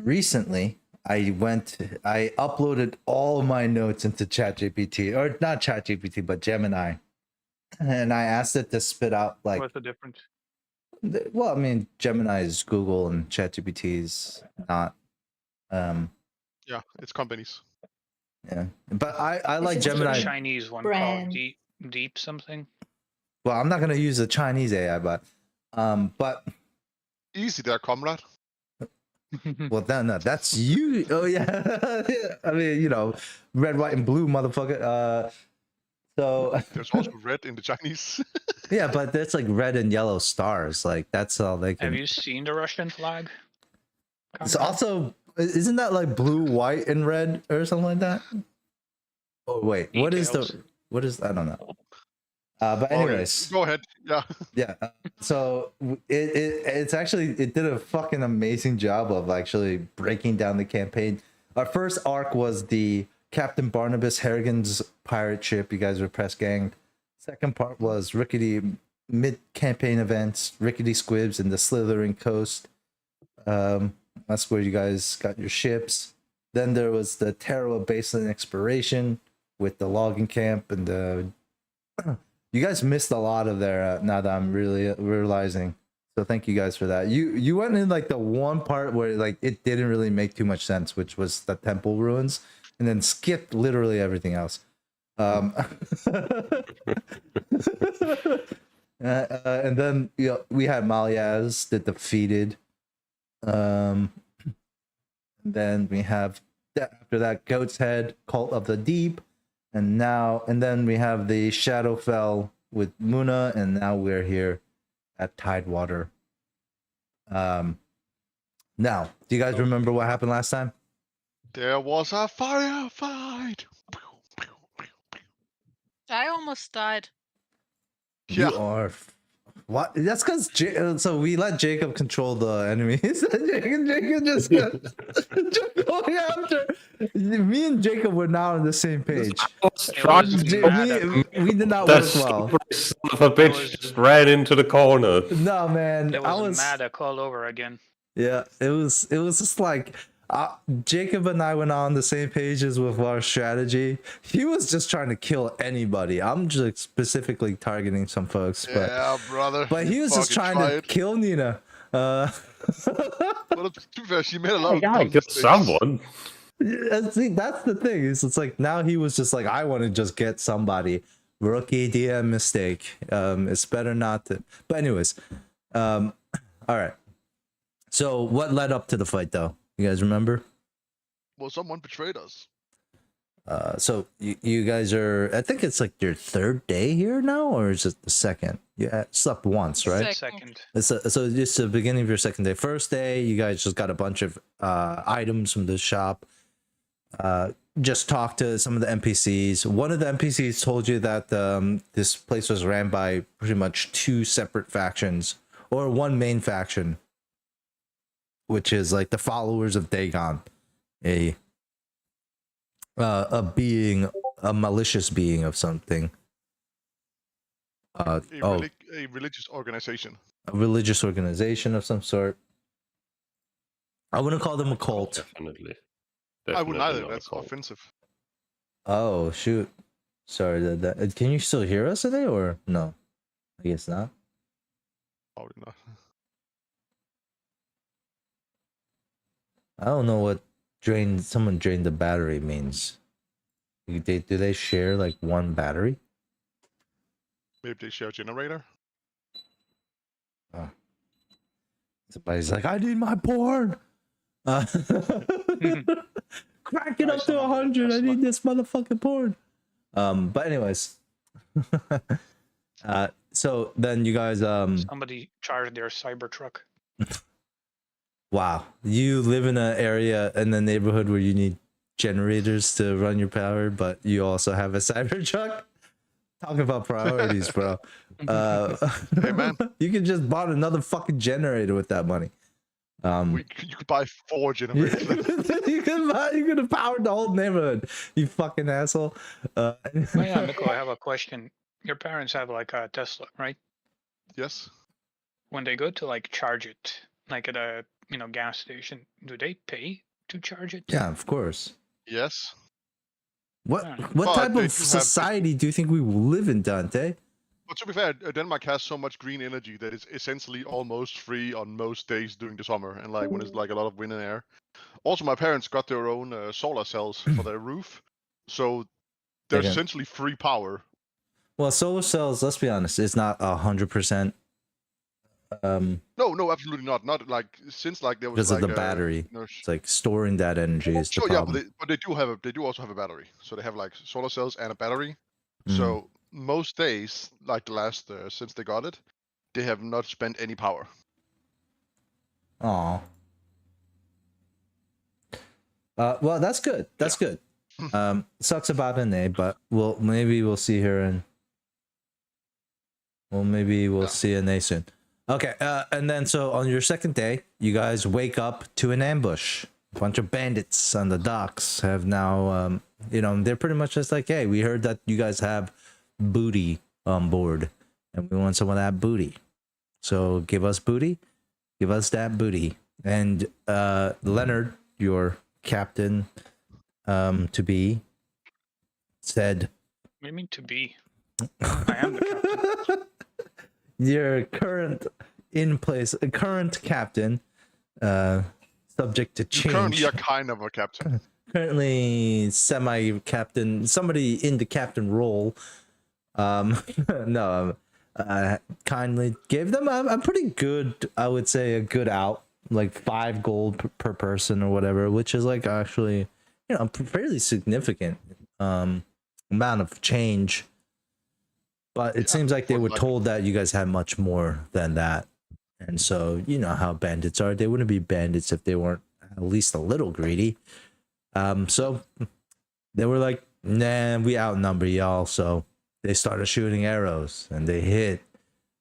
recently I uploaded all of my notes into ChatGPT, or not ChatGPT, but Gemini, and I asked it to spit out like. What's the difference? Well, I mean, Gemini is Google and ChatGPT is not. Yeah, it's companies. Yeah, but I like It's Gemini. There's a Chinese one brand. called Deep something. Well, I'm not gonna use the Chinese AI, but Easy there, comrade. well, no, that's you. Oh yeah, I mean, you know, red, white, and blue, motherfucker. So There's also red in the Chinese. yeah, but there's like red and yellow stars. Like that's all they can. Have you seen the Russian flag? It's also, isn't that like blue, white, and red or something like that? Oh wait, what is I don't know. But anyways, go ahead. Yeah. Yeah. So it's actually, it did a fucking amazing job of actually breaking down the campaign. Our first arc was the Captain Barnabas Harrigan's pirate ship. You guys were press ganged. Second part was rickety mid-campaign events, rickety squibs and the slithering coast. That's where you guys got your ships. Then there was the Tarawa Baseline exploration with the logging camp and the... You guys missed a lot of there now that I'm really realizing. So thank you guys for that. You went in like the one part where like it didn't really make too much sense, which was the temple ruins, and then skipped literally everything else. And then we had Malyaz that defeated. Then we have after that Goat's Head, Cult of the Deep. And then we have the Shadowfell with Muna, and now we're here at Tidewater. Now, do you guys remember what happened last time? There was a firefight. I almost died. You Yeah. are. What? That's because so we let Jacob control the enemies. Jacob just going after. Me and Jacob were not on the same page. We did not work well. Son of a bitch just ran into the corner. No, man. It was Maddock all over again. Yeah, it was just like Jacob and I went on the same pages with our strategy. He was just trying to kill anybody. I'm just specifically targeting some folks, but Yeah, brother. but he was just trying to kill Nina. Well, to be fair, she made a lot of I killed someone. See, that's the thing. It's like now he was just like, I want to just get somebody. Rookie DM mistake. It's better not to. But anyways, all right. So what led up to the fight, though? You guys remember? Well, someone betrayed us. So you guys are, I think it's like your third day here now, or is it the second? You slept once, right? Second. So it's the beginning of your second day. First day, you guys just got a bunch of items from the shop. Just talked to some of the NPCs. One of the NPCs told you that this place was ran by pretty much two separate factions, or one main faction, which is like the followers of Dagon, a malicious being of something. A religious organization. A religious organization of some sort. I wouldn't call them a cult. Definitely. I wouldn't either. not a That's cult. offensive. Oh shoot! Sorry. That can you still hear us today, or no? I guess not. Probably not. I don't know what someone drained the battery means. Do they share like one battery? Maybe they share a generator. Oh. Somebody's like, I need my porn. Crack it up to 100. I need this motherfucking porn. But anyways, so then you guys Somebody charged their Cybertruck. Wow, you live in an area in the neighborhood where you need generators to run your power, but you also have a Cybertruck. Talk about priorities, bro. Hey man, you could just bought another fucking generator with that money. you could buy 4 generators. you could have powered the whole neighborhood. You fucking asshole. Oh yeah, Nico, I have a question. Your parents have like a Tesla, right? Yes. When they go to like charge it, like at a gas station, do they pay to charge it? Yeah, of course. Yes. What Yeah. what But type they of do have- society do you think we will live in, Dante? But to be fair, Denmark has so much green energy that it's essentially almost free on most days during the summer, and like when it's like a lot of wind and air. Also, my parents got their own solar cells for their roof, so there's Okay. essentially free power. Well, solar cells, let's be honest, it's not 100%. No, absolutely not. Not like since like there was Because like of the battery. No, It's like storing that energy is the sure, yeah, problem. but they do also have a battery. So they have like solar cells and a battery. Mm. So most days, like the last since they got it, they have not spent any power. Aw. Well, that's good. That's good. Sucks about Ine, but maybe we'll see her and maybe we'll see Ine soon. Okay, and then so on your second day, you guys wake up to an ambush. A bunch of bandits on the docks have now, they're pretty much just like, hey, we heard that you guys have booty on board, and we want some of that booty. So give us booty, give us that booty. And Leonard, your captain, to be, said, What do you mean to be? I am the captain. your current captain, subject to You change. currently are kind of a captain. Currently semi-captain, somebody in the captain role. No, kindly gave them a pretty good, I would say, a good out, like 5 gold per person or whatever, which is like actually, fairly significant amount of change. But it seems like they were told that you guys had much more than that. And so, you know how bandits are. They wouldn't be bandits if they weren't at least a little greedy. So they were like, nah, we outnumber y'all. So they started shooting arrows and they hit.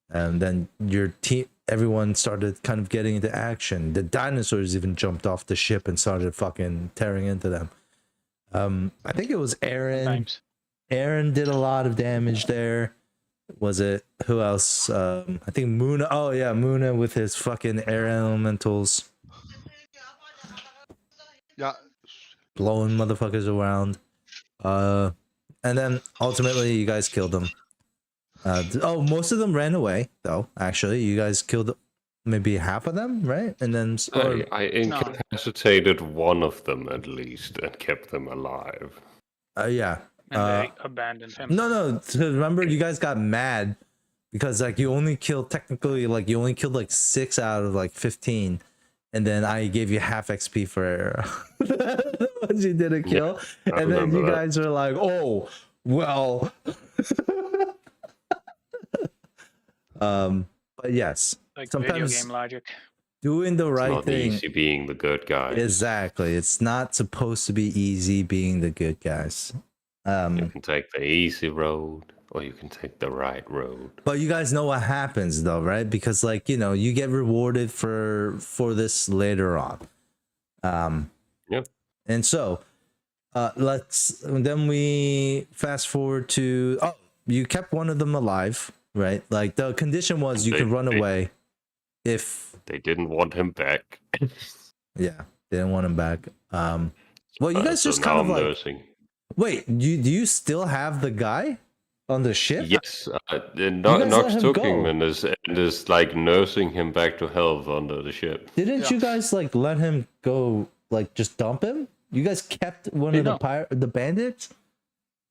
And then your team, everyone started kind of getting into action. The dinosaurs even jumped off the ship and started fucking tearing into them. I think it was Aaron. Times. Aaron did a lot of damage there. Was it who else? I think Muna. Oh yeah, Muna with his fucking air elementals Yeah. blowing motherfuckers around. And then ultimately you guys killed them. Most of them ran away though. Actually, you guys killed maybe half of them, right? And then I incapacitated one of them at least and kept them alive. yeah. And they abandoned him. No. Remember, you guys got mad because like you only killed like 6 out of like 15, and then I gave you half XP for the ones you didn't kill, and then you guys are like, oh well. But yes, Like sometimes video game logic. doing the right Not thing. easy being the good guy. Exactly, it's not supposed to be easy being the good guys. You can take the easy road, or you can take the right road. But you guys know what happens though, right? Because like, you get rewarded for this later on. Yep. And so then we fast forward to you kept one of them alive, right? Like the condition was you can run away if they didn't want him back. Yeah, they didn't want him back. Well, you guys So just now kind of I'm like nursing. wait, do you still have the guy on the ship? Yes, guys Nox let him took go. him and is like nursing him back to health under the ship. Didn't you guys like let him go, like just dump him? You guys kept one of the bandits?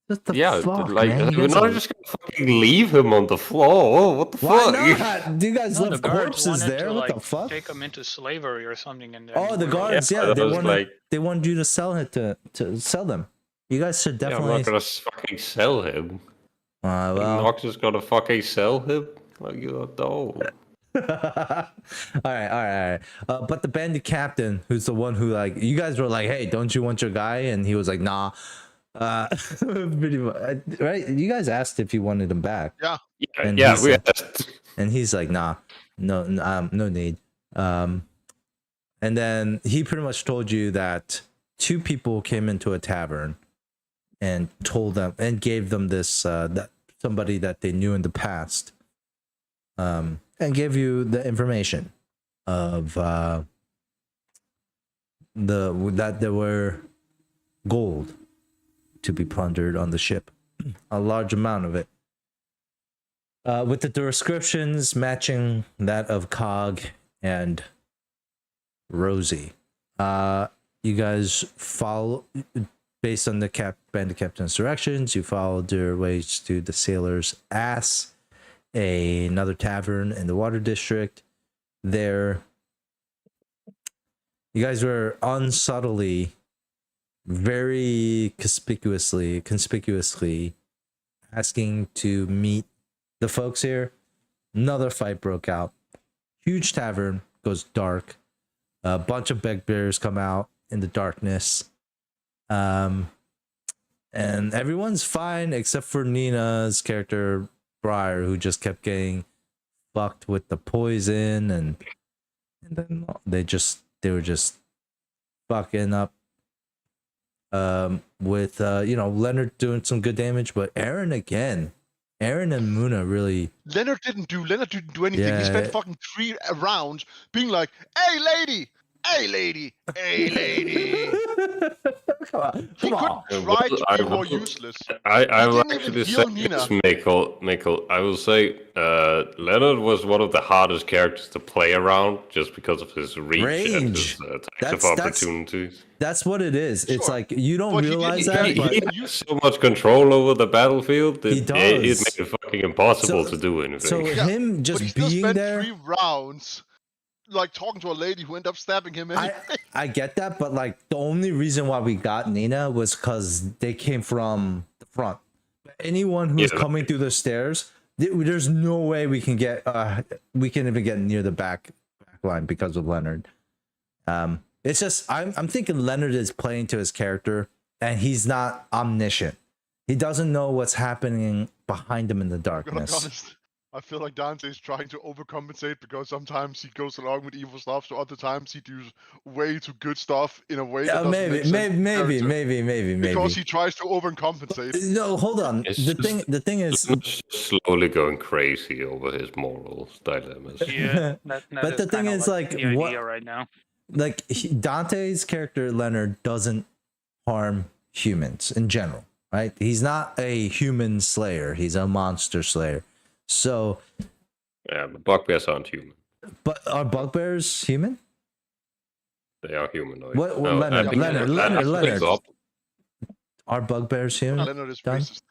What the fuck, man? You we're guys not are- just gonna fucking leave him on the floor. What the Why fuck? not? Do you guys No, the left guards corpses wanted there? to What like the fuck? take him into slavery or something. And Oh, the guards, Yeah, yeah, that was they wanted you to sell it to sell them. You guys should Yeah, I'm definitely. not gonna fucking sell him. Well, Nox is gonna fucking sell him? Like, you don't. all right. But the bandit captain, who's the one who like you guys were like, hey, don't you want your guy? And he was like, nah. Pretty much, right? You guys asked if you wanted him back. Yeah. And Yeah, he we said- asked. and he's like, nah, no need. And then he pretty much told you that 2 people came into a tavern and told them and gave them this that somebody that they knew in the past, and gave you the information of that there were gold to be plundered on the ship, a large amount of it. With the descriptions matching that of Cog and Rosie. You guys follow, based on the bandit captain's directions, you followed your ways to the Sailor's Ass, another tavern in the Water District. There, you guys were unsubtly, very conspicuously asking to meet the folks here. Another fight broke out. Huge tavern goes dark. A bunch of bugbears come out in the darkness. And everyone's fine except for Nina's character, Briar, who just kept getting fucked with the poison, and then they were just fucking up with Leonard doing some good damage, but Aaron and Muna really. Leonard didn't do anything. Yeah. He spent fucking 3 rounds being like, "Hey lady, hey lady, hey lady." Come on. He couldn't try to be more useless. I will didn't even actually heal say Nina. this, Mikkel. I will say Leonard was one of the hardest characters to play around just because of his reach and his attacks of opportunities. That's what it is. It's Sure. like you don't But realize he that, but He has so much control over the battlefield that He it does. made it fucking impossible to do anything. so Yeah, him but he just still being spent there. 3 rounds, like talking to a lady who ended up stabbing him anyway. I get that, but like the only reason why we got Nina was because they came from the front. Anyone who's coming through the stairs, there's no way we can even get near the back line because of Leonard. It's just I'm thinking Leonard is playing to his character, and he's not omniscient. He doesn't know what's happening behind him in the I'm gonna be darkness. honest. I feel like Dante is trying to overcompensate because sometimes he goes along with evil stuff, so other times he does way too good stuff in a way that doesn't make sense. Maybe. Because he tries to overcompensate. No, hold on. It's The just- thing is, Leonard's slowly going crazy over his moral dilemmas. Yeah, that But the thing kinda is, like, the what- idea right now. like Dante's character Leonard doesn't harm humans in general, right? He's not a human slayer. He's a monster slayer. So, Yeah, the bugbears aren't human. but are bugbears human? They are humanoid. What- No, I Leonard, think- Leonard. Up. Are bugbears human? Leonard is Done? racist.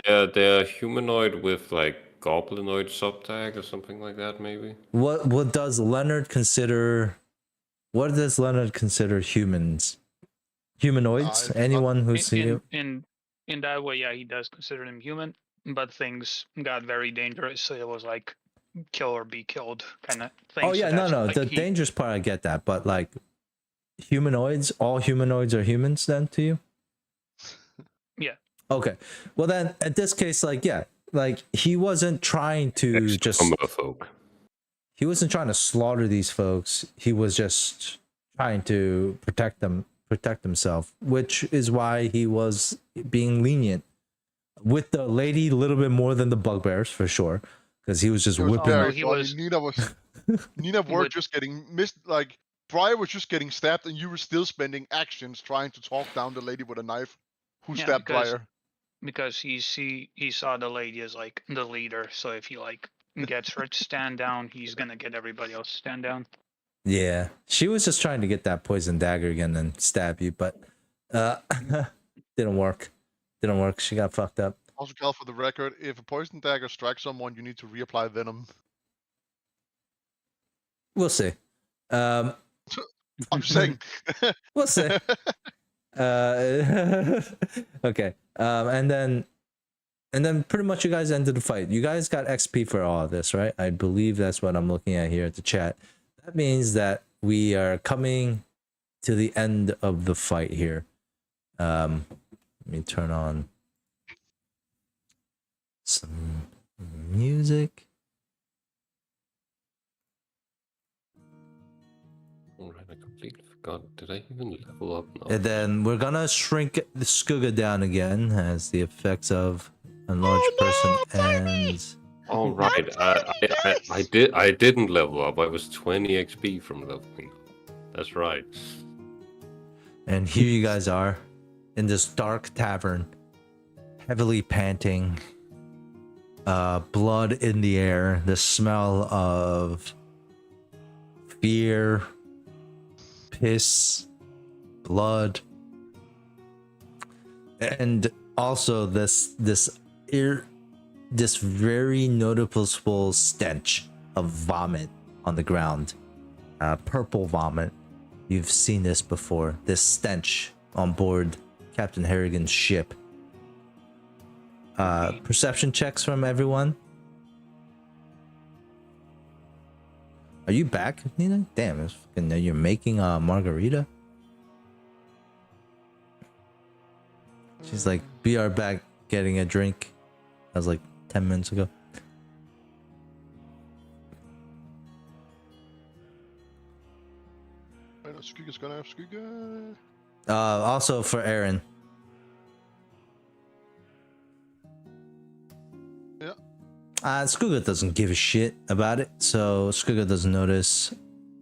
Yeah, they're humanoid with like goblinoid subtag or something like that, maybe. What does Leonard consider? What does Leonard consider humans? Humanoids? Anyone who's In that way, yeah, he does consider them human, but things got very dangerous, so it was like kill or be killed kind of thing. Oh so yeah, that's no. like The he- dangerous part, I get that, but like humanoids, all humanoids are humans then to you? Yeah. Okay. Well then, at this case, like yeah, like he wasn't trying to Merfolk. he wasn't trying to slaughter these folks. He was just trying to protect himself, which is why he was being lenient with the lady a little bit more than the bugbears for sure, because he was just It was whipping. very he funny. was- Nina he were would- just getting missed. Like Briar was just getting stabbed, and you were still spending actions trying to talk down the lady with a knife who Yeah, stabbed because- Briar. because he saw the lady as like the leader, so if he like gets her to stand down, he's gonna get everybody else to stand down. Yeah, she was just trying to get that poison dagger again and stab you, but didn't work. She got fucked up. Also, Cal, for the record, if a poison dagger strikes someone, you need to reapply venom. We'll see. I'm just saying. We'll see. Okay. And then pretty much you guys ended the fight. You guys got XP for all of this, right? I believe that's what I'm looking at here at the chat. That means that we are coming to the end of the fight here. Let me turn on some music. Alright, I completely forgot. Did I even level up now? And then we're gonna shrink the Skugga down again as the effects of a enlarged person ends. All right, I didn't level up. I was 20 XP from leveling up. That's right. And here you guys are in this dark tavern, heavily panting, blood in the air, the smell of fear, piss, blood, and also this very noticeable stench of vomit on the ground, purple vomit. You've seen this before. This stench on board Captain Harrigan's ship. Perception checks from everyone. Are you back, Nina? Damn, it's fucking, you're making a margarita. She's like, "We are back getting a drink." That was like 10 minutes ago. Skygga's gonna have Skygga. Also for Aaron. Yeah. Skugga doesn't give a shit about it, so Skugga doesn't notice.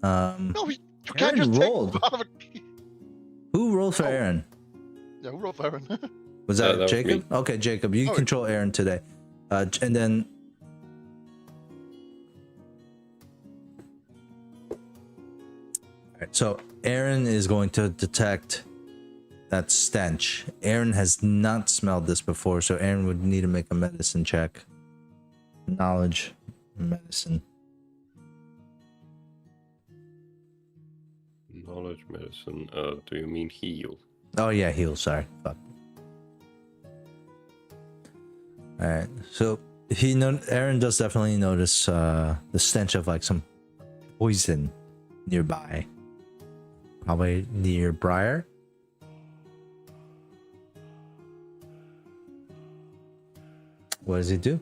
No, you can't Aaron just rolled. take out of a... Who rolled for Oh. Aaron? Yeah, who rolled for Aaron? Was that was Jacob? me. Okay, Jacob, you Oh, control Aaron today. And then Alright, so Aaron is going to detect that stench. Aaron has not smelled this before, so Aaron would need to make a medicine check. Knowledge, medicine. Knowledge, medicine. Do you mean heal? Oh yeah, heal. Sorry, fuck. All right, so Aaron does definitely notice the stench of like some poison nearby, probably near Briar. What does he do?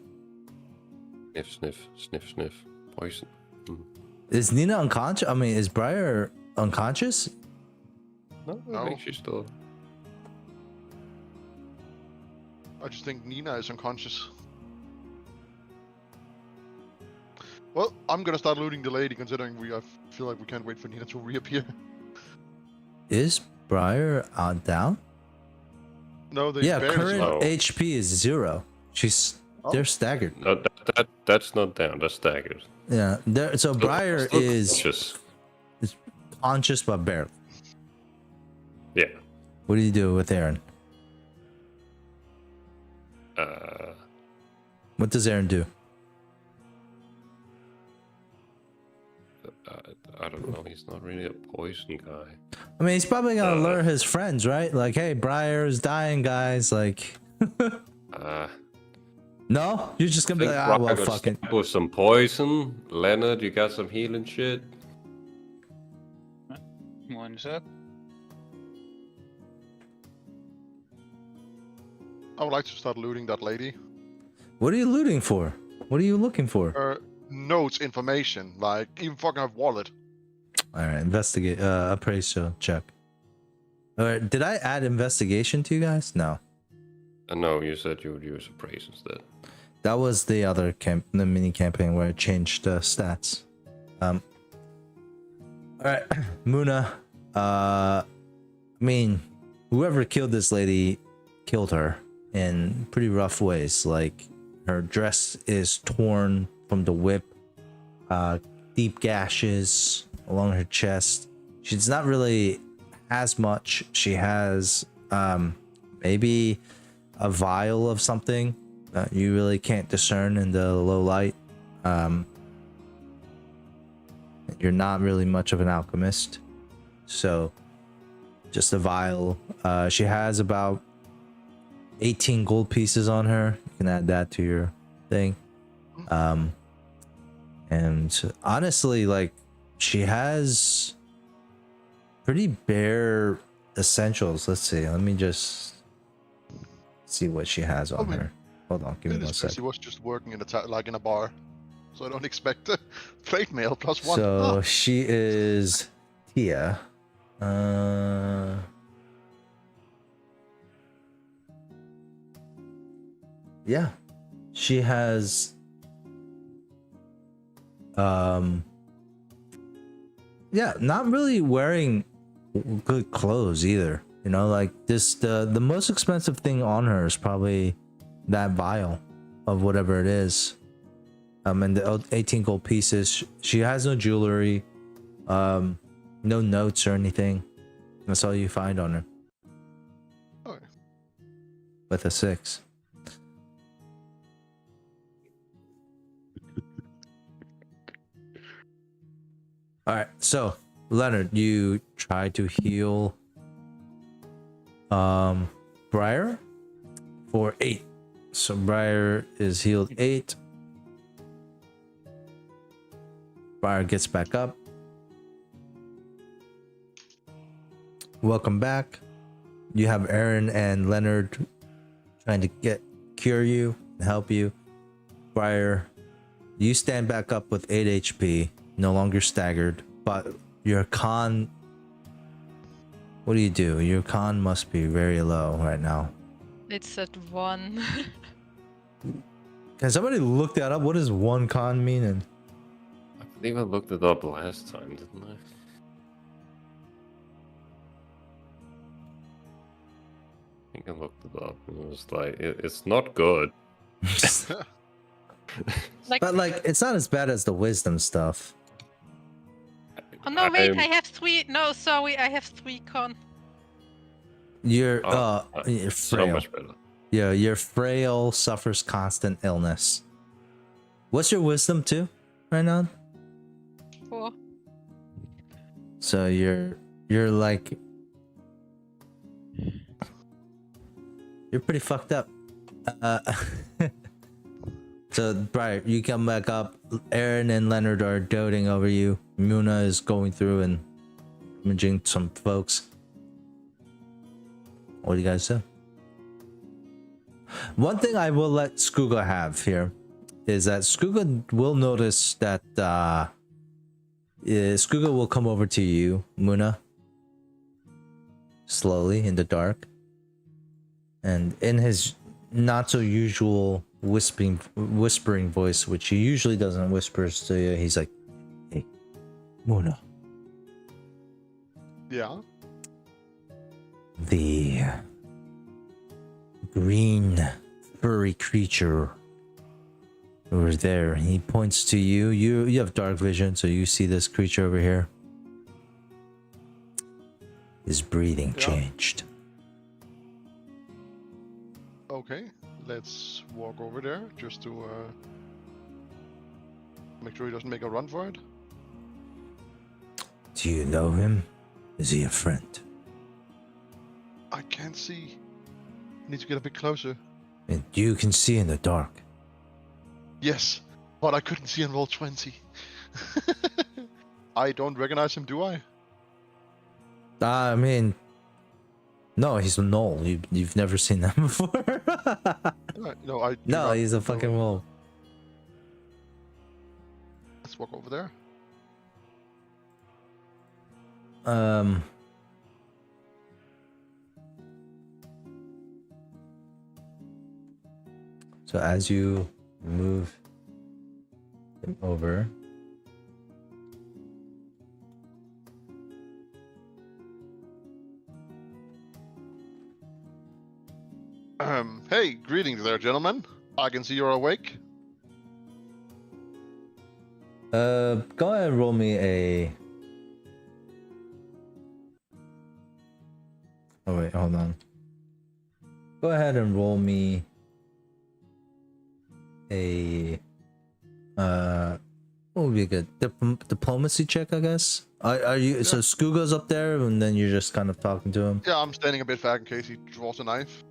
Sniff, sniff, sniff, sniff. Poison. Is Nina unconscious? I mean, is Briar unconscious? No, I No. think she's still. I just think Nina is unconscious. Well, I'm gonna start looting the lady, considering I feel like we can't wait for Nina to reappear. Is Briar down? No, they Yeah, barely current slow. HP is 0. They're staggered. No, that's not down. That's staggered. Yeah, so Briar Still is conscious. conscious but barely. Yeah. What do you do with Aaron? What does Aaron do? I don't know. He's not really a poison guy. I mean, he's probably gonna lure his friends, right? Like, hey, Briar is dying, guys. Like, no, you're just gonna be like, ah, well, fucking. With some poison. Leonard, you got some healing shit. One sec. I would like to start looting that lady. What are you looting for? What are you looking for? Notes, information, like even fucking her wallet. All right, investigate. Appraisal check. All right, did I add investigation to you guys? No, No, you said you would use appraise instead. that was the other the mini campaign where I changed the stats. All right, Muna. I mean, whoever killed this lady killed her in pretty rough ways. Like, her dress is torn from the whip, deep gashes along her chest. She's not really as much. She has maybe a vial of something that you really can't discern in the low light. You're not really much of an alchemist, so just a vial. She has about 18 gold pieces on her. You can add that to your thing. And honestly, like, she has pretty bare essentials. Let's see. Let me just see what she has on her. Hold on, give me 1 She second. was just working in a bar, so I don't expect plate mail +1. So she is Tia. Yeah, she has yeah, not really wearing good clothes either. You know, like this, the most expensive thing on her is probably that vial of whatever it is. And the 18 gold pieces. She has no jewelry, no notes or anything. That's all you find on her. Okay. With a 6. All right, so Leonard, you try to heal Briar for 8. So Briar is healed 8. Briar gets back up. Welcome back. You have Aaron and Leonard trying to cure you and help you. Briar, you stand back up with 8 HP, no longer staggered, but your con, what do? Your con must be very low right now. It's at 1. Can somebody look that up? What does 1 con mean? And I believe I looked it up last time, didn't I? I think I looked it up and it was like, it's not good. but like, it's not as bad as the wisdom stuff. Oh no, wait, I have 3. No, sorry, I have 3 con. You're so frail. much better. Yeah, you're frail, suffers constant illness. What's your wisdom too, right now? 4. So you're like, you're pretty fucked up. So Briar, you come back up. Aaron and Leonard are doting over you. Muna is going through and imaging some folks. What do you guys do? One thing I will let Skooga have here is that Skooga will notice that Skooga will come over to you, Muna, slowly in the dark, and in his not so usual whispering voice, which he usually doesn't whisper to you, he's like, "Hey, Muna." Yeah. The green furry creature over there. He points to you. You have dark vision, so you see this creature over here. His breathing changed. Okay, let's walk over there just to make sure he doesn't make a run for it. Do you know him? Is he a friend? I can't see. I need to get a bit closer. And you can see in the dark. Yes, but I couldn't see in roll 20. I don't recognize him, do I? I mean, no, he's a gnoll. You've never seen that before. No, I. No, he's a fucking wolf. Let's walk over there. So as you move him over, Hey, greetings there, gentlemen. I can see you're awake. go ahead and roll me a. Oh wait, hold on. Go ahead and roll me a. What would be good? Diplomacy check, I guess. Are you? Yeah. So Skooga's up there, and then you're just kind of talking to him. Yeah, I'm standing a bit back in case he draws a knife.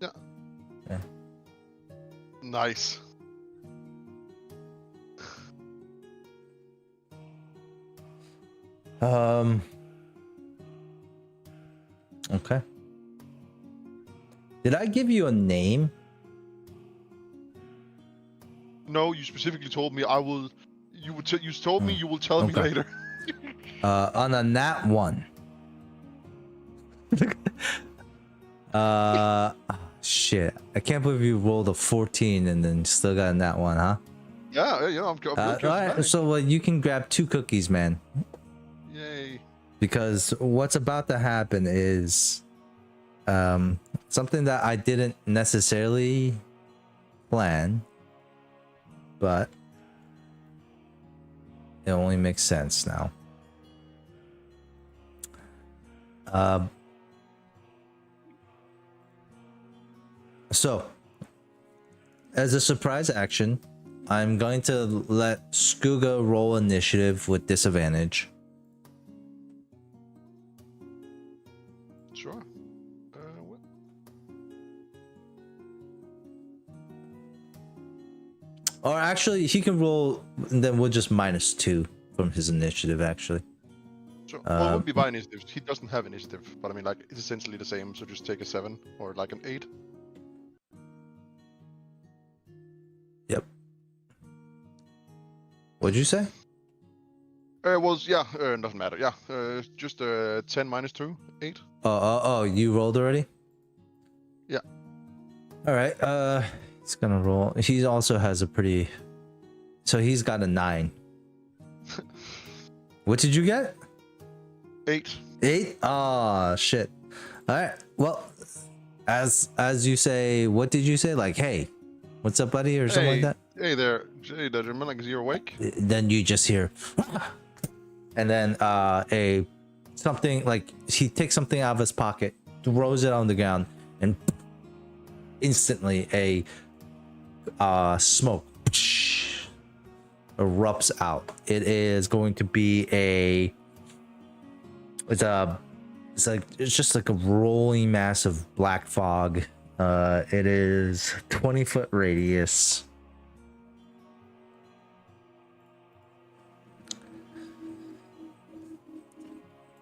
Yeah. Yeah. Nice. Okay. Did I give you a name? No, you specifically told me I will. You told me you will tell me later. On a nat 1. Shit. I can't believe you rolled a 14 and then still got a nat 1, huh? Yeah, I'm all right, so you can grab 2 cookies, man. Yay. Because what's about to happen is something that I didn't necessarily plan, but it only makes sense now. So, as a surprise action, I'm going to let Skuga roll initiative with disadvantage. Sure. What? Or actually, he can roll, and then we'll just -2 from his initiative, actually. Sure. Well, it would be by initiative. He doesn't have initiative, but I mean, like, it's essentially the same. So just take a 7 or like an 8. Yep. What'd you say? Well, yeah, doesn't matter. Yeah, just 10 -2, 8. Oh, you rolled already? Yeah. All right. He's gonna roll. He also has a pretty. So he's got a 9. What did you get? 8. 8? Oh shit. All right. Well, as you say, what did you say? Like, hey, what's up, buddy, or something like that? Hey there, gentleman. Like, is you awake? Then you just hear, and then something like he takes something out of his pocket, throws it on the ground, and instantly a smoke erupts out. It is going to be it's just like a rolling mass of black fog. It is 20-foot radius.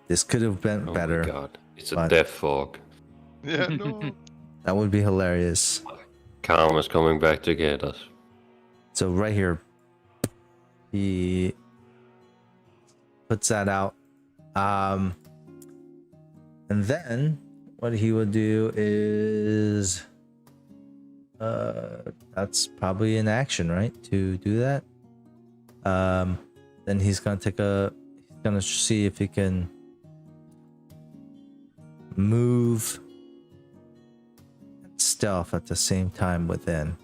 This could have been better. Oh my god, it's a death fog. Yeah, no. That would be hilarious. Karma's coming back to get us. So right here, he puts that out. And then what he would do is that's probably an action, right? To do that. Then he's gonna see if he can move and stealth at the same time within.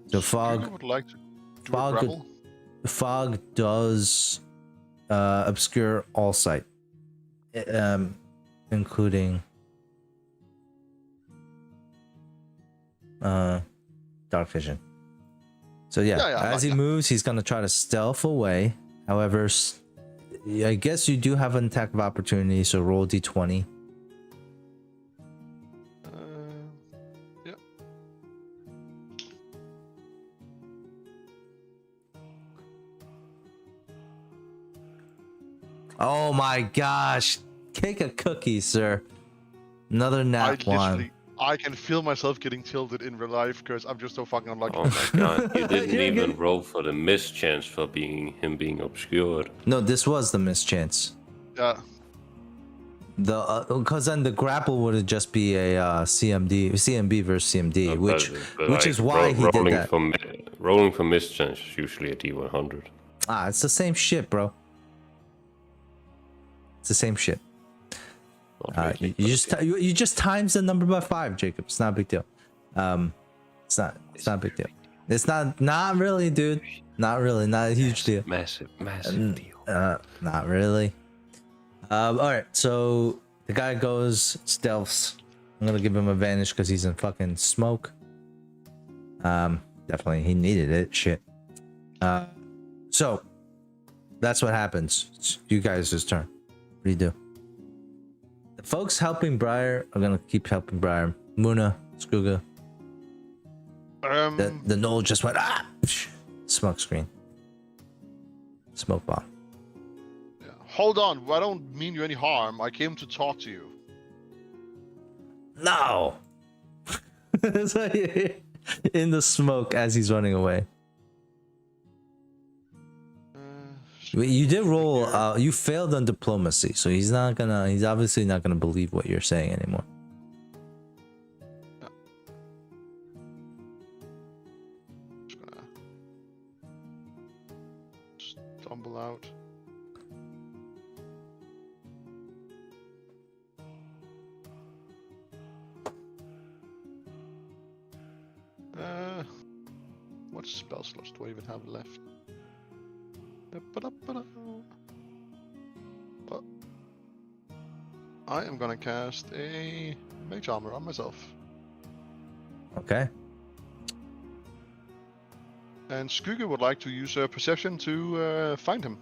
So I would like to do a grapple. fog does obscure all sight, including dark vision. So as he moves, he's gonna try to stealth away. However, I guess you do have an attack of opportunity, so roll d20. Yeah. Oh my gosh! Cake a cookie, sir. Another nat one. I can feel myself getting tilted in real life because I'm just so fucking unlucky. Oh my god, you didn't even roll for the mischance for him being obscured. No, this was the mischance. Yeah. Because then the grapple would just be a CMB versus CMD, which is why he did that. Rolling for mischance is usually a D100. It's the same shit, bro. It's the same shit. You just times the number by 5, Jacob. It's not a big deal. It's not a big deal. It's not really, dude. Not really. Not a huge deal. Massive deal. Not really. All right. So the guy goes stealths. I'm gonna give him advantage because he's in fucking smoke. Definitely he needed it. Shit. So that's what happens. It's you guys' turn. What do you do? The folks helping Briar are gonna keep helping Briar. Muna, Skuga. The knoll just went smoke screen. Smoke bomb. Yeah. Hold on, I don't mean you any harm. I came to talk to you. No. So in the smoke as he's running away. You did roll. You failed on diplomacy, so he's obviously not gonna believe what you're saying anymore. Just gonna stumble out. much spell slots do I even have left? I am gonna cast a mage armor on myself. Okay. And Skugga would like to use perception to find him.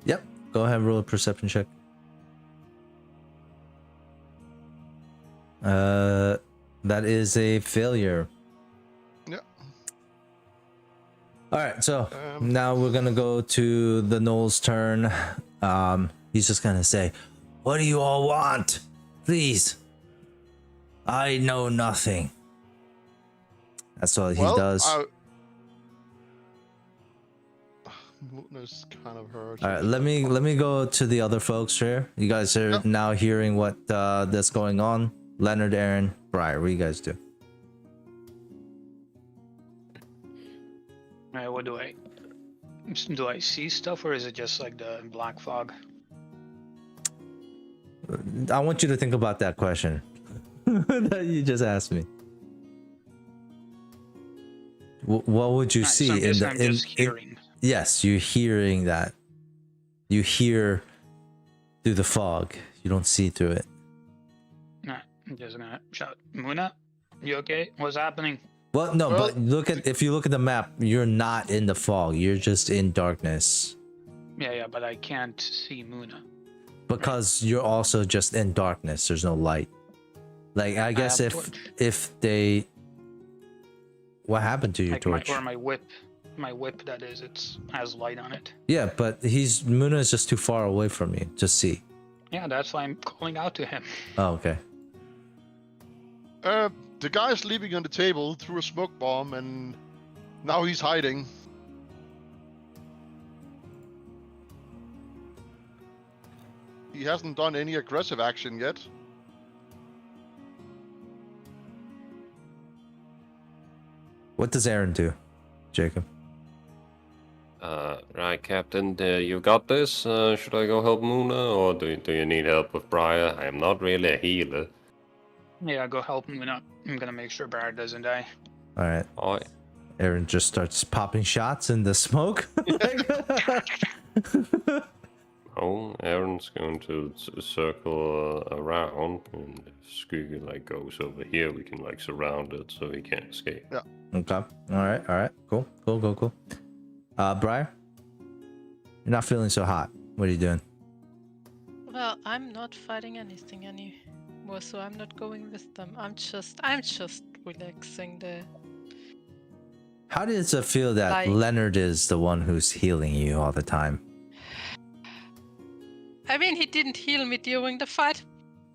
Yep. Go ahead and roll a perception check. That is a failure. Yeah. All right, so now we're gonna go to the Knoll's turn. He's just gonna say, "What do you all want? Please. I know nothing." That's all he does. Muna's kind of hurt. All right, let me go to the other folks here. You guys are now hearing what that's going on. Leonard, Aaron, Briar, what do you guys do? Alright, what do I see stuff, or is it just like the black fog? I want you to think about that question that you just asked me. What would you see so in I'm just hearing. Yes, you're hearing that. You hear through the fog. You don't see through it. Nah, I'm just gonna shout, Muna, you okay? What's happening? Well, no, but if you look at the map, you're not in the fog. You're just in darkness. Yeah, but I can't see Muna. Because you're also just in darkness. There's no light. Like, I guess if they... What happened to your torch? My whip, that is, it has light on it. Yeah, but Muna is just too far away from you to see. Yeah, that's why I'm calling out to him. Oh, okay. The guy is sleeping on the table, threw a smoke bomb, and now he's hiding. He hasn't done any aggressive action yet. What does Aaron do, Jacob? Right, Captain, you got this? Should I go help Muna, or do you need help with Briar? I am not really a healer. Yeah, go help Muna. I'm gonna make sure Barrett doesn't die. All right. Oh, Aaron just starts popping shots in the smoke. oh, Aaron's going to circle around, and if Skugga goes over here, we can surround it so he can't escape. Yeah. Okay. All right. Cool. Briar, you're not feeling so hot. What are you doing? Well, I'm not fighting anything anymore, so I'm not going with them. I'm just relaxing there. How does it feel that Leonard is the one who's healing you all the time? I mean, he didn't heal me during the fight.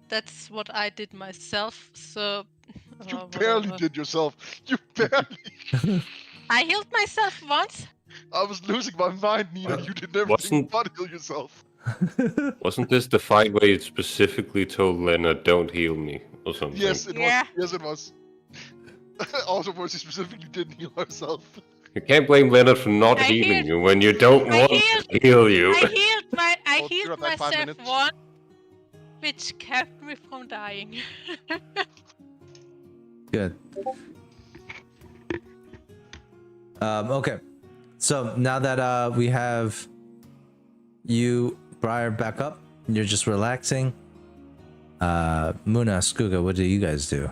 That's what I did myself, so... You barely did yourself. You barely. I healed myself once. I was losing my mind, Nina. You did everything but heal yourself. Wasn't this the fight where you specifically told Leonard, "Don't heal me," or something? Yes, it was. Yes, it was. Also, where she specifically didn't heal herself. You can't blame Leonard for not healing you when you don't want to heal you. I healed myself once, which kept me from dying. Good. Okay. So now that we have you, Briar, back up, you're just relaxing. Muna, Skugga, what do you guys do?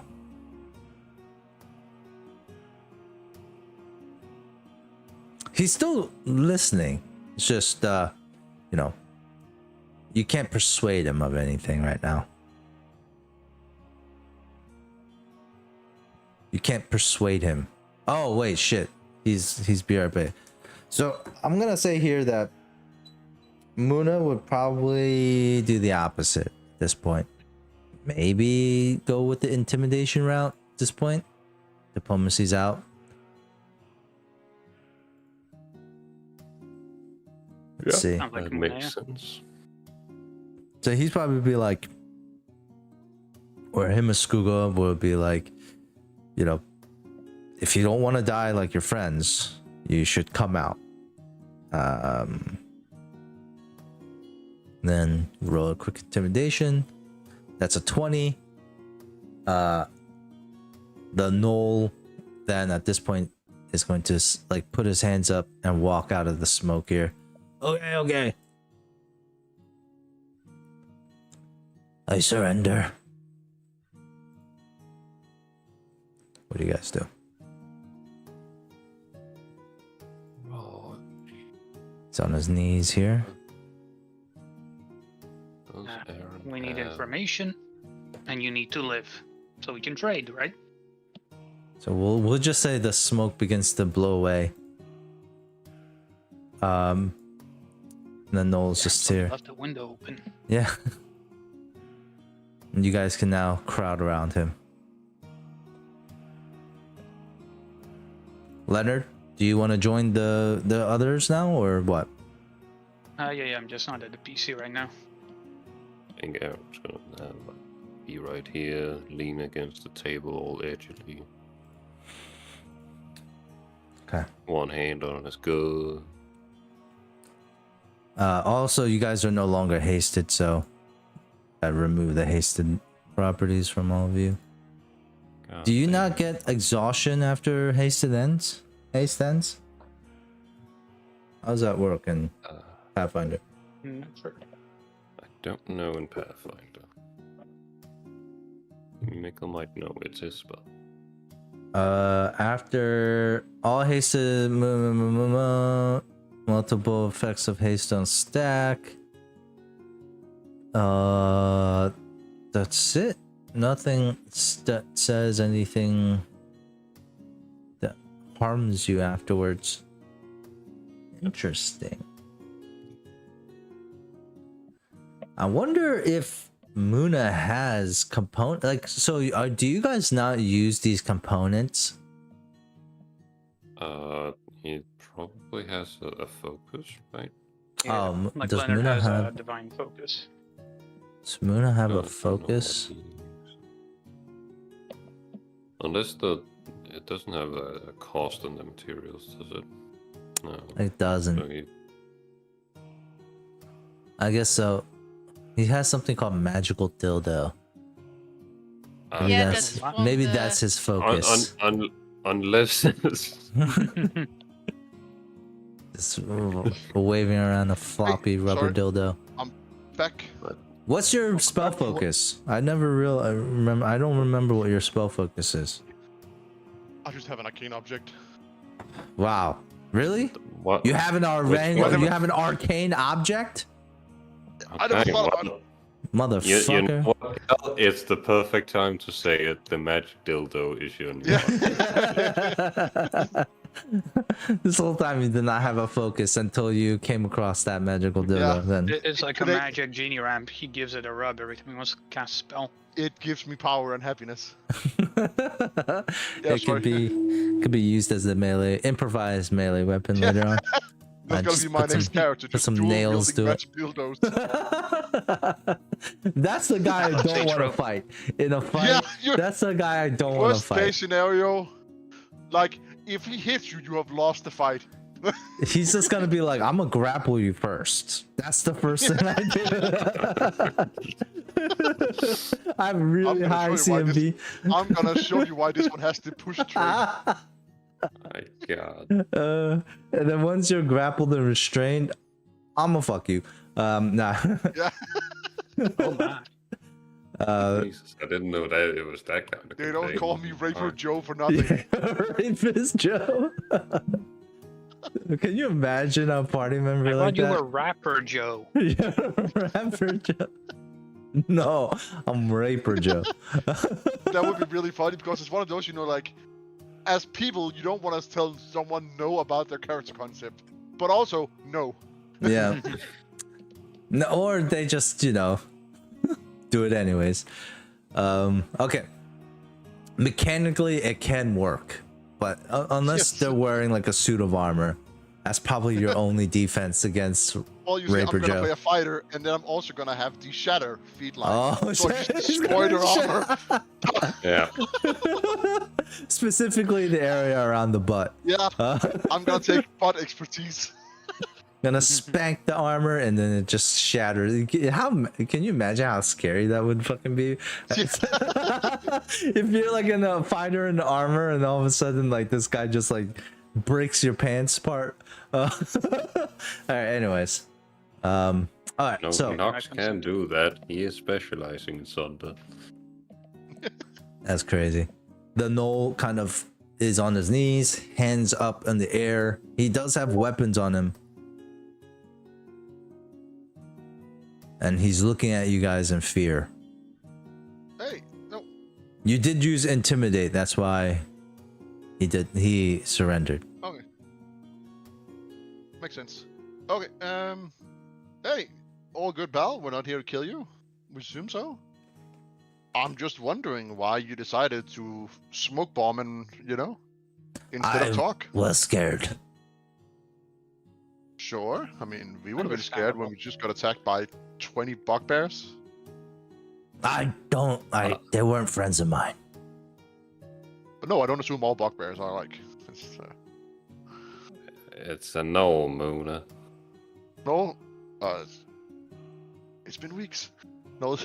He's still listening. It's just, you can't persuade him of anything right now. You can't persuade him. Oh, wait, shit. He's BRB. So I'm gonna say here that Muna would probably do the opposite at this point. Maybe go with the intimidation route at this point. Diplomacy's out. Let's see. That makes sense. So he's probably be like, or him and Skugga will be like, if you don't want to die like your friends, you should come out. Then roll a quick intimidation. That's a 20. The Knoll then at this point is going to like put his hands up and walk out of the smoke here. Okay, okay. I surrender. What do you guys do? Oh, He's on his knees here. those Aaron We need have- information, and you need to live, so we can trade, right? So we'll just say the smoke begins to blow away. And then Noel's just Someone here. left the window open. Yeah. And you guys can now crowd around him. Leonard, do you want to join the others now or what? Yeah, I'm just not at the PC right now. I think Aaron's gonna be right here, lean against the table all edgily. Okay. One hand on his gun. Also, you guys are no longer hasted, so I remove the hasted properties from all of you. God Do you damn. not get exhaustion after hasted ends? Haste ends? How's that work in Pathfinder? Not sure. I don't know in Pathfinder. Mikkel might know it's his spell. After all hasted, multiple effects of haste on stack. That's it. Nothing that says anything that harms you afterwards. Interesting. I wonder if Muna has component so do you guys not use these components? He probably has a focus, right? Like does Leonard Muna has a have divine focus. does Muna have Don't a know focus? what he uses. Unless it doesn't have a cost on the materials, does it? No. It doesn't. So he, I guess so. He has something called magical dildo. Maybe Yeah, that's that's one maybe of the- that's his focus. unless Just waving around a floppy rubber sorry. dildo. Back. What's your spell focus? I remember. I don't remember what your spell focus is. I just have an arcane object. Wow, really? what? You have an one? you have an arcane object, I never thought about it. You motherfucker. know what? Cal? It's the perfect time to say it. The magic dildo is your new Yeah. This whole time you did not have a focus until you came across that magical dildo. Yeah. Then It's like a Today- magic genie ramp. He gives it a rub every time he wants to cast a spell. It gives me power and happiness. it sorry. could be used as a melee improvised melee weapon later on. That's gonna just be my put next some- character. put Just some dual nails wielding to it. magic dildos. That's the guy I don't want to trope. fight in a fight. Yeah, you're- That's the guy I don't want to Worst case fight. scenario, like if he hits you, you have lost the fight. He's just gonna be like, "I'm gonna grapple you first." That's the first thing I do. I have really gonna high show you why CMB. I'm gonna show you why this one has the push trait. My God. And then once you're grappled and restrained, I'm gonna fuck you. Nah. Yeah, Oh my. Jesus, I didn't know that it was that kind of. they don't campaign. call me Raper Alright. Joe for nothing. Yeah, Rapist Joe. Can you imagine a party member I like thought you that? were rapper Joe. Yeah, Rapper Joe. No, I'm Raper Joe. That would be really funny because it's one of those, like, as people, you don't want to tell someone no about their character concept, but also no. Yeah. No, or they just, do it anyways. Okay. Mechanically, it can work, but unless Yes. they're wearing like a suit of armor, that's probably your only defense against. Well, you see, Raper I'm gonna Joe. play a fighter, and then I'm also gonna have the shatter feet line. Oh, so I shit, just he's destroy their gonna armor. Yeah. Specifically, the area around the butt. Yeah, I'm gonna take butt expertise. Gonna spank the armor and then it just shatters. How can you imagine how scary that would fucking be? If you're like in a fighter in armor and all of a sudden like this guy just like breaks your pants part. All right. Anyways, all right. No, So Nox can do that. He is specializing in Sunder. that's crazy. The Knoll kind of is on his knees, hands up in the air. He does have weapons on him. And he's looking at you guys in fear. Hey, no. You did use intimidate, that's why he surrendered. Okay. Makes sense. Okay, hey, all good, pal. We're not here to kill you. We assume so. I'm just wondering why you decided to smoke bomb and, instead of talk. Was scared. Sure. I mean, we would have been scared when we just got attacked by 20 bugbears. They weren't friends of mine. But no, I don't assume all bugbears are like. It's a no, Muna. No, it's been weeks. No.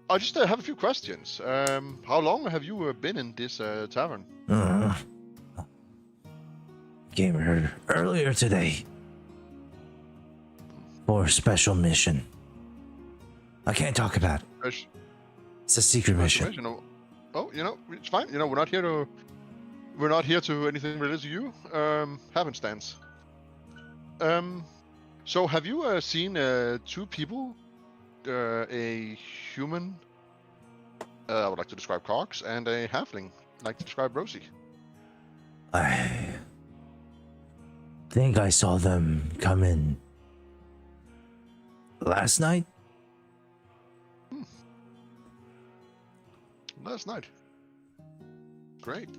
I just have a few questions. How long have you been in this tavern? Came here earlier today for a special mission. I can't talk about it. It's a secret mission. Oh, it's fine. We're not here to anything related to you. Happenstance. So have you seen two people? A human, I would like to describe Cox, and a halfling, I'd like to describe Rosie. I think I saw them come in last night. Last night. Great.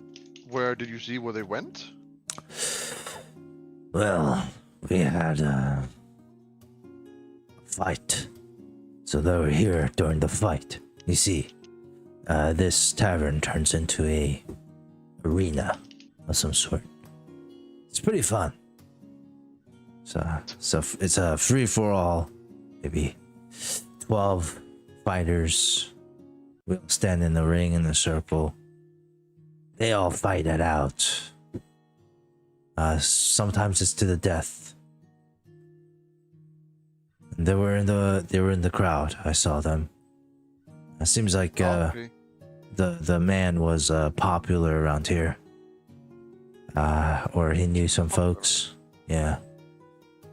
Where did you see where they went? Well, we had a fight. So they were here during the fight. You see, this tavern turns into a arena of some sort. It's pretty fun. So it's a free for all. Maybe 12 fighters. We'll stand in the ring in a circle. They all fight it out. Sometimes it's to the death. They were in the crowd. I saw them. It seems like Okay. the man was popular around here. Or he knew some folks. Yeah.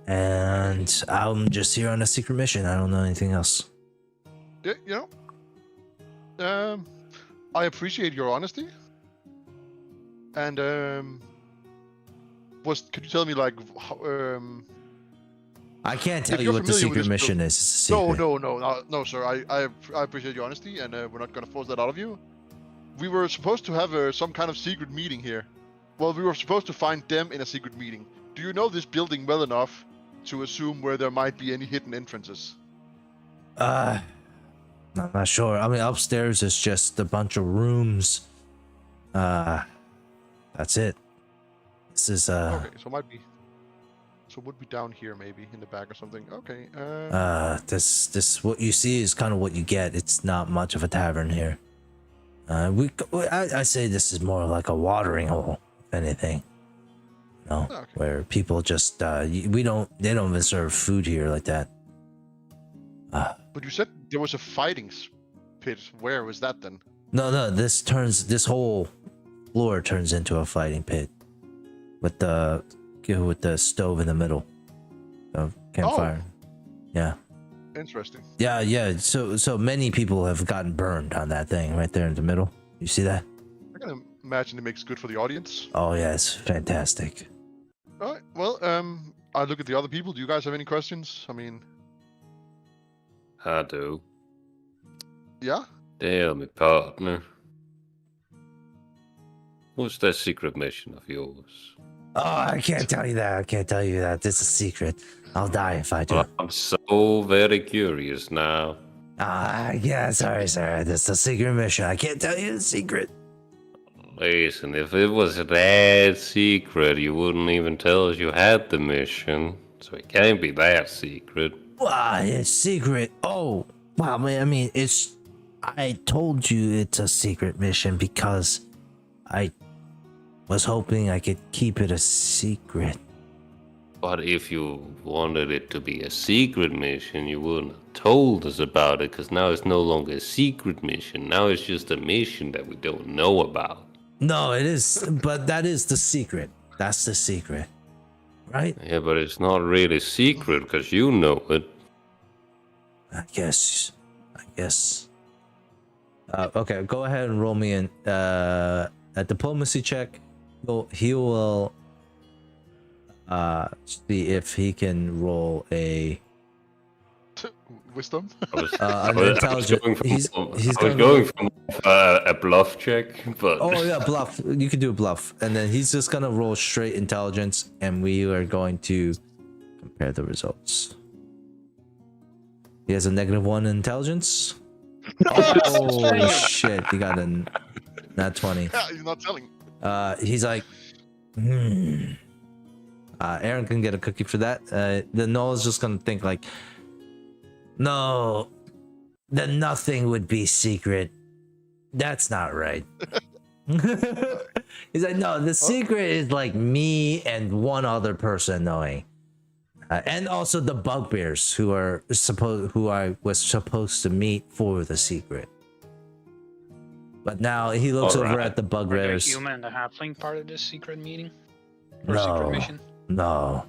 And I'm just here on a secret mission. I don't know anything else. Yeah, I appreciate your honesty. And could you tell me like how, I can't tell if you you're what the familiar with secret this mission is. It's a secret. No, sir. I appreciate your honesty, and we're not gonna force that out of you. We were supposed to have some kind of secret meeting here. Well, we were supposed to find them in a secret meeting. Do you know this building well enough to assume where there might be any hidden entrances? I'm not sure. I mean, upstairs is just a bunch of rooms. That's it. This is Okay, so it might be. So it would be down here, maybe in the back or something. Okay. This what you see is kind of what you get. It's not much of a tavern here. I say this is more like a watering hole, if anything. Okay. Where people just they don't even serve food here like that. But you said there was a fighting pit. Where was that then? No, this whole floor turns into a fighting pit with the stove in the middle of campfire. Yeah. Interesting. Yeah. So many people have gotten burned on that thing right there in the middle. You see that? I can imagine it makes good for the audience. Oh yeah, it's fantastic. All right. Well, I look at the other people. Do you guys have any questions? I mean, I do. yeah. Tell me, partner. What's that secret mission of yours? Oh, I can't tell you that. This is a secret. I'll die if I do. Well, I'm so very curious now. Yeah, sorry. This is a secret mission. I can't tell you the secret. Listen, if it was that secret, you wouldn't even tell us you had the mission. So it can't be that secret. Wow, it's secret. Oh, wow, man. I mean, I told you it's a secret mission because was hoping I could keep it a secret. But if you wanted it to be a secret mission, you wouldn't have told us about it, because now it's no longer a secret mission. Now it's just a mission that we don't know about. No, it is, but that is the secret. That's the secret, right? Yeah, but it's not really secret, because you know it. I guess. Okay, go ahead and roll me a diplomacy check. He will see if he can roll a Wisdom. an intelligence. He's going from a bluff check, but oh yeah, bluff. You can do a bluff, and then he's just gonna roll straight intelligence, and we are going to compare the results. He has a -1 intelligence. Oh shit! He got a nat 20. Yeah, he's not telling. He's like, Aaron can get a cookie for that. The Noel is just gonna think like, no, then nothing would be secret. That's not right. He's like, no, the secret is like me and one other person knowing, and also the bugbears who I was supposed to meet for the secret. But now he looks over at the Were the bugbears. human and the halfling part of this secret meeting? Or secret mission? No.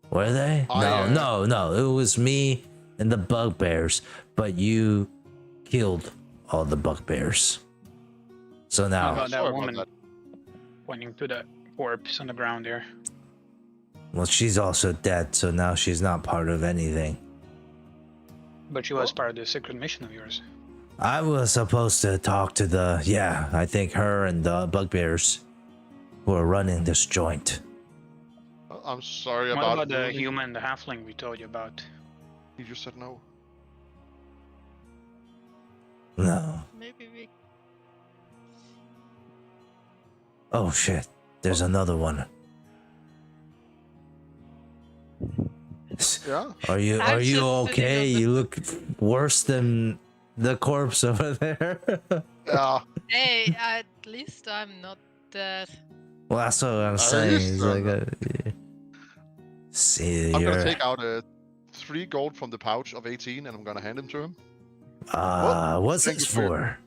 Were they? No. It was me and the bugbears, but you killed all the bugbears. So How now, about Sorry that about woman that. pointing to the corpse on the ground there? well, she's also dead, so now she's not part of anything. But she was part of the secret mission of yours. I was supposed to talk to I think her and the bugbears who are running this joint. I'm sorry What about about the ruining- human and the halfling we told you about? He just said no. No. Maybe we. Oh shit. There's another one. Yeah. Are you I'm just sitting okay? on the- You look worse than the corpse over there. Yeah. Hey, at least I'm not dead. Well, that's what I'm At saying. least It's you're like see, I'm you're gonna take out 3 gold from the pouch of 18, and I'm gonna hand them to him. what's thank this you for- for?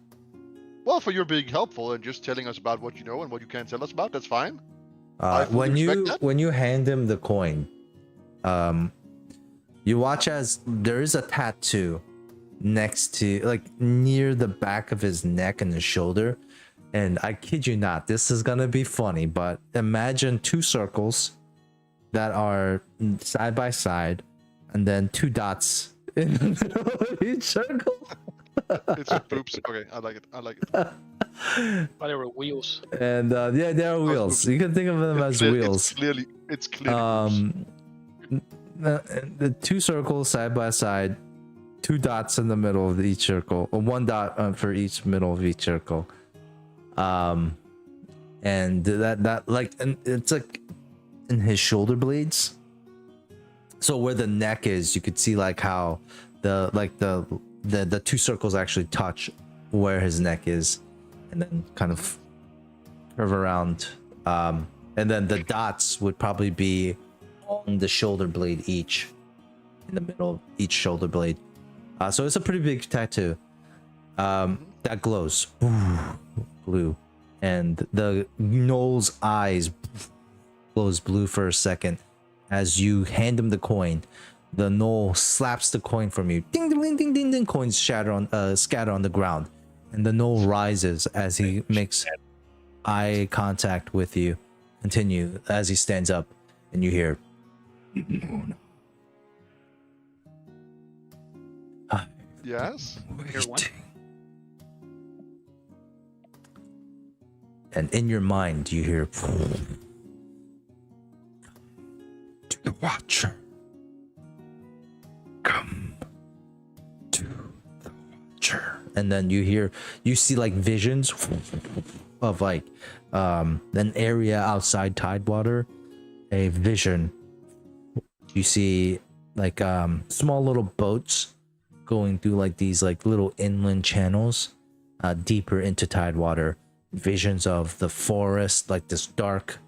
Well, for your being helpful and just telling us about what you know and what you can't tell us about, that's fine. I fully respect that. When you hand him the coin, you watch as there is a tattoo next to, like, near the back of his neck and his shoulder. And I kid you not, this is gonna be funny, but imagine 2 circles that are side by side, and then 2 dots in the middle of each circle. It's a boobs. Okay, I like it. But there were wheels. And yeah, there are wheels. You can think of them as wheels. It's clearly boobs. The 2 circles side by side, 2 dots in the middle of each circle, or 1 dot for each middle of each circle. And that like, and it's like in his shoulder blades. So where the neck is, you could see like how the 2 circles actually touch where his neck is, and then kind of curve around. And then the dots would probably be on the shoulder blade each, in the middle of each shoulder blade. So it's a pretty big tattoo. That glows blue, and the Noel's eyes glows blue for a second as you hand him the coin. The Noel slaps the coin from you. Ding ding ding ding ding ding. Coins scatter on the ground, and the Noel rises as he makes eye contact with you. Continue as he stands up, and you hear. Yes. Hear what? And in your mind, you hear. To the Watcher. Come to the Watcher. And then you see like visions of like an area outside Tidewater. A vision. You see like small little boats going through like these like little inland channels, deeper into Tidewater. Visions of the forest, like this dark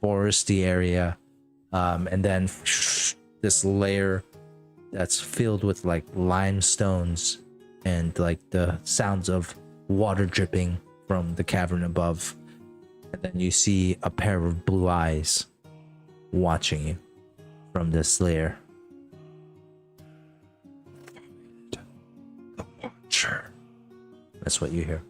foresty area, and then this layer that's filled with like limestones and like the sounds of water dripping from the cavern above. And then you see a pair of blue eyes watching you from this layer. The Watcher. That's what you hear.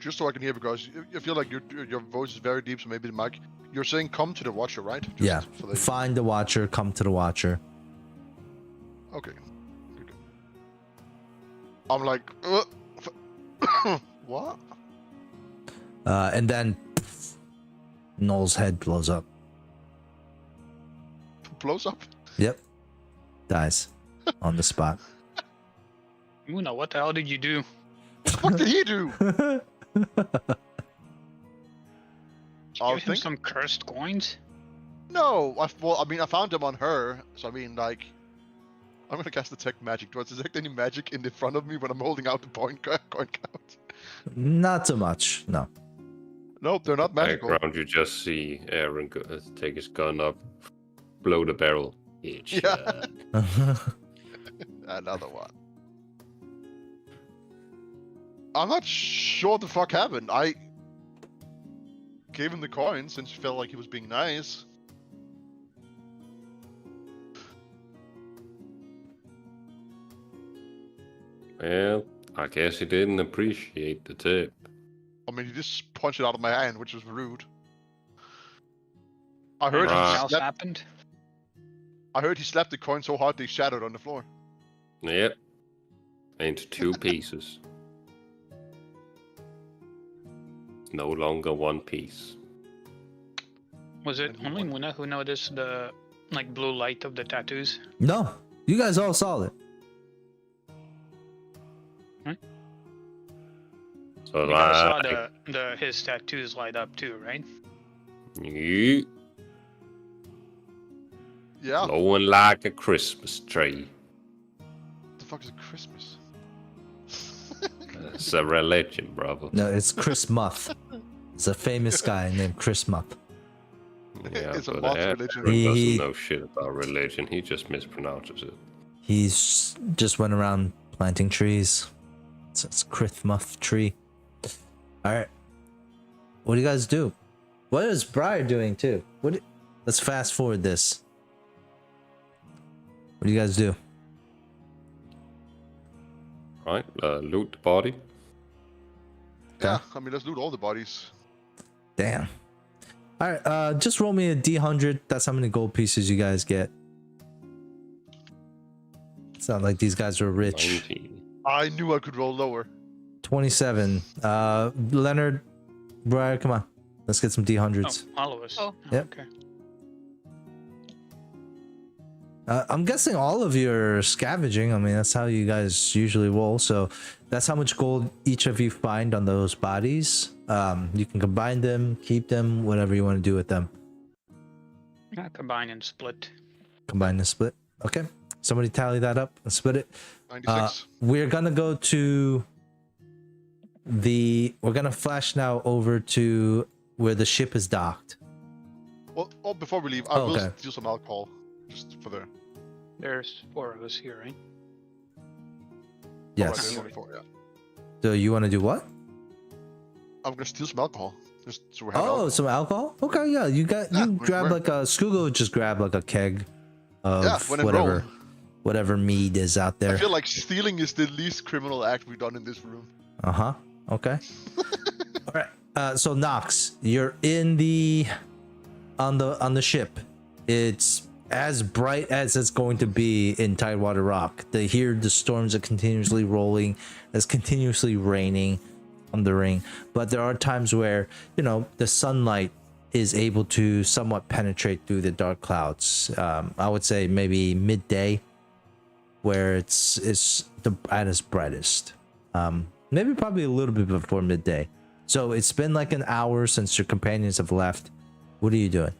Just so I can hear, because I feel like your voice is very deep, so maybe the mic. You're saying come to the Watcher, right? Just Yeah. so they- Find the Watcher, come to the Watcher. Okay. Okay. I'm like, what? And then Noel's head blows up. Blows up? Yep. Dies on the spot. Una, what the hell did you do? What did he do? Did you I give him think some cursed coins? no. I found them on her, so I mean, like, I'm gonna cast detect magic. Do I detect any magic in the front of me when I'm holding out the coin count? Not so much, no. Nope, they're not magical. Background, you just see Aaron take his gun up, blow the barrel. Yeah. Another one. I'm not sure what the fuck happened. I gave him the coin since he felt like he was being nice. Well, I guess he didn't appreciate the tip. I mean, he just punched it out of my hand, which was rude. I heard Anything Right. else happened? he slapped the coin so hard they shattered on the floor. Yep. Into two pieces. It's no longer one piece. Was it And he only won. Muna who noticed the like blue light of the tattoos? No, you guys all saw it. So You guys saw like, his tattoos light up too, right? you Yeah. glowing like a Christmas tree. What the fuck is Christmas? It's a religion, brother. No, it's Chris Muth. It's a famous guy named Chris Muth. Yeah, It's a but moth Aaron religion. He- doesn't know shit about religion. He just mispronounces it. He's just went around planting trees. It's Chris Muth tree. All right. What do you guys do? What is Briar doing too? Let's fast forward this. What do you guys do? Right? Loot the body. Yeah, I mean, let's loot all the bodies. Damn. All right. Just roll me a D100. That's how many gold pieces you guys get. It's not like these guys are rich. 19. I knew I could roll lower. 27. Leonard, Briar, come on. Let's get some D100s. Oh, all of us. Oh. Yep. Okay. I'm guessing all of you are scavenging. I mean, that's how you guys usually roll. So that's how much gold each of you find on those bodies. You can combine them, keep them, whatever you want to do with them. Yeah, combine and split. Combine and split. Okay. Somebody tally that up and split it. 96. We're gonna go to we're gonna flash now over to where the ship is docked. Well, before we leave, I will okay. steal some alcohol. Just for the... There's 4 of us here, right? Yes. there's only 4, yeah. So you want to do what? I'm gonna steal some alcohol. Just so we have Oh, alcohol. some alcohol? Okay, yeah. You grab like a Skugo, just grab like a keg of Yeah, when in Rome. whatever mead is out I there. feel like stealing is the least criminal act we've done in this room. Uh-huh. Okay. All right. So Nox, you're in on the ship. It's as bright as it's going to be in Tidewater Rock. The storms are continuously rolling. It's continuously raining, thundering. But there are times where, the sunlight is able to somewhat penetrate through the dark clouds. I would say maybe midday, where it's at its brightest. Maybe probably a little bit before midday. So it's been like an hour since your companions have left. What are you doing?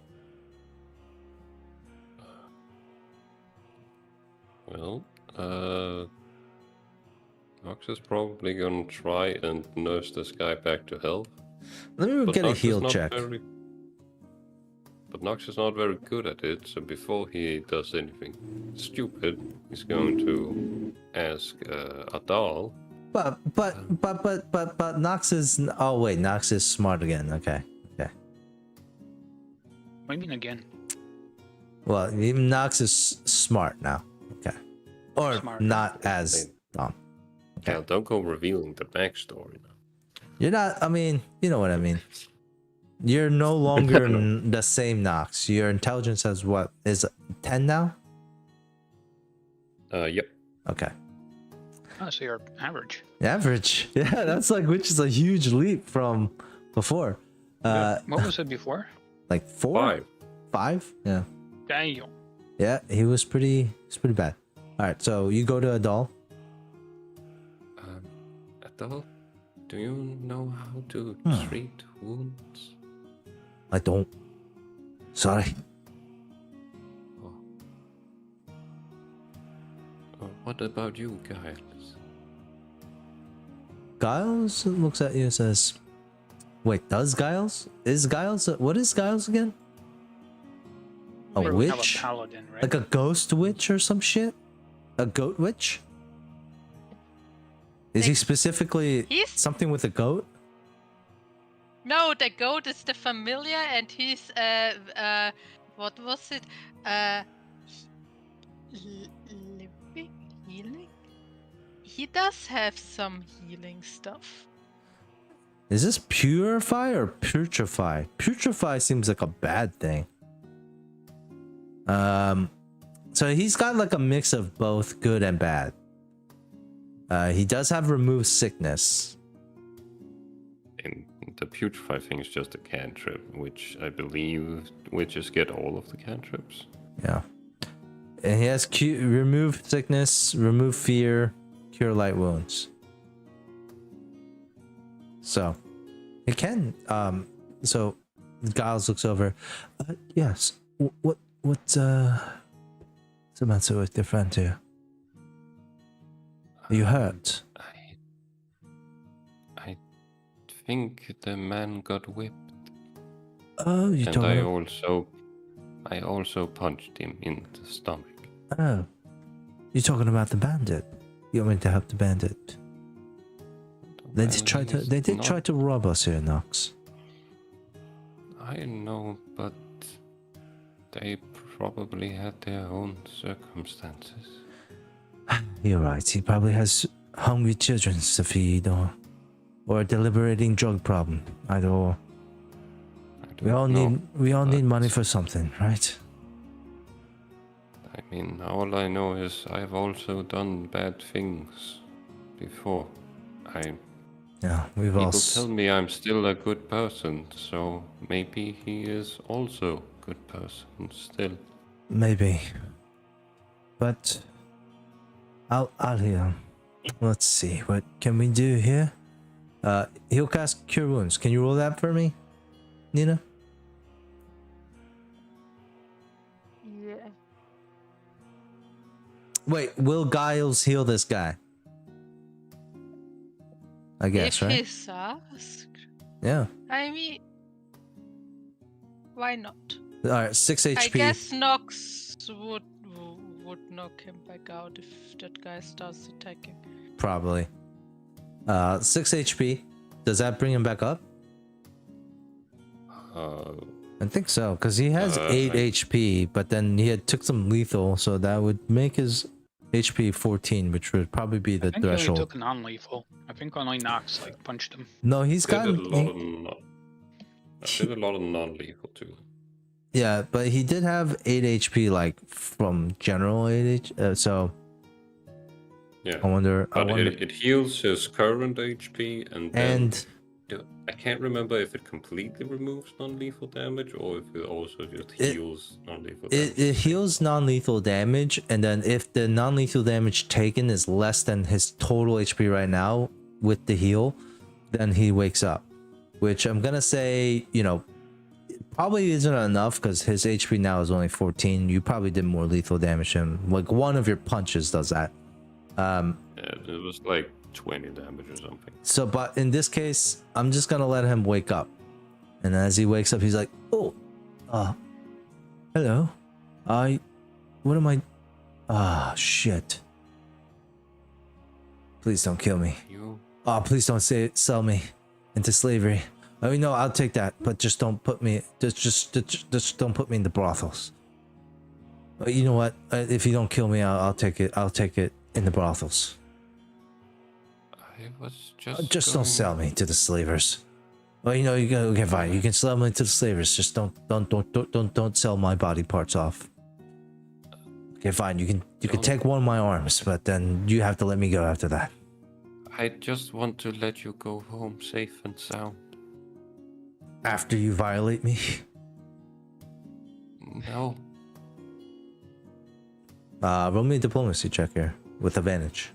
Well, Nox is probably gonna try and nurse this guy back to health. Let me But get a Nox is heal not check. But Nox is not very good at it, so before he does anything stupid, he's going to ask Adal. But Nox is. Oh wait, Nox is smart again. Okay. What do you mean again? Well, even Nox is smart now. Okay. Or Smart. not as dumb. Okay. Yeah, don't go revealing the backstory now. You're not. I mean, you know what I mean. You're no longer the same Nox. Your intelligence has what is 10 now? Yep. Okay. Oh, so you're average. Average. Yeah, that's like which is a huge leap from before. What was it before? Like 4? 5? Yeah. Damn. Yeah, he was pretty bad. All right, so you go to Adal. Adal, do you know how to treat wounds? I don't. Sorry. What about you, Giles? Giles looks at you and says, "Wait, does Giles? Is Giles? What is Giles again? A Wait, we have witch? a paladin, right? Like a ghost witch or some shit? A goat witch? Is he specifically He's- something with a goat? No, the goat is the familiar, and he's what was it? Living, healing. He does have some healing stuff. Is this purify or putrefy? Putrefy seems like a bad thing. So he's got like a mix of both good and bad. He does have remove sickness. And the putrefy thing is just a cantrip, which I believe witches get all of the cantrips. Yeah. And he has remove sickness, remove fear, cure light wounds. So he can. So Giles looks over. Yes. What's the matter with your friend here? Are you hurt? I think the man got whipped. Oh, you And I also punched him in the stomach. Oh, you're talking about the bandit. You want me to help the bandit? They did try to. They did try to rob us here, Nox. I know, but they probably had their own circumstances. You're right. He probably has hungry children to feed, or a deliberating drug problem. Either or. We all need money for something, right? I mean, all I know is I've also done bad things before. Yeah, we've all. People tell me I'm still a good person, so maybe he is also a good person still. Maybe. But I'll heal. Let's see. What can we do here? He'll cast Cure Wounds. Can you roll that for me, Nina? Yeah. Wait, will Giles heal this guy? I guess, if right? he's asked, Yeah. I mean, why not? All right, 6 HP. I guess Nox would knock him back out if that guy starts attacking. Probably. 6 HP. Does that bring him back up? I think so, because he has 8 HP, but then he took some lethal, so that would make his HP 14, which would probably be the I think he only threshold. took non-lethal. I think only Nox punched him. No, he's I did gotten. a lot of non-lethal too. Yeah, but he did have 8 HP, like from general 8 HP. So Yeah. I wonder. It heals his current HP, and then I can't remember if it completely removes non-lethal damage or if it also just heals non-lethal damage. It heals non-lethal damage, and then if the non-lethal damage taken is less than his total HP right now with the heal, then he wakes up. Which I'm gonna say, probably isn't enough because his HP now is only 14. You probably did more lethal damage to him. Like one of your punches does that. Yeah, it was like 20 damage or something. So, but in this case, I'm just gonna let him wake up. And as he wakes up, he's like, "Oh, hello. What am I? Shit. Please don't kill me. You Oh, please don't sell me into slavery. Oh no, I'll take that, but just don't put me. Just don't put me in the brothels. You know what? If you don't kill me, I'll take it. I'll take it in the brothels. I was just Just going... don't sell me to the slavers. Well, you know, you can, okay, fine. You can sell me to the slavers. Just don't sell my body parts off. Okay, fine. You can take one of my arms, but then you have to let me go after that. I just want to let you go home safe and sound. After you violate me? No. Roll me a diplomacy check here with advantage.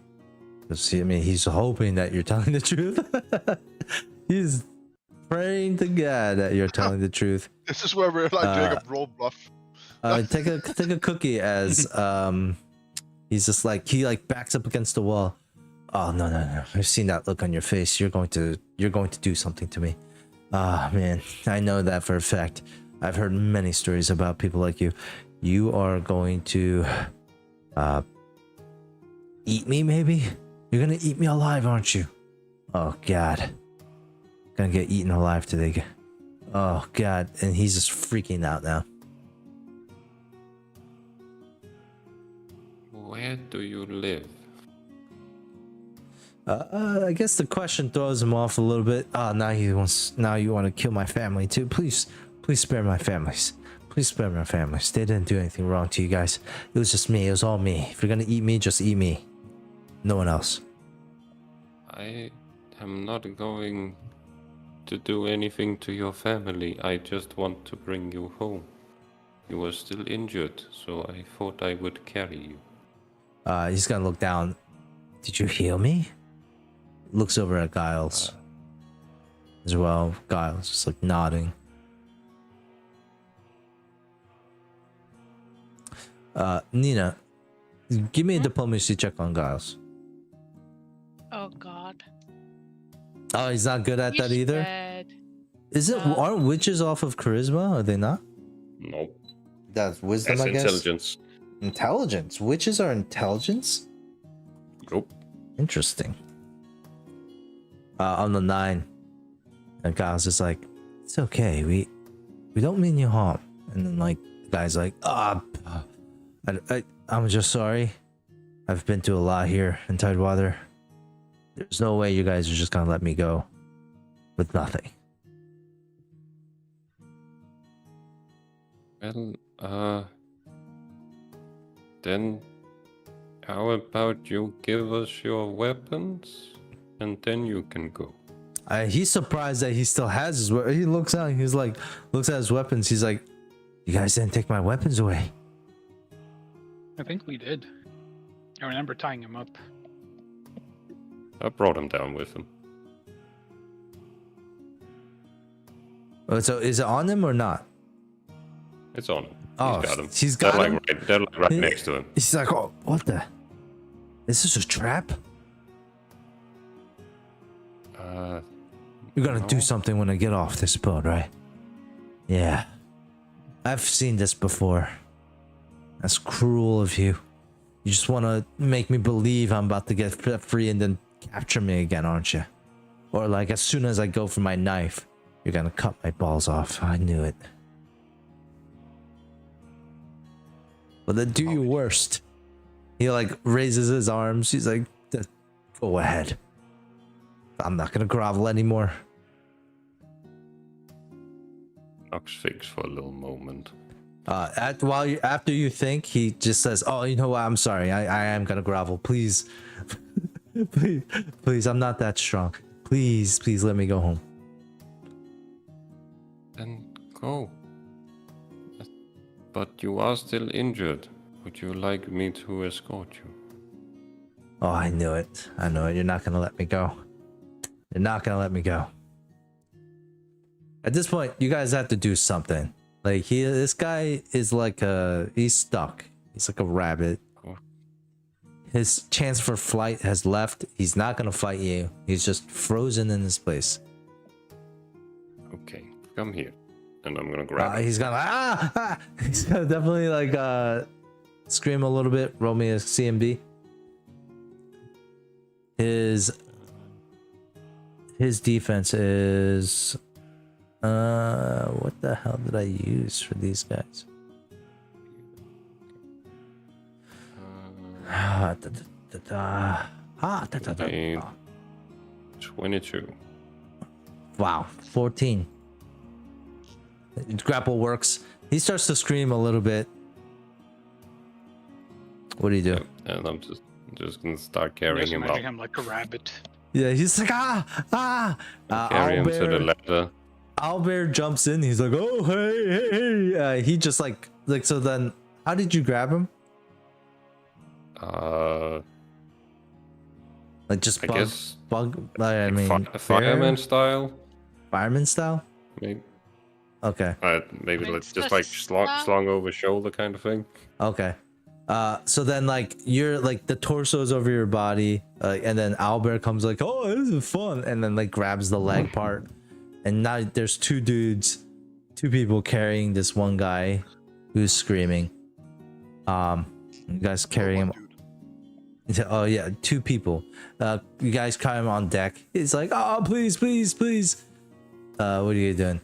See, I mean, he's hoping that you're telling the truth. He's praying to God that you're telling the truth. This is where we're like Jacob roll bluff. Take a cookie as he's just like he like backs up against the wall. Oh no. I've seen that look on your face. You're going to do something to me. Ah man, I know that for a fact. I've heard many stories about people like you. You are going to eat me, maybe? You're gonna eat me alive, aren't you? Oh God. Gonna get eaten alive today. Oh God. And he's just freaking out now. Where do you live? I guess the question throws him off a little bit. Now you want to kill my family too. Please spare my families. Please spare my families. They didn't do anything wrong to you guys. It was just me. It was all me. If you're gonna eat me, just eat me. No one else. I am not going to do anything to your family. I just want to bring you home. You were still injured, so I thought I would carry you. He's gonna look down. Did you heal me? Looks over at Giles as well. Giles just like nodding. Nina, give me a diplomacy check on Giles. Oh God. Oh, he's not good at that He's either. bad. Is it? Aren't witches off of charisma? Are they not? Nope. That's wisdom, That's I guess. intelligence. Intelligence. Witches are intelligence. Nope. Interesting. On the 9, and Giles is like, "It's okay. We don't mean you harm." And then like the guy's like, I'm just sorry. I've been through a lot here in Tidewater. There's no way you guys are just gonna let me go with nothing." Well, then how about you give us your weapons and then you can go. He's surprised that he still has his weapons. He looks out, he's like, looks at his weapons. He's like, "You guys didn't take my weapons away." I think we did. I remember tying him up. I brought him down with him. Oh, so is it on him or not? It's on him. Oh, He's got him. he's got him? They're like right next to him. He's like, "Oh, what the? Is this a trap? You're gonna do No. something when I get off this boat, right?" "Yeah. I've seen this before. That's cruel of you. You just want to make me believe I'm about to get free and then capture me again, aren't you? Or like as soon as I go for my knife, you're gonna cut my balls off. I knew it. Well, then do your worst." He like raises his arms. He's like, "Go ahead. I'm not gonna grovel anymore." Knox thinks for a little moment. After you think, he just says, "Oh, you know what? I'm sorry. I am gonna grovel. Please, please. I'm not that strong. Please let me go home." Then go. But you are still injured. Would you like me to escort you? Oh, I knew it. I know it. You're not gonna let me go. You're not gonna let me go. At this point, you guys have to do something. Like this guy is like he's stuck. He's like a rabbit. Oh. His chance for flight has left. He's not gonna fight you. He's just frozen in his place. Okay, come here. And I'm gonna grab him. He's gonna he's gonna definitely like scream a little bit. Roll me a CMB. His defense is what the hell did I use for these guys? 22. Wow, 14. Grapple works. He starts to scream a little bit. What do you do? Yep, and I'm just gonna start carrying Just him imagine up. him like a rabbit. Yeah, he's like Carry him to the ladder. Owlbear jumps in. He's like, oh hey. He just like so. Then how did you grab him? Like just I guess bug. I like mean, fireman style. Fireman style. Maybe. Okay. Maybe Like let's just like slung over shoulder kind of thing. Okay. So then like you're like the torso's over your body, and then Owlbear comes like, oh, this is fun, and then like grabs the leg part, and now there's two people carrying this one guy who's screaming. You guys carrying him. Oh yeah, two people. You guys carry him on deck. He's like, oh please. What are you doing?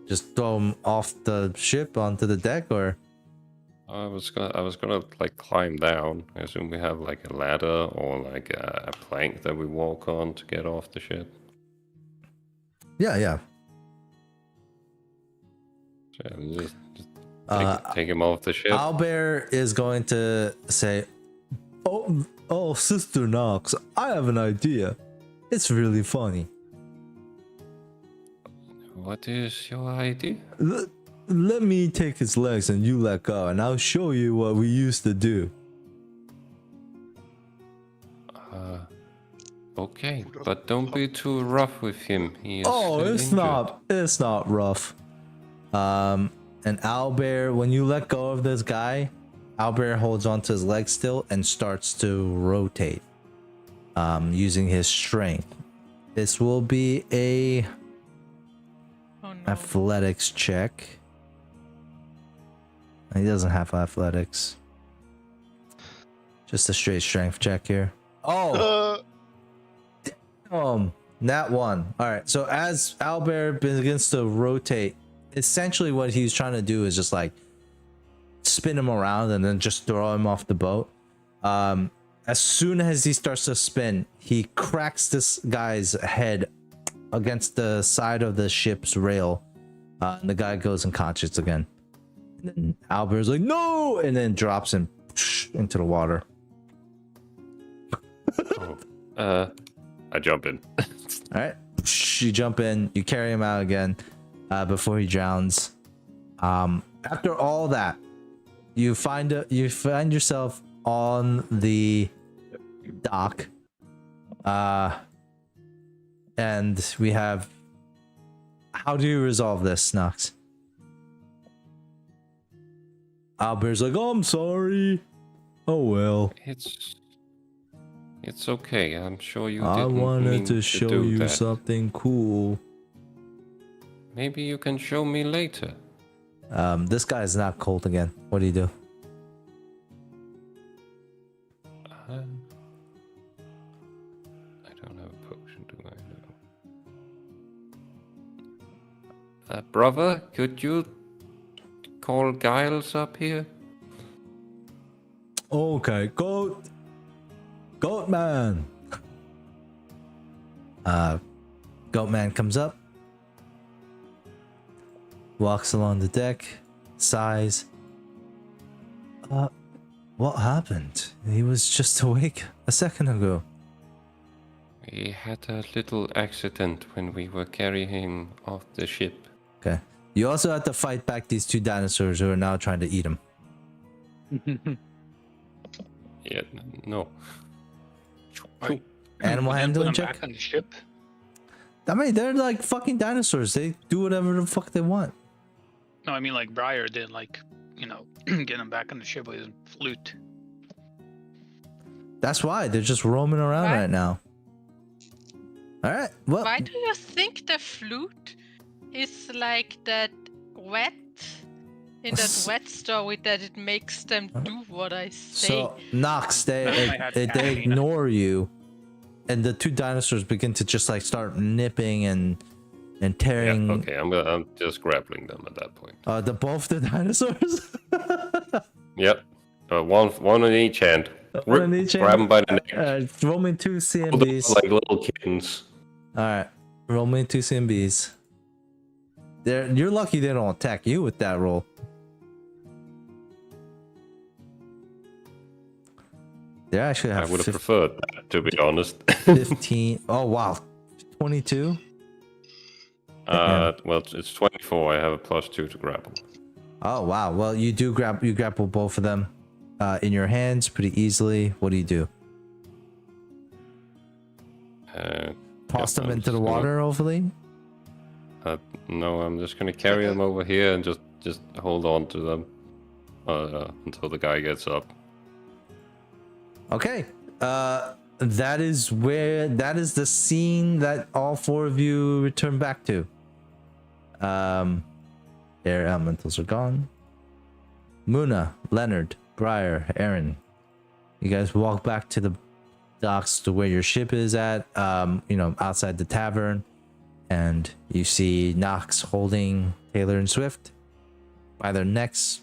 Just throw him off the ship onto the deck, or? I was gonna like climb down. I assume we have like a ladder or like a plank that we walk on to get off the ship. Yeah. So just take him off the ship. Owlbear is going to say, oh, Sister Nox, I have an idea. It's really funny. What is your idea? Let me take his legs and you let go, and I'll show you what we used to do. Okay, but don't be too rough with him. He is Oh, still it's injured. not rough. And Owlbear, when you let go of this guy, Owlbear holds onto his leg still and starts to rotate, using his strength. This will be a Oh no. athletics check. He doesn't have athletics. Just a straight strength check here. Oh, that one. All right. So as Owlbear begins to rotate, essentially what he's trying to do is just like spin him around and then just throw him off the boat. As soon as he starts to spin, he cracks this guy's head against the side of the ship's rail. And the guy goes unconscious again. And then Owlbear's like, no! And then drops him into the water. I jump in. All right. You jump in, you carry him out again before he drowns. After all that, you find yourself on the dock. And we have, how do you resolve this, Nox? Owlbear's like, oh, I'm sorry. Oh well. It's okay. I'm sure you I didn't wanted mean to show do you that. something cool. Maybe you can show me later. This guy is not cold again. What do you do? I don't have a potion, do I? Brother, could you call Giles up here? Okay, goat man. Goat man comes up, walks along the deck, sighs. What happened? He was just awake a second ago. We had a little accident when we were carrying him off the ship. Okay. You also have to fight back these two dinosaurs who are now trying to eat him. Yeah, no. Animal Put handling him check? back on the ship. I mean, they're like fucking dinosaurs. They do whatever the fuck they want. No, I mean like Briar did, like, get him back on the ship with his flute. That's why they're just roaming around Why? right now. All right. Well, Why do you think the flute is like that wet in that wet story that it makes them do what I say? so Nox, they I had they caffeine. ignore you, and the two dinosaurs begin to just like start nipping and tearing. Yeah, okay, I'm just grappling them at that point. Both the dinosaurs. Yep. One in each hand. One in each Grab them hand. by the neck. Roll me 2 Hold them CMBs. like little kittens. All right, roll me 2 CMBs. You're lucky they don't attack you with that roll. They actually I have would have preferred that, to be honest. 15. Oh wow, 22. Well, it's 24. I have a +2 to grapple. Oh wow. Well, you grapple both of them in your hands pretty easily. What do you do? Toss them I'm into the just gonna- water, hopefully. No, I'm just gonna carry them over here and just hold on to them until the guy gets up. Okay. That is the scene that all 4 of you return back to. Air elementals are gone. Muna, Leonard, Briar, Aaron. You guys walk back to the docks to where your ship is at, outside the tavern, and you see Knox holding Taylor and Swift by their necks.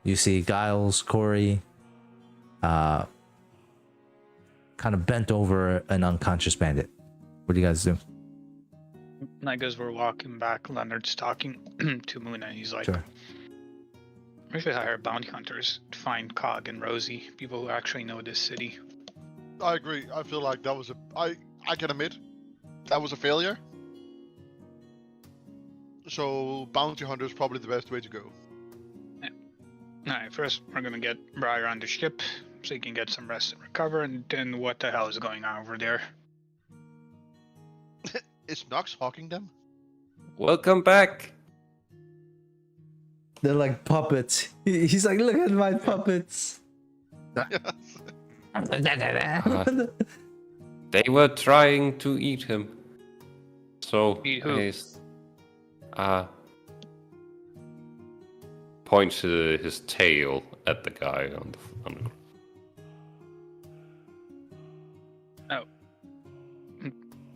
You see Giles, Corey, kind of bent over an unconscious bandit. What do you guys do? Like as we're walking back, Leonard's talking to Muna. He's like, Sure. "We should hire bounty hunters to find Cog and Rosie, people who actually know this city." I agree. I feel like that was I can admit that was a failure. So bounty hunter is probably the best way to go. Alright, first we're gonna get Briar on the ship so he can get some rest and recover, and then what the hell is going on over there? Is Nox hawking them? Welcome back. They're like puppets. He's like, look at my puppets. They were trying to eat him. So Eat who? points his tail at the guy on the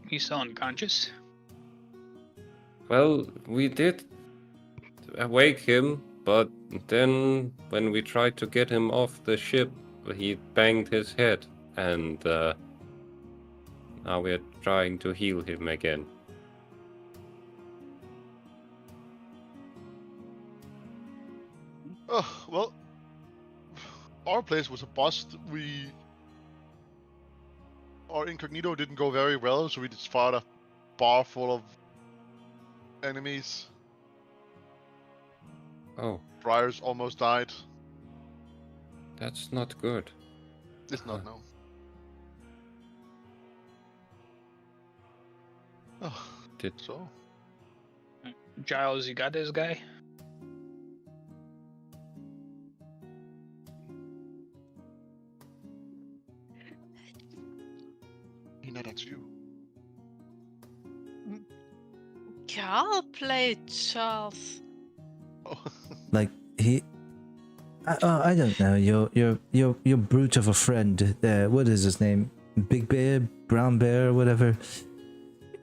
He's still unconscious. Well, we did awake him, but then when we tried to get him off the ship, he banged his head, and now we're trying to heal him again. Oh, well, our place was a bust. Our incognito didn't go very well, so we just fought a bar full of enemies. Oh, Briars almost died. that's not good. It's not now. Oh, Did- so? Giles, you got this guy? Nina, that's you. Carl played Charles. Oh. Like I don't know. Your brute of a friend. What is his name? Big Bear, Brown Bear, whatever.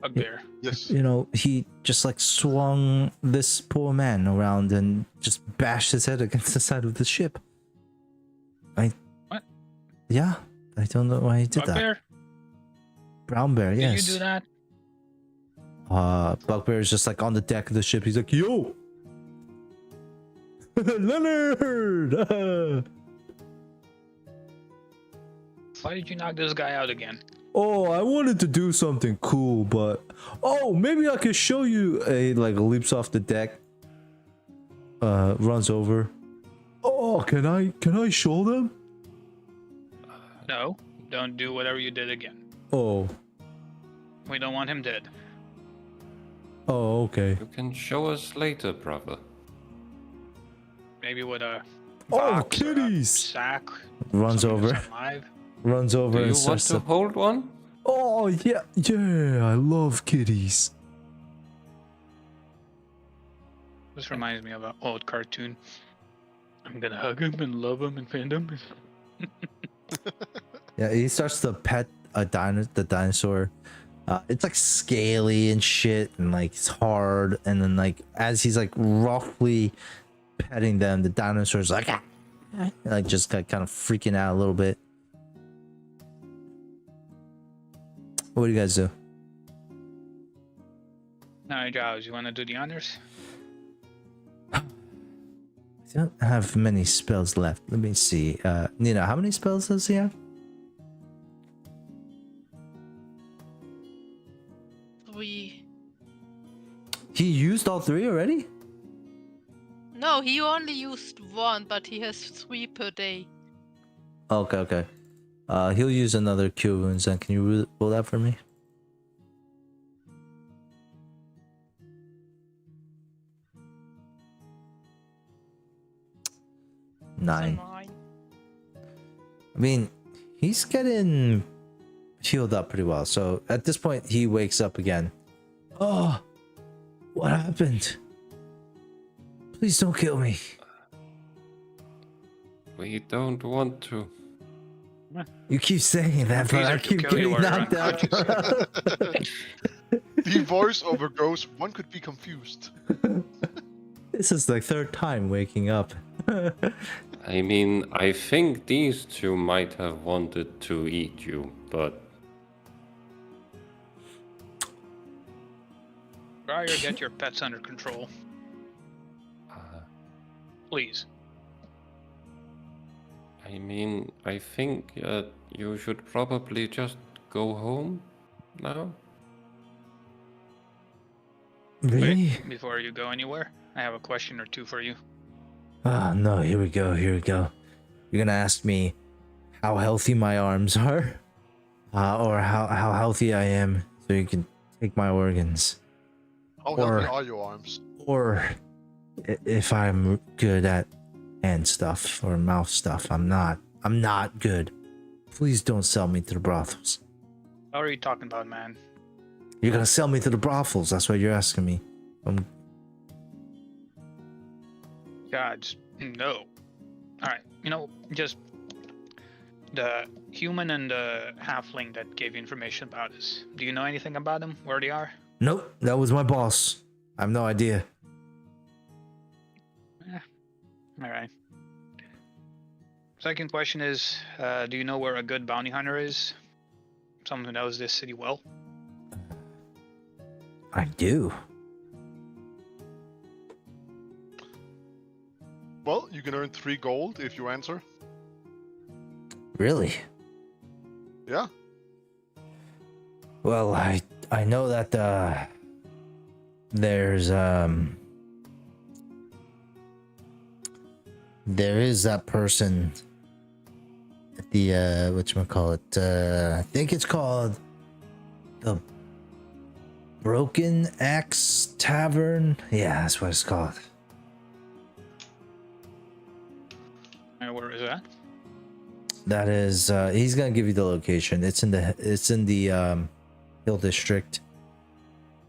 Bugbear. Yes. You know, he just like swung this poor man around and just bashed his head against the side of the ship. What? Yeah, I don't know why he did that. Bugbear? Brown Bear, Did yes. you do that? Bugbear is just like on the deck of the ship. He's like, yo, Leonard. Why did you knock this guy out again? Oh, I wanted to do something cool, but maybe I could show you. A like leaps off the deck, runs over. Oh, can I show them? No, don't do whatever you did again. Oh, We don't want him dead. oh, okay. You can show us later, brother. Maybe with a Oh, box or a kitties! sack. Runs something over, that's alive. runs over Do and you want starts to hold one? Oh yeah, I love kitties. This reminds me of an old cartoon. I'm gonna hug him and love him and pet him. Yeah, he starts to pet the dinosaur. It's like scaly and shit, and like it's hard. And then like as he's like roughly petting them, the dinosaur's like, ah! Like just kind of freaking out a little bit. What do you guys do? Alright, Giles, you wanna do the honors? I don't have many spells left. Let me see. Nina, how many spells does he have? 3. He used all 3 already? No, he only used 1, but he has 3 per day. Okay. He'll use another cure wounds. Then can you roll that for me? So 9. 9. I mean, he's getting healed up pretty well. So at this point, he wakes up again. Oh, what happened? Please don't kill me. We don't want to. You keep saying that, but Either I to keep kill you getting or knocked out. The voiceover goes, one could be confused. This is the 3rd time waking up. I mean, I think these two might have wanted to eat you, but Try or get your pets under control. Please. I mean, I think you should probably just go home now. Really? Wait, before you go anywhere, I have a question or two for you. Oh no, here we go. You're gonna ask me how healthy my arms are? Or how healthy I am so you can take my organs. How healthy are your arms? Or if I'm good at hand stuff or mouth stuff. I'm not good. Please don't sell me to the brothels. What are you talking about, man? You're gonna sell me to the brothels. That's what you're asking me. Gods, no. Alright, just the human and the halfling that gave you information about us. Do you know anything about them? Where they are? Nope, that was my boss. I have no idea. Alright. Second question is, do you know where a good bounty hunter is? Someone who knows this city well? I do. Well, you can earn 3 gold if you answer. Really? Yeah. Well, I know that there is that person at the whatchamacallit, I think it's called the Broken Axe Tavern. Yeah, that's what it's called. Where is that? That is he's gonna give you the location. It's in the Hill District,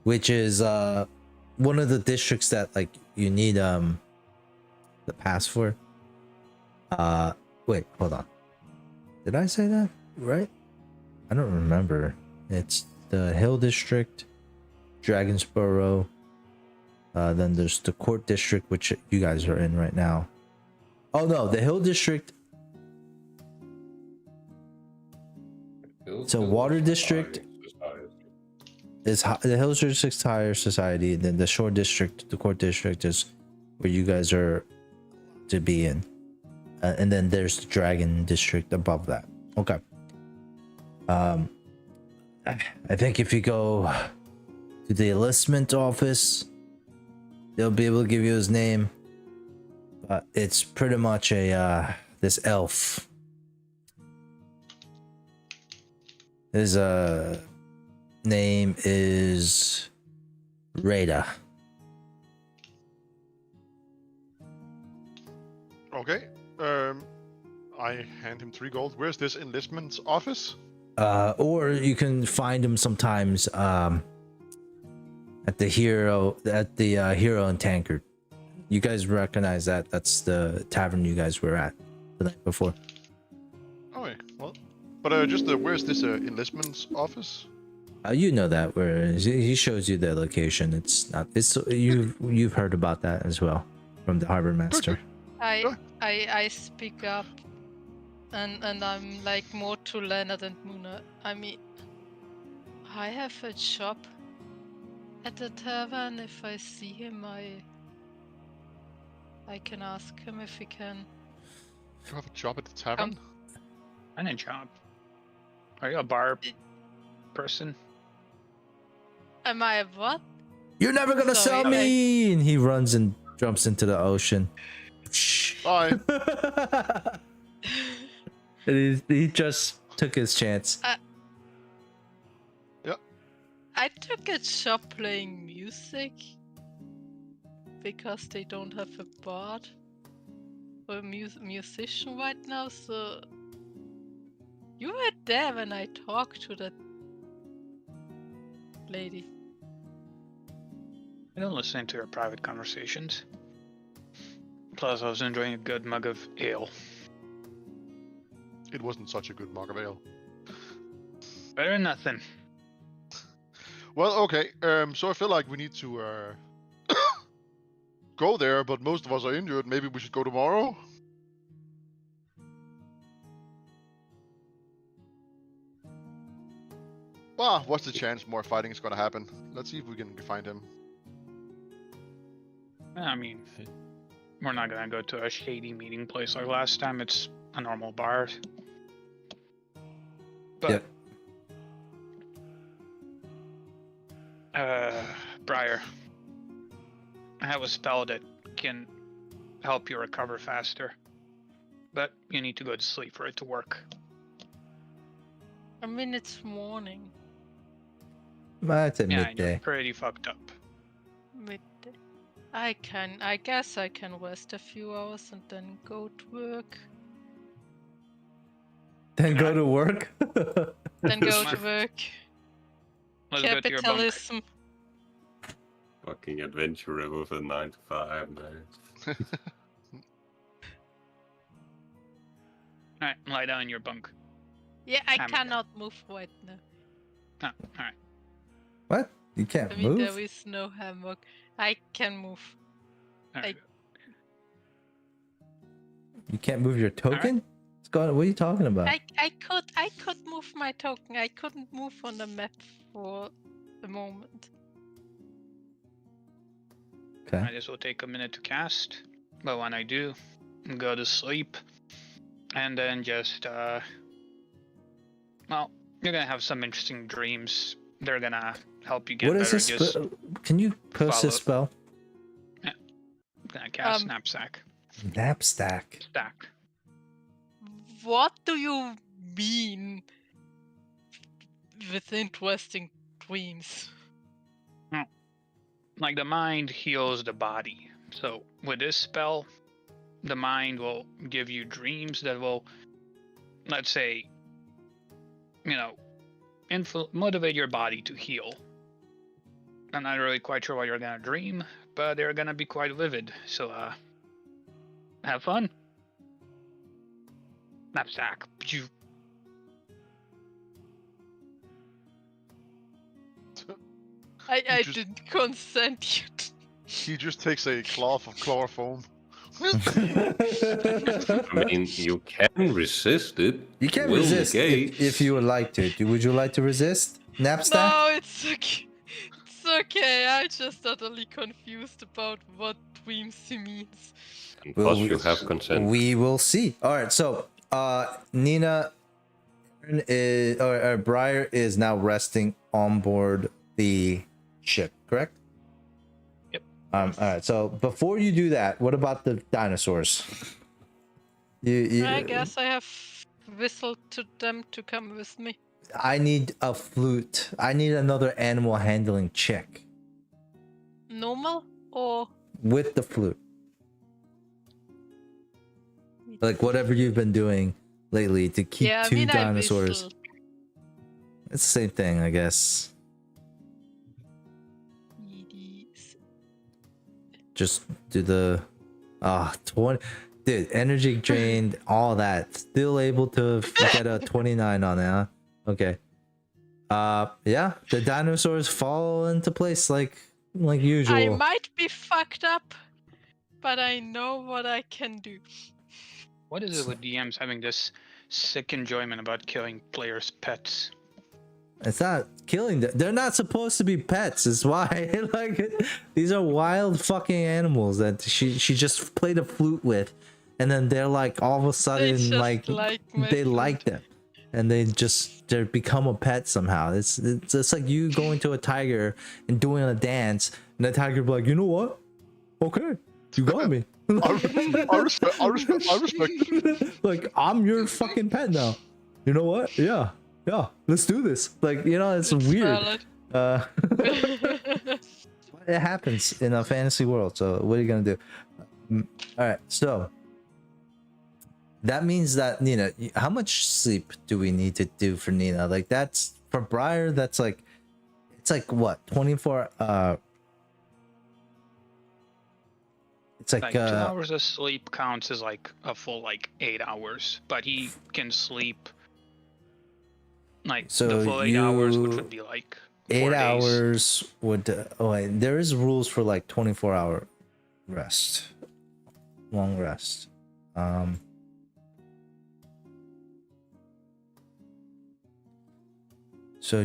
which is one of the districts that like you need the pass for. Wait, hold on. Did I say that right? I don't remember. It's the Hill District, Dragonsboro. Then there's the Court District, which you guys are in right now. Oh no, the Hill District. So Water District is the Hill District Higher Society. Then the Shore District, the Court District, is where you guys are to be in. And then there's the Dragon District above that. Okay. I think if you go to the enlistment office, they'll be able to give you his name. But it's pretty much a this elf. His name is Rada. Okay. I hand him 3 gold. Where's this enlistment office? Or you can find him sometimes at the hero and Tankard. You guys recognize that? That's the tavern you guys were at the night before. Okay, well, but just where's this enlistment office? You know that where he shows you the location. It's not. It's you've heard about that as well from the harbor master. I speak up, and I'm like more to Leonard and Muna. I mean, I have a job at the tavern. If I see him, I can ask him if he can. You have a job at the tavern? And a job. Are you a bar person? Am I a what? You're never gonna Sorry, sell me! And he runs and jumps into the ocean. Bye. And he just took his chance. Yep. I took a job playing music because they don't have a bard or a musician right now, so you were there when I talked to that lady. I don't listen to your private conversations. Plus, I was enjoying a good mug of ale. It wasn't such a good mug of ale. Better than nothing. Well, okay. So I feel like we need to go there, but most of us are injured. Maybe we should go tomorrow. Well, what's the chance more fighting is gonna happen? Let's see if we can find him. I mean, we're not gonna go to a shady meeting place like last time. It's a normal bar. But, Briar, I have a spell that can help you recover faster. But you need to go to sleep for it to work. I mean, it's morning. It's at Yeah, and midday. you're pretty fucked up. Midday. I guess I can rest a few hours and then go to work. Then go to work. Then go to work. Let's go to your bunk. Capitalism. Fucking adventurer with a 9 to 5, man. Alright, lie down in your bunk. Yeah, I Hammer. cannot move right now. Oh, alright. What? You can't I mean, move? there is no hammock. I can move. Alright. You can't move your token? What's going on? What are you talking about? I could move my token. I couldn't move on the map for the moment. Okay. This will take a minute to cast, but when I do, go to sleep, and then just, well, you're gonna have some interesting dreams. They're gonna help you get What better. is this? Just Can you post this follow. spell? gonna cast Knapsack. Knapsack. Stack. What do you mean with interesting dreams? Like the mind heals the body. So with this spell, the mind will give you dreams that will, let's say, motivate your body to heal. I'm not really quite sure what you're gonna dream, but they're gonna be quite vivid. So have fun. Knapsack. I just- didn't consent yet. He just takes a cloth of chloroform. I mean, you can resist it. You can Will resist negate. if you would like to. Would you like to resist? Knapsack? No, it's okay. It's okay. I'm just utterly confused about what dreams he means. And Well, plus, you have consent. We will see. All right, so Nina or Briar is now resting on board the ship, correct? Yep. All right. So before you do that, what about the dinosaurs? I guess I have whistled to them to come with me. I need a flute. I need another animal handling check Normal or with the flute. Like whatever you've been doing lately to keep Yeah, I two mean, I dinosaurs. whistle. It's the same thing, I guess. Just do the 20. Dude, energy drained, all that. Still able to get a 29 on it, huh? Okay. Yeah, the dinosaurs fall into place like usual. I might be fucked up, but I know what I can do. What is it with DMs having this sick enjoyment about killing players' pets? It's not killing them. They're not supposed to be pets. Is why like these are wild fucking animals that she just played a flute with, and then they're like all of a sudden just like like my they like flute. them, and they become a pet somehow. It's like you going to a tiger and doing a dance, and the tiger be like, you know what? Okay, you got me. I respect it. Like I'm your fucking pet now. You know what? Yeah, let's do this. Like, you know, it's weird. Valid. It happens in a fantasy world, so what are you gonna do? All right, so that means that Nina, how much sleep do we need to do for Nina? Like that's for Briar, that's like it's like what, 24 it's like 2 hours of sleep counts as like a full 8 hours, but he can sleep like the full 8 hours, which would be like 8 4 days. hours would wait, there is rules for like 24-hour rest, long rest. So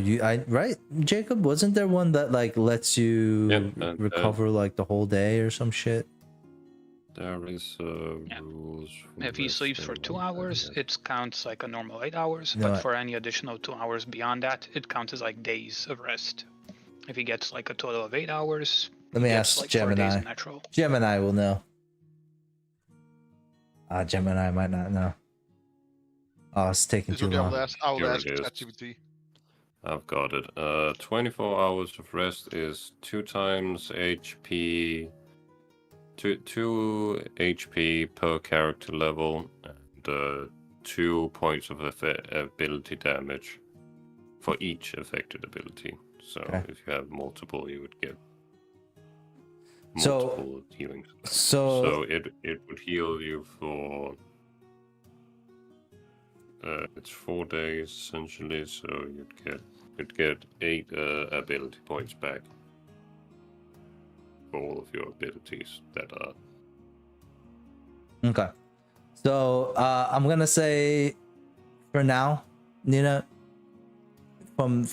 right, Jacob, wasn't there one that like lets you recover like the whole day or some shit? There is rules. If he sleeps for 2 hours, it counts like a normal 8 hours, No, but for any additional 2 hours beyond that, it counts as like days of rest. If he gets like a total of 8 hours, Let me he gets, ask like 4 days Gemini. of natural. Gemini will know. Gemini might not know. Oh, it's taking It's too okay, long. I will Here ask it is. ChatGPT. I've got it. 24 hours of rest is 2 times HP, 2 HP per character level, and 2 points of ability damage for each affected ability. So Okay. if you have multiple, you would get So- multiple healing. So So it would heal you for it's 4 days essentially. So you'd get 8 ability points back for all of your abilities that are. okay. So I'm gonna say for now, Nina, from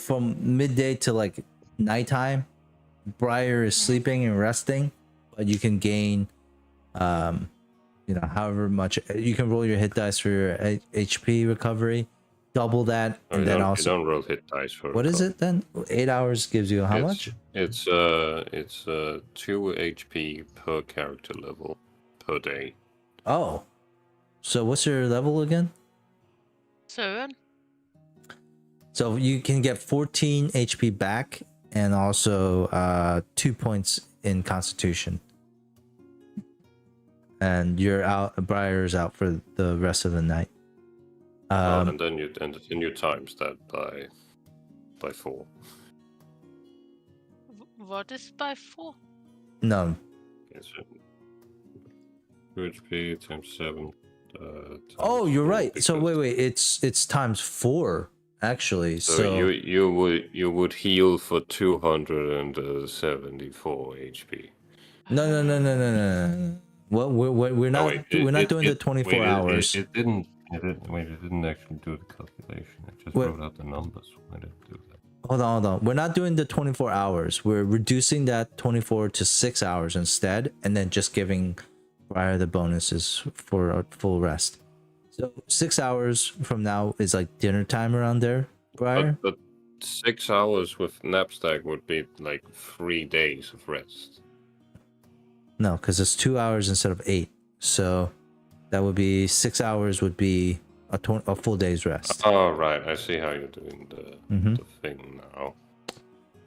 midday to like nighttime, Briar is sleeping and resting, but you can gain however much you can roll your hit dice for your HP recovery, double that, and then You also don't roll hit dice for. what is it then? 8 hours gives you how much? It's 2 HP per character level per day. Oh, so what's your level again? 7. So you can get 14 HP back and also 2 points in Constitution. And you're out. Briar's out for the rest of the night. And then you times that by 4. What is by 4? No, It's 2 HP times 7. oh, you're right. So because- wait, it's times 4 actually. So, So you would heal for 274 HP. no. Well, we're not we're not doing the 24 hours. It didn't actually do the calculation. I just Wait. wrote out the numbers. I didn't do that. Hold on. We're not doing the 24 hours. We're reducing that 24 to 6 hours instead, and then just giving Briar the bonuses for a full rest. So 6 hours from now is like dinner time around there, Briar. But 6 hours with Knapsack would be like 3 days of rest. No, because it's 2 hours instead of 8. So that would be 6 hours would be a full day's rest. Oh, right. I see how you're doing the thing now.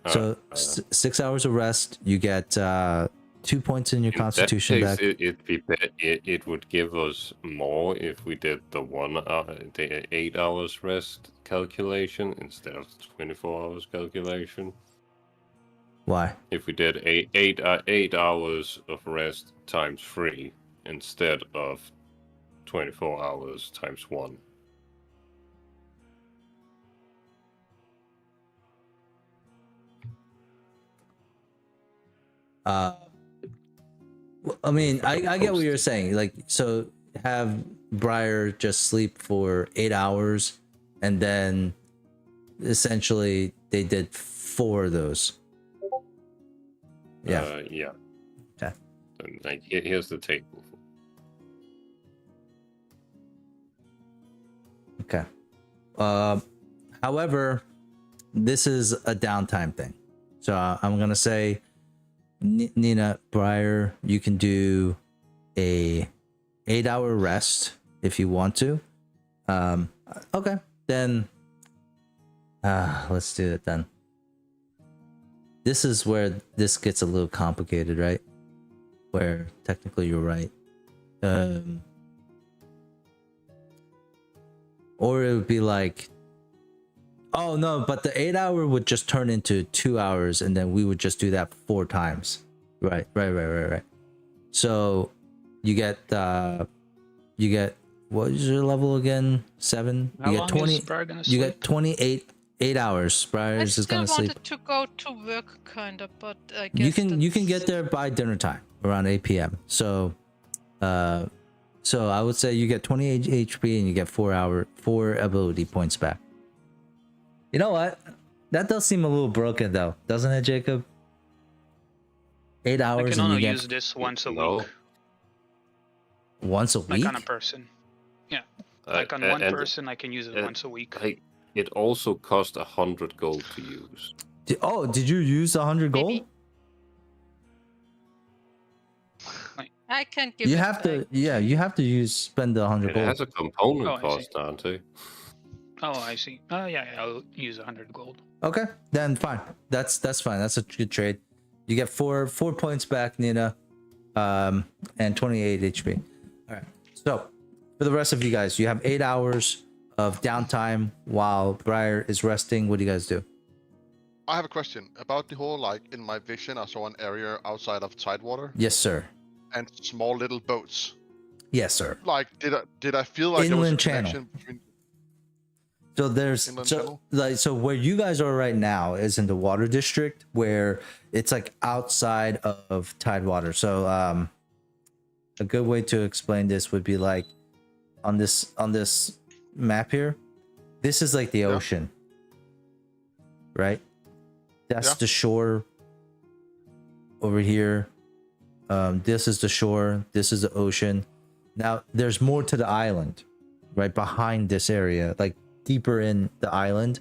So 6 hours of rest, you get 2 points in your In that constitution case, back. it would give us more if we did the 8 hours rest calculation instead of the 24 hours calculation. Why? If we did 8 hours of rest times 3 instead of 24 hours times 1. I mean, I get what you're saying. Like, so have Briar just sleep for 8 hours, and then essentially they did 4 of those. Yeah. Yeah. Okay. And, like, here's the table. Okay. However, this is a downtime thing, so I'm gonna say, Nina, Briar, you can do a 8-hour rest if you want to. Okay, then let's do it then. This is where this gets a little complicated, right? Where technically you're right. Or it would be like, oh no, but the 8-hour would just turn into 2 hours, and then we would just do that 4 times. Right. So you get what is your level again? 7. How You get long 20. is Briar gonna You sleep? get 28 8 hours. I Briar's is still gonna wanted sleep. to go to work, kinda, but I guess You can that's- get there by dinner time, around 8 p.m. So I would say you get 28 HP and you get 4 ability points back. You know what? That does seem a little broken though, doesn't it, Jacob? 8 I hours can and you only get use this once a No. week. once a Like week. on a person. Yeah. Like on one person, I can use it once a week. It also cost 100 gold to use. Did you use 100 gold? Maybe. I can give You it have to, back. yeah, you have to spend the 100 It gold. has a component Oh, I see. cost, Dante. Oh, I see. Oh, yeah, I'll use 100 gold. Okay, then fine. That's fine. That's a good trade. You get 4 points back, Nina, and 28 HP. All right. So for the rest of you guys, you have 8 hours of downtime while Briar is resting. What do you guys do? I have a question about the whole, like, in my vision, I saw an area outside of Tidewater Yes, sir. and small little boats. Yes, sir. Like, did I feel like there was a Inland channel. connection between? So there's Inland so channel? like so where you guys are right now is in the water district where it's like outside of Tidewater. So a good way to explain this would be like on this map here. This is like the ocean. Right? That's Yeah. the shore over here. This is the shore, this is the ocean. Now there's more to the island right behind this area, like deeper in the island.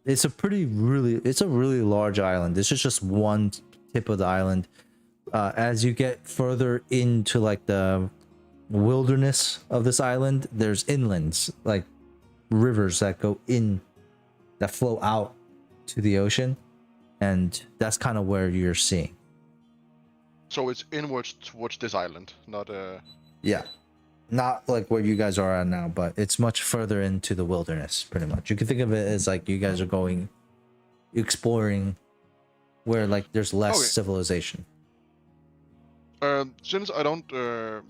It's a really large island. This is just one tip of the island. As you get further into like the wilderness of this island, there's inlands, like rivers that flow out to the ocean, and that's kind of where you're seeing. So it's inwards towards this island, not Yeah. Not like where you guys are at now, but it's much further into the wilderness, pretty much. You can think of it as like you guys are going exploring where like there's less Okay. civilization. Since I don't, do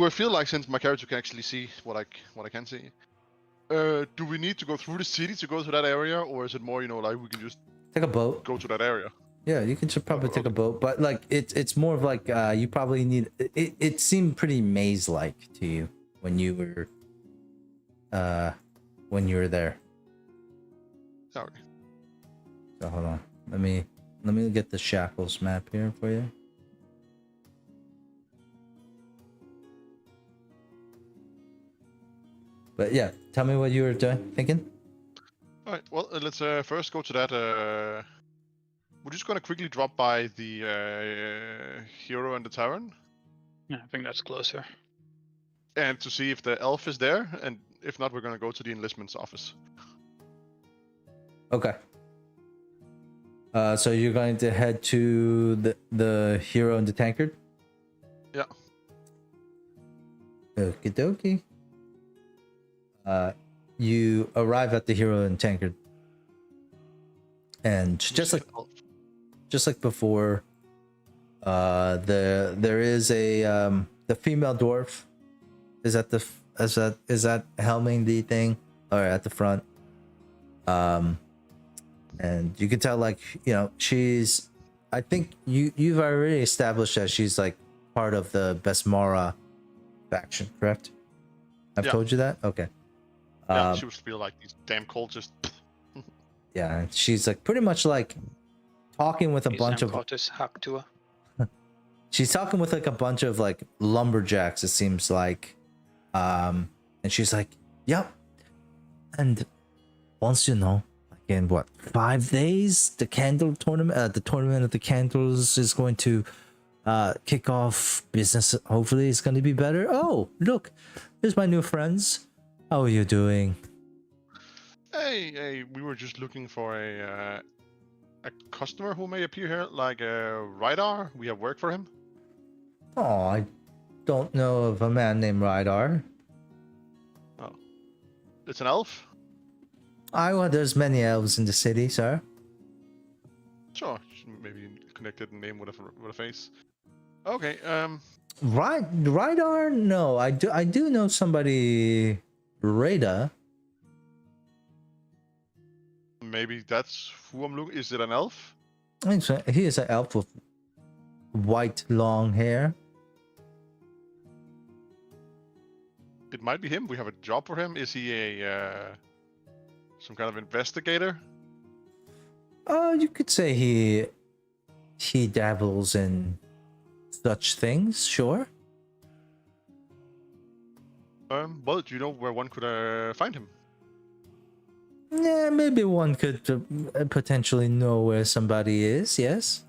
I feel like since my character can actually see what I can see, do we need to go through the city to go to that area, or is it more, like we can just Take a boat. go to that area? Yeah, you can probably take a boat, but like it's more of like you probably need it seemed pretty maze like to you when you were there. Sorry. So hold on. Let me get the Shackles map here for you. But yeah, tell me what you were thinking. All right. Well, let's first go to that. We're just gonna quickly drop by the hero and the tavern, Yeah, I think that's closer. and to see if the elf is there, and if not, we're gonna go to the enlistment's office. Okay. So you're going to head to the hero and the tankard? Yeah. Okie dokie. You arrive at the hero and tankard. And just like before, there is a the female dwarf is at the is that helming the thing or at the front. And you can tell, like, you know, she's, I think you've already established that she's like part of the Besmara faction, correct? I've told you that? Okay. Yeah, she was feel like these damn cultists. Yeah, she's like pretty much like talking with a bunch of she's talking with like a bunch of like lumberjacks, it seems like. And she's like, yep. And once, you know, in what, 5 days, the candle tournament, the tournament of the candles is going to kick off. Business hopefully is going to be better. Oh, look, here's my new friends. How are you doing? Hey, we were just looking for a customer who may appear here, like Rydar. We have work for him. Oh, I don't know of a man named Rydar. Oh, it's an elf. Well, there's many elves in the city, sir. Sure, maybe connected name with a face. Okay. Rydar? No, I do know somebody. Rada. Maybe that's who I'm looking. Is it an elf? I think so. He is an elf with white long hair. It might be him. We have a job for him. Is he a some kind of investigator? You could say he dabbles in such things, sure. Well, do you know where one could find him? Yeah, maybe one could potentially know where somebody is, yes.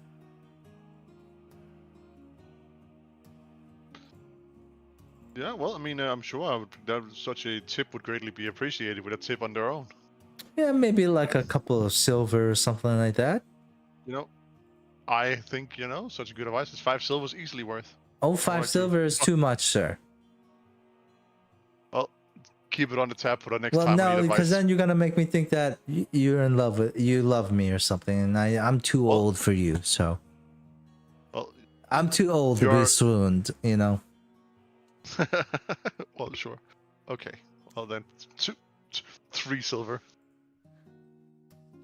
Yeah, well, I mean, I'm sure such a tip would greatly be appreciated with a tip on their own. Yeah, maybe like a couple of silver or something like that. You know, I think, you know, such good advice is 5 silvers easily worth. Oh, 5 silver is too much, sir. Well, keep it on the tap for the next Well, time. no, because then you're gonna make me think that you're in love with, you love me or something, and I'm too old for you, so. Well, I'm too old to be swooned, you know. Well, sure. Okay. Well then, 3 silver.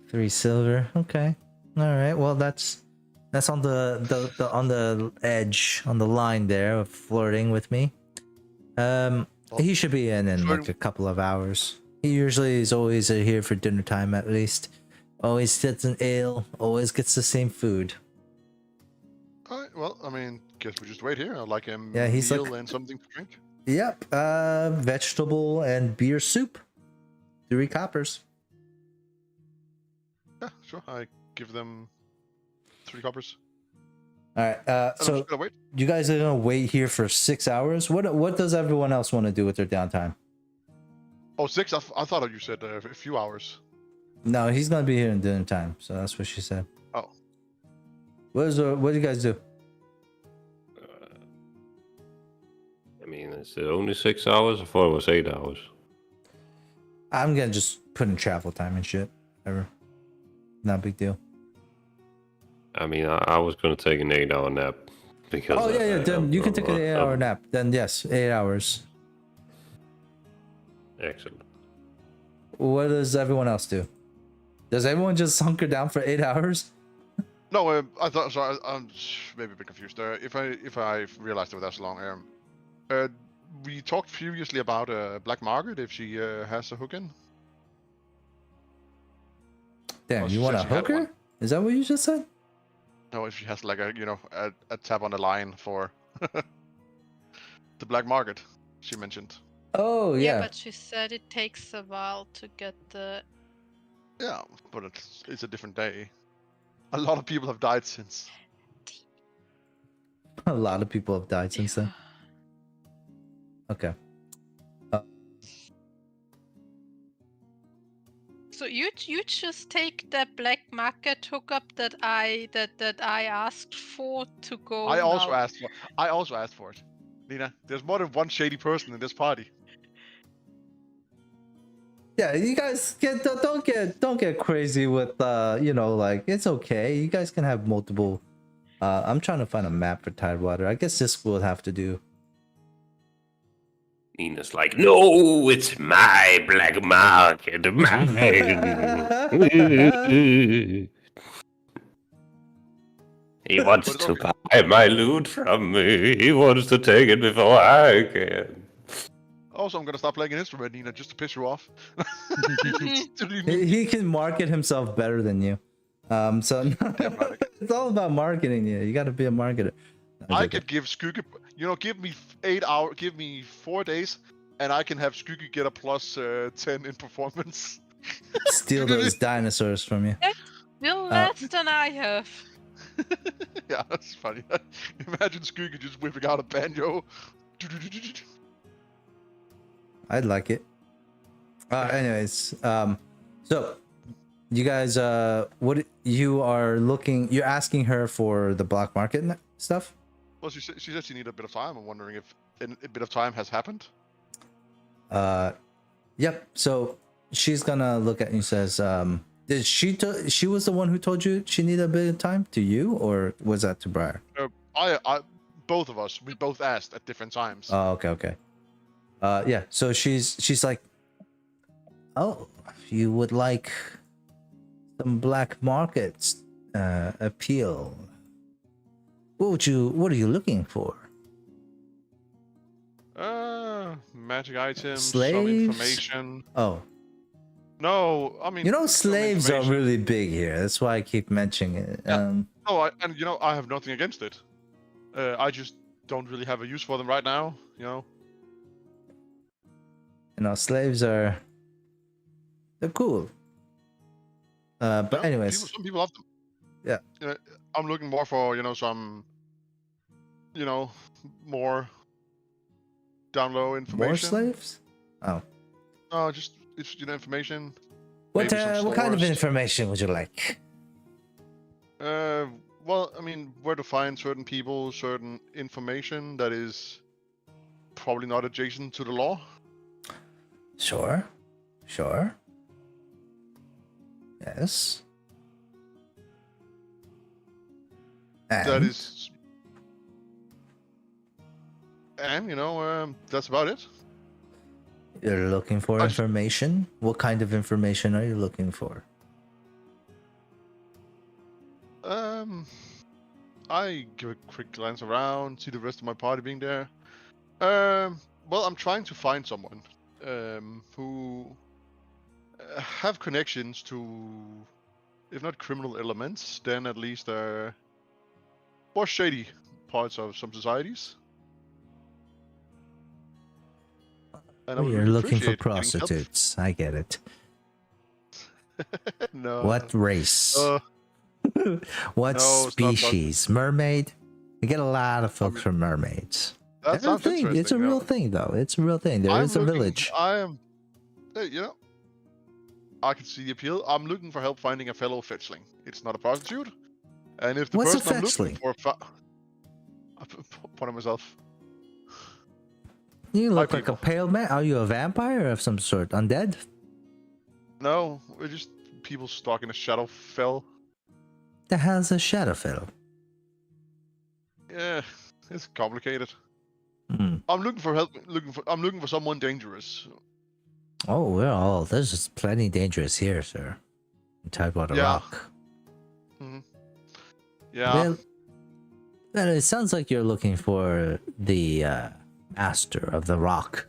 3 silver. Okay. All right. Well, that's on the on the edge, on the line there of flirting with me. He should be in like a couple of hours. He usually is always here for dinner time at least. Always sits an ale. Always gets the same food. All right. Well, I mean, guess we just wait here. I'd like a he's meal like, and something to drink. Yep. Vegetable and beer soup. 3 coppers. Yeah, sure. I give them 3 coppers. All right. So you guys are gonna wait here for 6 hours. What does everyone else want to do with their downtime? Oh, 6? I thought you said a few hours. No, he's gonna be here in dinner time. So that's what she said. Oh. What do you guys do? I mean, is it only 6 hours? I thought it was 8 hours. I'm gonna just put in travel time and shit. Ever. Not a big deal. I mean, I was gonna take an 8-hour nap because. Oh yeah. Then you can take an 8-hour nap. Then yes, 8 hours. Excellent. What does everyone else do? Does everyone just hunker down for 8 hours? No, I thought. Sorry, I'm maybe a bit confused. If I realized it was that long. We talked previously about Black Margaret. If she has a hook in. Damn, you want a hooker? Is that what you just said? No, if she has like a tab on the line for the Black Market, she mentioned. Oh yeah. But she said it takes a while to get the. Yeah, but it's a different day. A lot of people have died since. A lot of people have died since then. Okay. So you just take the black market hookup that I asked for to go I also now. asked for it. Nina, there's more than one shady person in this party. Yeah, you guys don't get crazy with like it's okay. You guys can have multiple. I'm trying to find a map for Tidewater. I guess this will have to do. Nina's like, no, it's my black market. Mine. He wants But it's to okay. buy my loot from me. He wants to take it before I can. Also, I'm gonna stop playing an instrument, Nina, just to piss you off. He can market himself better than you. So Damn right. it's all about marketing. You got to be a marketer. I could give Skuggy, give me 8 hours, give me 4 days, and I can have Skuggy get a plus 10 in performance. steal those dinosaurs from you. Still less than I have. Yeah, that's funny. Imagine Skuggy just whipping out a banjo. I'd like it. Anyways, so you guys, what you're asking her for the black market stuff? Well, she said she needed a bit of time. I'm wondering if a bit of time has happened. Yep. So she's gonna look at you and says, did she was the one who told you she needed a bit of time to you, or was that to Briar? I both of us, we both asked at different times. Oh, okay. Yeah. So she's like, oh, you would like some black markets appeal. What are you looking for? Magic items, Slaves? some information. Oh, No, I mean, some slaves are information. really big here. That's why I keep mentioning it. Yeah. No, I have nothing against it. I just don't really have a use for them right now. Slaves they're cool. But anyways, some people love them. Yeah. I'm looking more for some, more down low information. more slaves? Oh. No, just it's information. What maybe some what kind of stores. information would you like? Well, I mean, where to find certain people, certain information that is probably not adjacent to the law. Sure. Yes. That is, and that's about it. You're looking for information? What kind of information are you looking for? I give a quick glance around, see the rest of my party being there. Well, I'm trying to find someone who have connections to, if not criminal elements, then at least more shady parts of some societies. And I would You're really looking for appreciate getting help. prostitutes. I get it. No. What race? What No, it's not species? Mermaid? I get a lot of folks from mermaids. That It's a real sounds thing. It's a interesting, real though. thing, though. It's a real thing. There is a village. I am. Hey, I can see the appeal. I'm looking for help finding a fellow fetchling. It's not a prostitute. And if the What's a person I'm looking fetchling? for, I put on myself. You My look like a people. pale man. Are you a vampire of some sort? Undead? No, we're just people stalking a Shadowfell. The hell's a Shadowfell? Yeah, it's complicated. Hmm. I'm looking for help. I'm looking for someone dangerous. Oh, there's just plenty dangerous here, sir. In Tidewater Yeah. Rock. Yeah. Well, it sounds like you're looking for the master of the rock,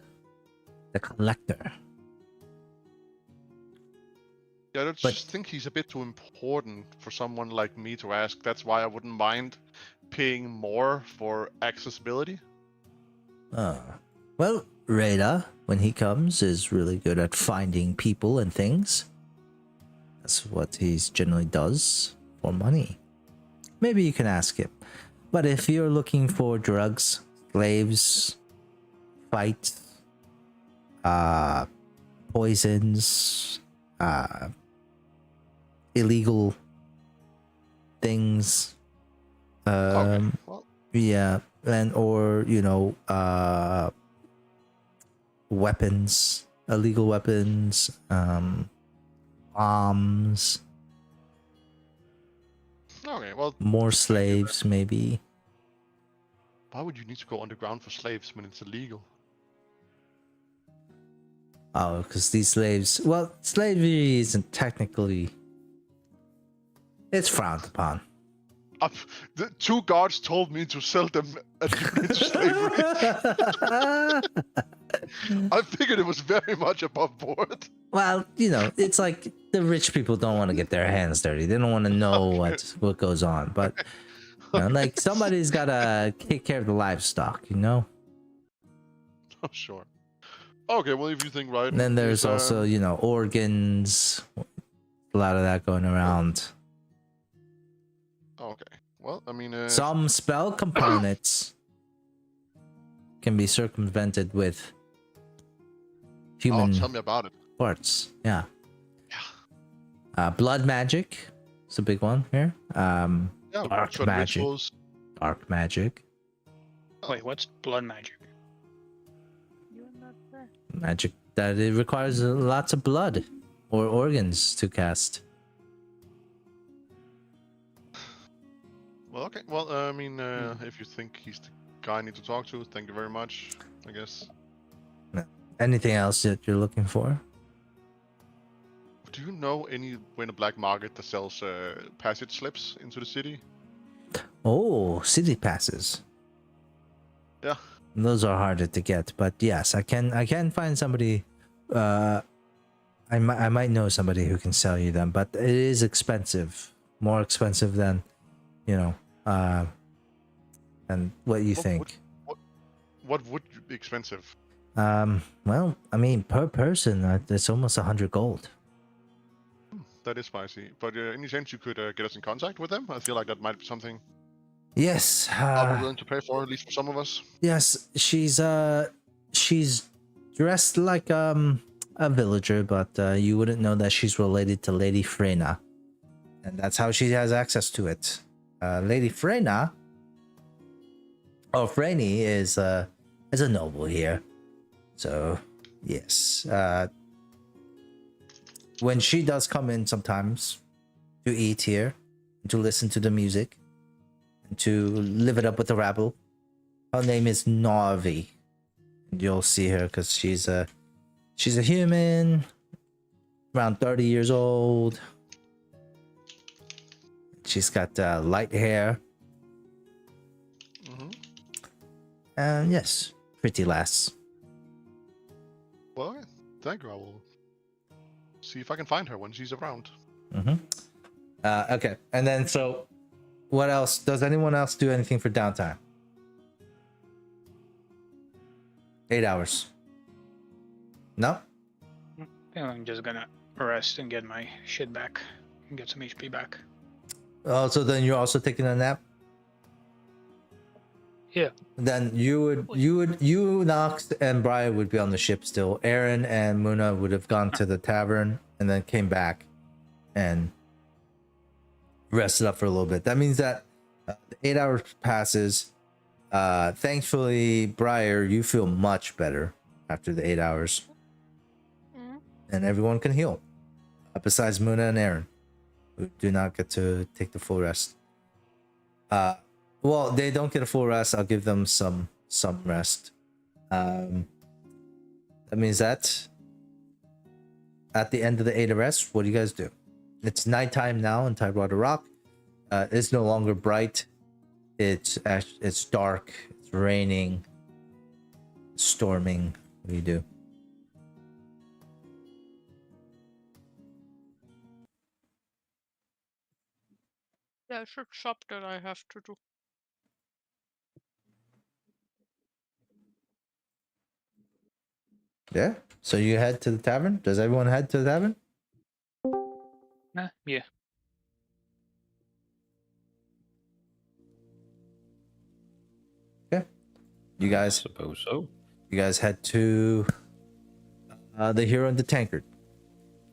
the collector. Yeah, I just think he's a bit too important for someone like me to ask. That's why I wouldn't mind paying more for accessibility. Well, Rada, when he comes, is really good at finding people and things. That's what he generally does for money. Maybe you can ask him. But if you're looking for drugs, slaves, fights, poisons, illegal things. Okay. Well, Yeah, and or weapons, illegal weapons, bombs, okay. Well, more thank you then. slaves, maybe. Why would you need to go underground for slaves when it's illegal? Oh, because these slaves. Well, slavery isn't technically. It's frowned upon. The 2 guards told me to sell them into slavery. I figured it was very much above board. Well, it's like the rich people don't want to get their hands dirty. They don't want to know Okay. what goes on. But like somebody's gotta take care of the livestock. Oh, sure. Okay, well, if you think right. And then there's also organs. A lot of that going around. Okay. Well, I mean, Some spell components can be circumvented with human tell me about it. parts. Yeah. Yeah. Blood magic is a big one here. Yeah, Dark certain magic. rituals. Dark magic. Wait, what's blood magic? You're not there. Magic that it requires lots of blood or organs to cast. Well, okay. Well, I mean, if you think he's the guy I need to talk to, thank you very much, I guess. Anything else that you're looking for? Do you know anywhere in the black market that sells passage slips into the city? Oh, city passes. Yeah. Those are harder to get, but yes, I can find somebody. I might know somebody who can sell you them, but it is expensive, more expensive than, and what you think. What would be expensive? Well, I mean, per person, it's almost 100 gold. That is spicy. But any chance you could get us in contact with them? I feel like that might be something Yes. I'll be willing to pay for, at least for some of us. Yes, she's dressed like a villager, but you wouldn't know that she's related to Lady Freyna, and that's how she has access to it. Lady Freyna, Freyni is a noble here, so yes. When she does come in sometimes to eat here, to listen to the music, and to live it up with the rabble, her name is Narvi. You'll see her because she's a human, around 30 years old. She's got light hair. Mm-hmm. And yes, pretty lass. Well, yeah, thank you. I will see if I can find her when she's around. Mm-hmm. Okay, and then so, what else? Does anyone else do anything for downtime? 8 hours. No? Yeah, I'm just gonna rest and get my shit back and get some HP back. Oh, so then you're also taking a nap? Yeah. Then you, Nox, and Brian would be on the ship still. Aaron and Muna would have gone to the tavern and then came back and rested up for a little bit. That means that the 8 hours passes. Thankfully, Briar, you feel much better after the 8 hours. Mm. And everyone can heal. Besides Muna and Aaron, who do not get to take the full rest. Well, they don't get a full rest. I'll give them some rest. That means that at the end of the 8 rest, what do you guys do? It's nighttime now in Tidewater Rock. It's no longer bright. It's dark. It's raining. Storming. What do you do? There's a job that I have to do. Yeah. So you head to the tavern. Does everyone head to the tavern? Yeah. Okay. You I guys suppose so. head to the Hero and the Tankard.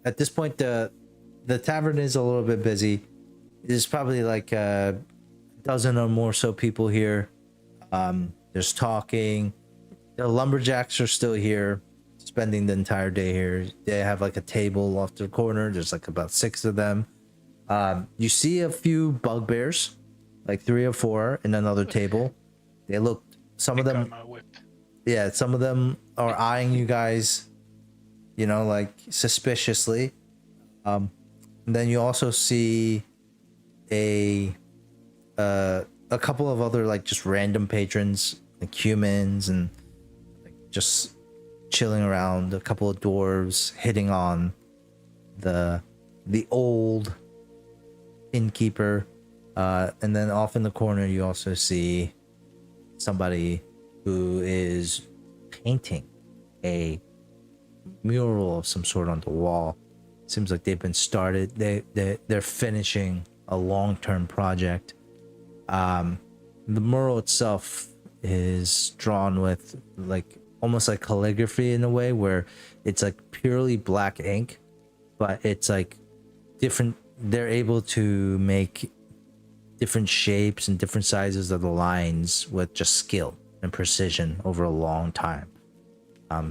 at this point, the tavern is a little bit busy. There's probably like a dozen or more so people here. There's talking. The lumberjacks are still here, spending the entire day here. They have like a table off to the corner. There's like about 6 of them. You see a few bugbears, like 3 or 4, in another table. They look. Some of Pick them. up my whip. Yeah, some of them are eyeing you guys, you know, like suspiciously. And then you also see a couple of other like just random patrons, like humans, and like just chilling around. A couple of dwarves hitting on the old innkeeper, and then off in the corner you also see somebody who is painting a mural of some sort on the wall. Seems like they've been started. They're finishing a long-term project. The mural itself is drawn with like almost like calligraphy in a way, where it's like purely black ink, but it's like different. They're able to make different shapes and different sizes of the lines with just skill and precision over a long time.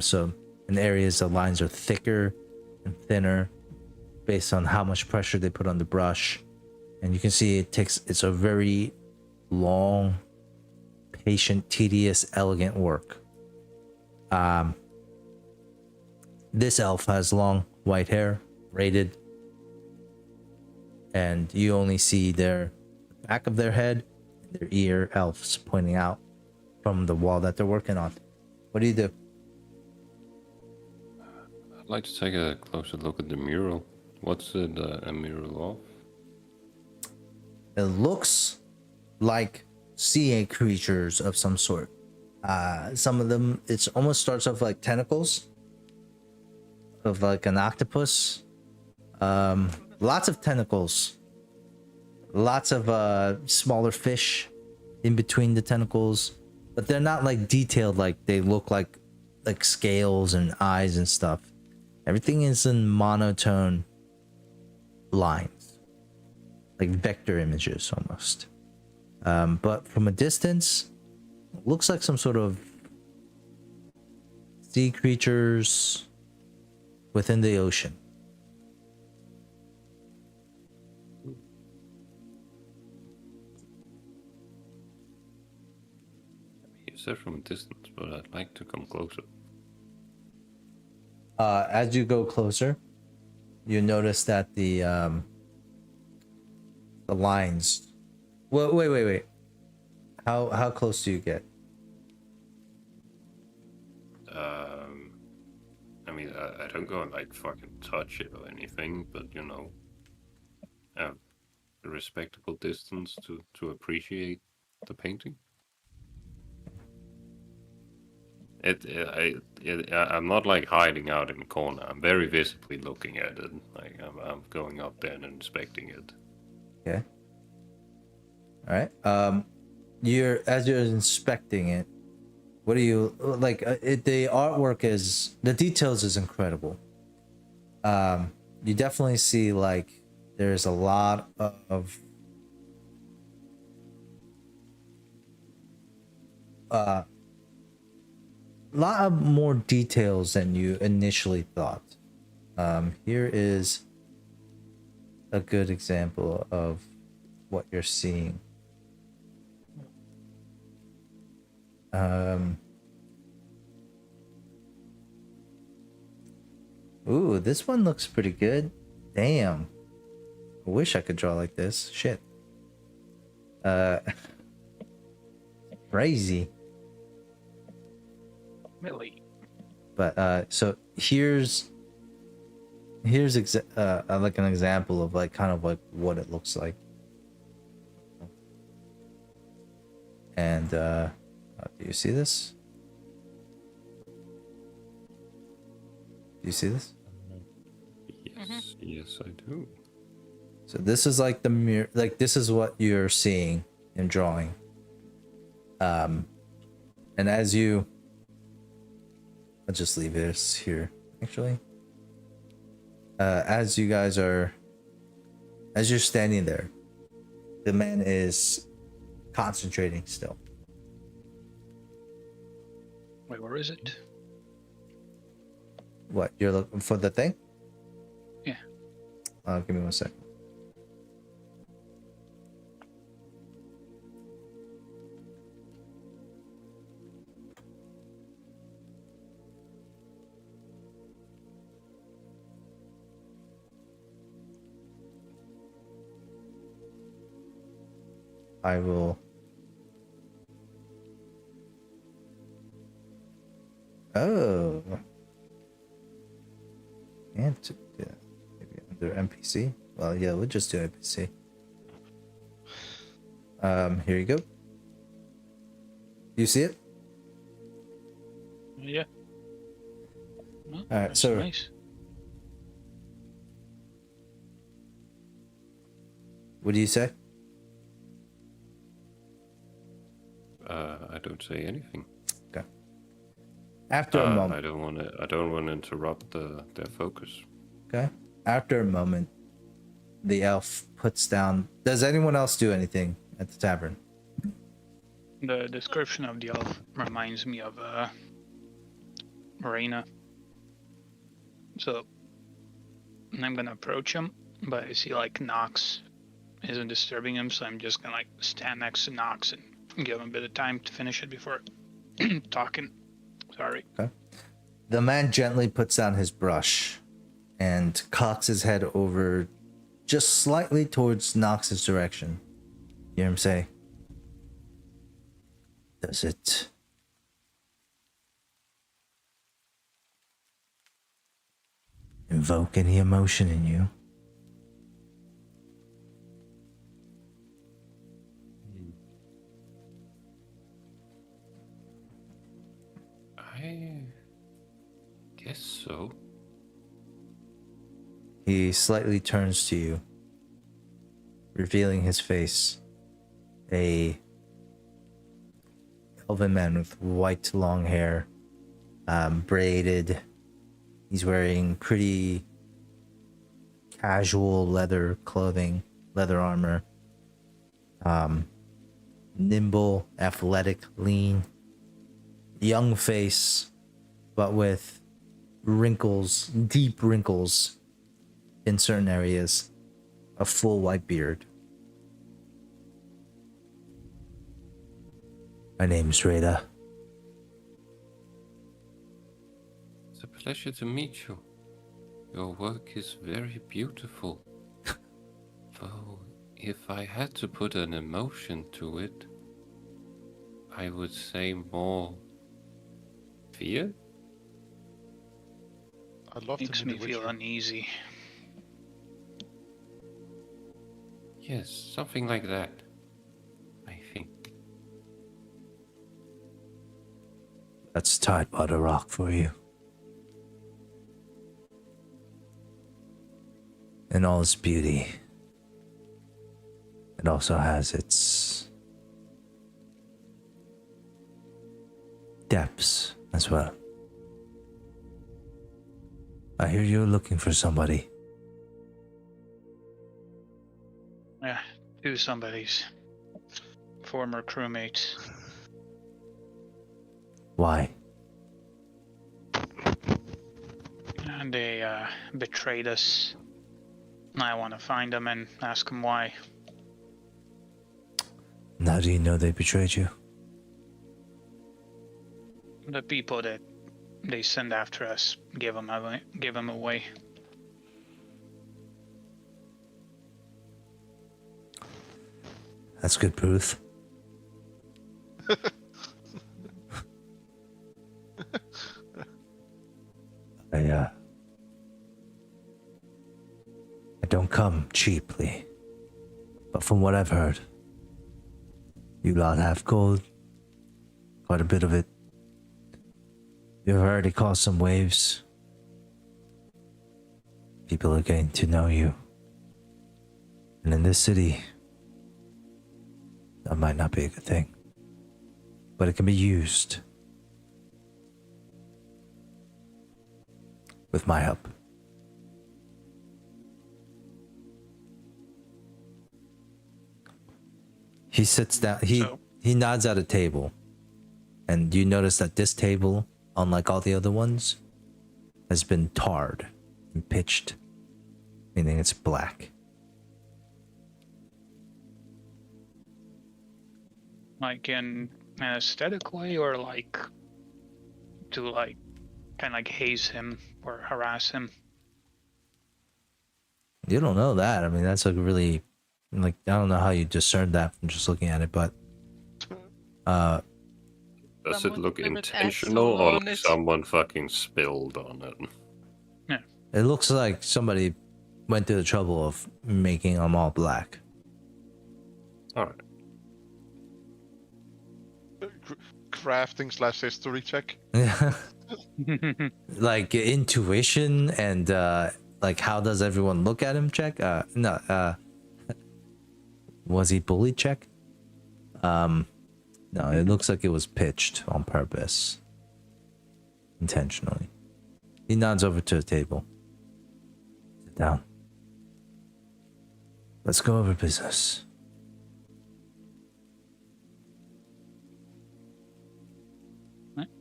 So in areas the lines are thicker and thinner based on how much pressure they put on the brush, and you can see it's a very long, patient, tedious, elegant work. This elf has long white hair, braided, and you only see their back of their head, their ear elves pointing out from the wall that they're working on. What do you do? I'd like to take a closer look at the mural. What's it a mural of? It looks like sea creatures of some sort. Some of them, it almost starts off like tentacles of like an octopus. Lots of tentacles. Lots of smaller fish in between the tentacles, but they're not like detailed. Like they look like scales and eyes and stuff. Everything is in monotone lines, like vector images almost. But from a distance, it looks like some sort of sea creatures within the ocean. You said from a distance, but I'd like to come closer. As you go closer, you notice that the lines. Well, wait. How close do you get? I mean, I don't go and like fucking touch it or anything, but you know, a respectable distance to appreciate the painting. I'm not like hiding out in the corner. I'm very visibly looking at it. Like I'm going up there and inspecting it. Okay. All right. As you're inspecting it, what do you like? The artwork is, the details is incredible. You definitely see like there's a lot of more details than you initially thought. Here is a good example of what you're seeing. Ooh, this one looks pretty good. Damn. I wish I could draw like this. Shit. Crazy. Millie. But so here's like an example of like kind of like what it looks like. And do you see this? Do you see this? Yes, yes, I do. So this is like the mirror, like this is what you're seeing in drawing. And as you, I'll just leave this here actually. as you're standing there, the man is concentrating still. Wait, where is it? What, you're looking for the thing? Yeah. Give me 1 second. I will. Oh. And yeah, maybe under NPC. Well, yeah, we'll just do NPC. Here you go. You see it? Yeah. Well, All right, that's so nice. what do you say? I don't say anything. Okay. After a moment. I don't want to interrupt their focus. Okay. After a moment, the elf puts down. Does anyone else do anything at the tavern? The description of the elf reminds me of Marina. So I'm gonna approach him, but I see like Nox isn't disturbing him, so I'm just gonna like stand next to Nox and give him a bit of time to finish it before talking. Sorry. Okay. The man gently puts down his brush and cocks his head over just slightly towards Nox's direction. You hear him say, "Does it invoke any emotion in you?" I guess so. He slightly turns to you, revealing his face. A elven man with white long hair, braided. He's wearing pretty casual leather clothing, leather armor. Nimble, athletic, lean. Young face, but with wrinkles, deep wrinkles in certain areas. A full white beard. My name's Rada. It's a pleasure to meet you. Your work is very beautiful. Though, if I had to put an emotion to it, I would say more fear? I'd love Makes to me meet a feel witcher. uneasy. Yes, something like that, I think. That's Tidewater Rock for you. In all its beauty, it also has its depths as well. I hear you're looking for somebody. Yeah, two somebody's former crewmates. Why? And they betrayed us. I want to find them and ask them why. And how do you know they betrayed you? The people that they send after us give them away. That's good proof. I don't come cheaply, but from what I've heard, you lot have gold, quite a bit of it. You've already caused some waves. People are getting to know you. And in this city, that might not be a good thing, but it can be used with my help. He sits down. So- He nods at a table, and you notice that this table, unlike all the other ones, has been tarred and pitched, meaning it's black. Like in an aesthetic way, or like to like kind of like haze him or harass him? You don't know that. I mean, that's like really, like, I don't know how you discern that from just looking at it, but Does it Someone look spilled intentional acid or on like it. someone fucking spilled on it? it looks like somebody went through the trouble of making them all black. Alright. Crafting / history check. Like intuition and like how does everyone look at him check. Was he bullied check? No, it looks like it was pitched on purpose, intentionally. He nods over to the table. Sit down. Let's go over business.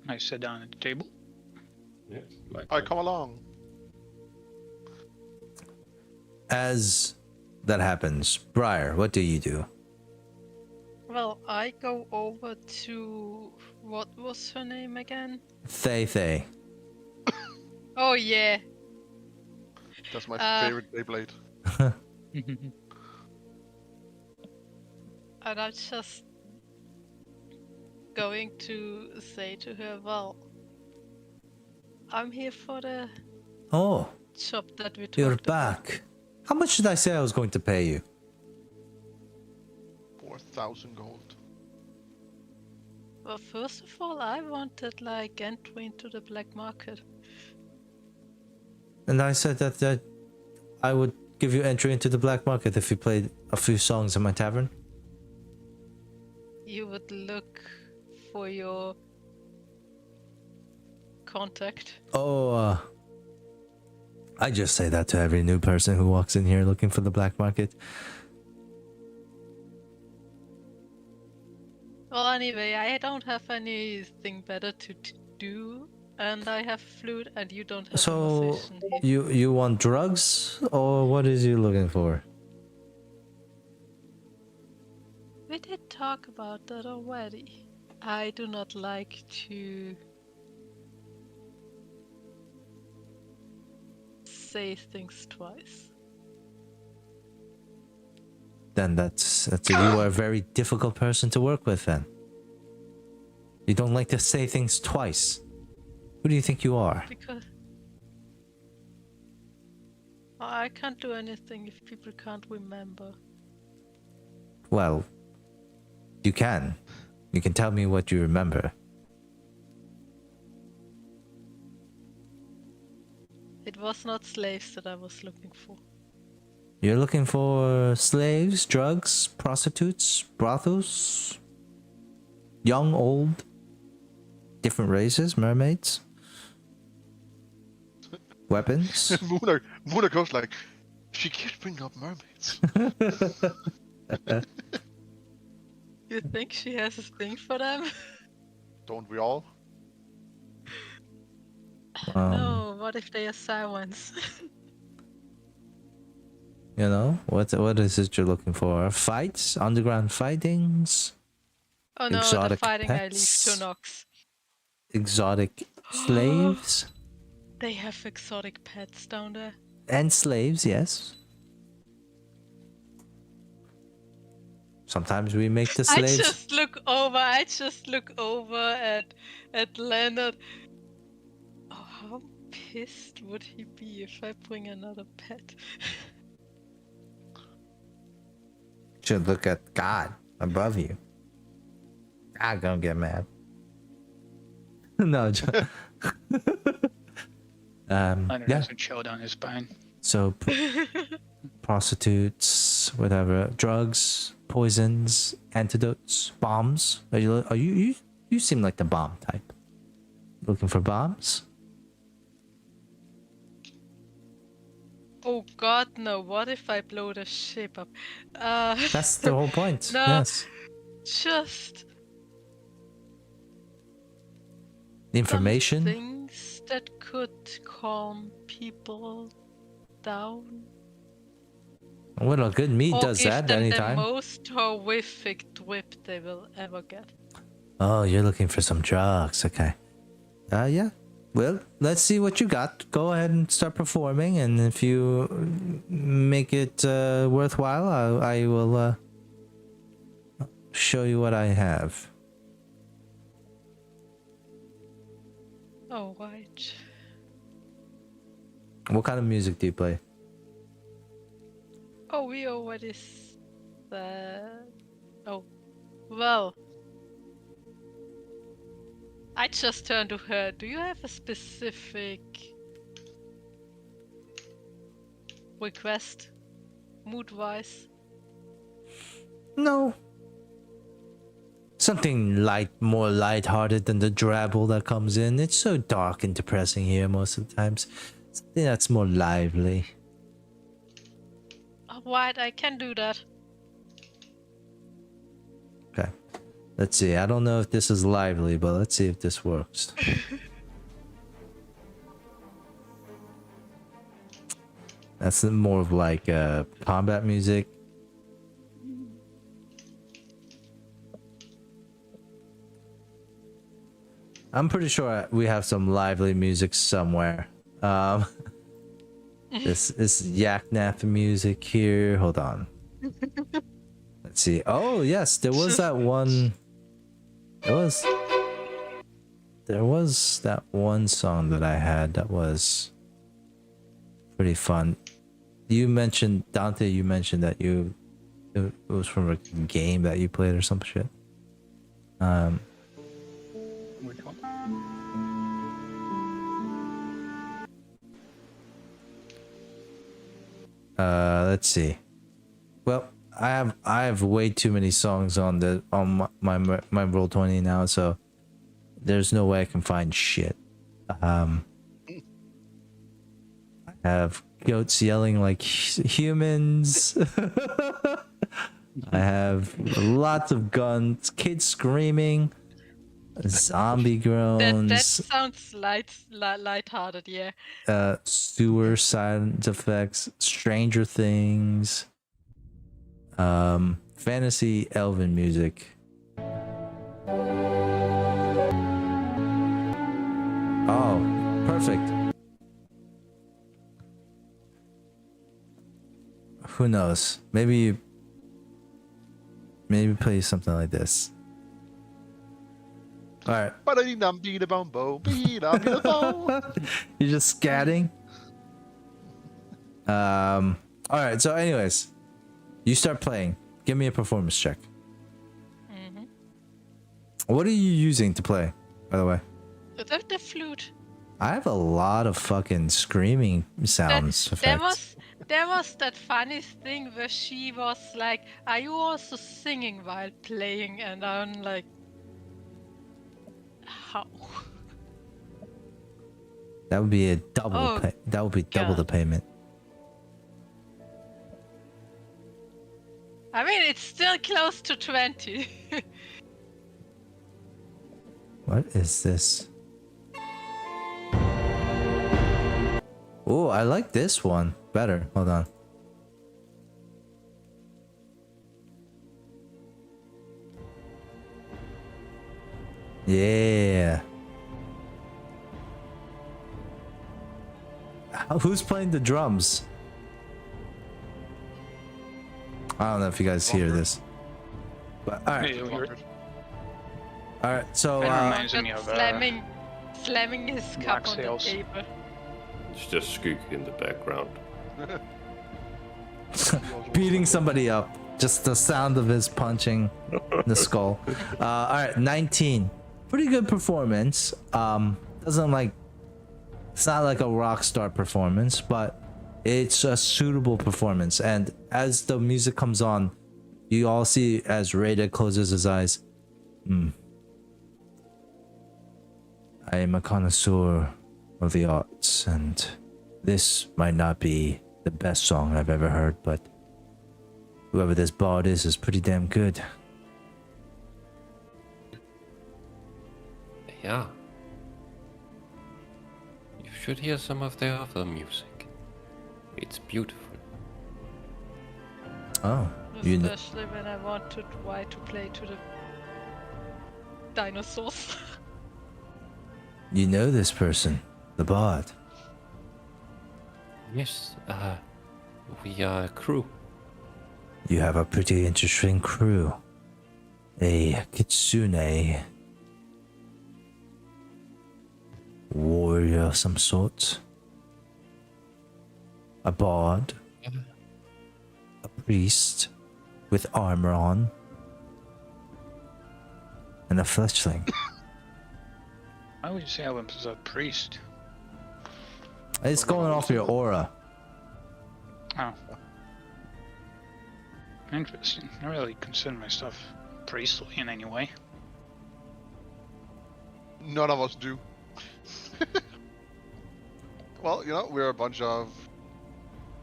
I sit down at the table. Yes. Like I come along. As that happens, Briar, what do you do? Well, I go over to what was her name again? Thay. Oh yeah. That's my favorite Beyblade. And I'm just going to say to her, well, I'm here for the Oh, job that we talked you're about. back. How much did I say I was going to pay you? 4,000 gold. Well, first of all, I wanted like entry into the black market. And I said that I would give you entry into the black market if you played a few songs in my tavern. You would look for your contact. Oh, I just say that to every new person who walks in here looking for the black market. Well, anyway, I don't have anything better to do, and I have flute, and you don't have a So musician here. you want drugs, or what is you looking for? We did talk about that already. I do not like to say things twice. Then that's you are a very difficult person to work with. Then you don't like to say things twice. Who do you think you are? Because I can't do anything if people can't remember. Well, you can. You can tell me what you remember. It was not slaves that I was looking for. You're looking for slaves, drugs, prostitutes, brothels, young, old, different races, mermaids, weapons. Muna goes like, she keeps bringing up mermaids. You think she has a thing for them? Don't we all? No, what if they are sirens? You know, what is it you're looking for? Fights? Underground fightings? Oh no, the Exotic fighting I leave pets? to Nox. Exotic slaves? They have exotic pets down there. And slaves, yes. Sometimes we make the slaves... I just look over at Leonard. Oh, how pissed would he be if I bring another pet? Should look at God above you. God gonna get mad. No, Leonard yeah. has a chill down his spine. So prostitutes, whatever, drugs, poisons, antidotes, bombs. Are you seem like the bomb type. Looking for bombs? Oh god, no, what if I blow the ship up? That's the whole point. No. Yes. just The some information. things that could calm people down. Well, a good meat Or does give that them the anytime. most horrific whip they will ever get. Oh, you're looking for some drugs. Okay. Yeah. Well, let's see what you got. Go ahead and start performing, and if you make it worthwhile, I will show you what I have. Oh, right. What kind of music do you play? Oh, we already said. Oh, well. I just turned to her. Do you have a specific request, mood-wise? No. Something more lighthearted than the drabble that comes in. It's so dark and depressing here most of the times. Something that's more lively. Alright, I can do that. Okay. Let's see. I don't know if this is lively, but let's see if this works. That's more of like combat music. I'm pretty sure we have some lively music somewhere. This is yak nap music here. Hold on. Let's see. Oh yes, there was that one. There was that one song that I had that was pretty fun. You mentioned, Dante, you mentioned that it was from a game that you played or some shit. Which one? Let's see. Well, I have way too many songs on my Roll20 now, so there's no way I can find shit. I have goats yelling like humans. I have lots of guns, kids screaming, zombie That groans, sounds lighthearted, yeah. sewer sound effects, Stranger Things, fantasy elven music. Oh, perfect. Who knows? Maybe play something like this. All right. You're just scatting. All right. So, anyways, you start playing. Give me a performance check. Mm-hmm. What are you using to play, by the way? The flute. I have a lot of fucking screaming sounds effects. There was that funny thing where she was like, "Are you also singing while playing?" And I'm like, "How?" That would be a double. Oh, that would be double the God. payment. I mean, it's still close to 20. What is this? Oh, I like this one better. Hold on. Yeah. Who's playing the drums? I don't know if you guys hear this. But all right. All right. So That reminds me Just of slamming his cup on the sales. table. It's just Skook in the background. beating somebody up. Just the sound of his punching the skull. All right, 19. Pretty good performance. Doesn't like. It's not like a rock star performance, but it's a suitable performance. And as the music comes on, you all see as Rada closes his eyes. I am a connoisseur of the arts, and this might not be the best song I've ever heard, but whoever this bard is pretty damn good. Yeah. You should hear some of their other music. It's beautiful. Oh, you kn- Especially when I want to try to play to the dinosaurs. you know this person, the bard. Yes, we are a crew. You have a pretty interesting crew. A kitsune warrior of some sort. A bard. A priest with armor on. And a fletchling. Why would you say I was a priest? It's going off your aura. Oh. Interesting. I don't really consider myself priestly in any way. None of us do. Well, you know, we're a bunch of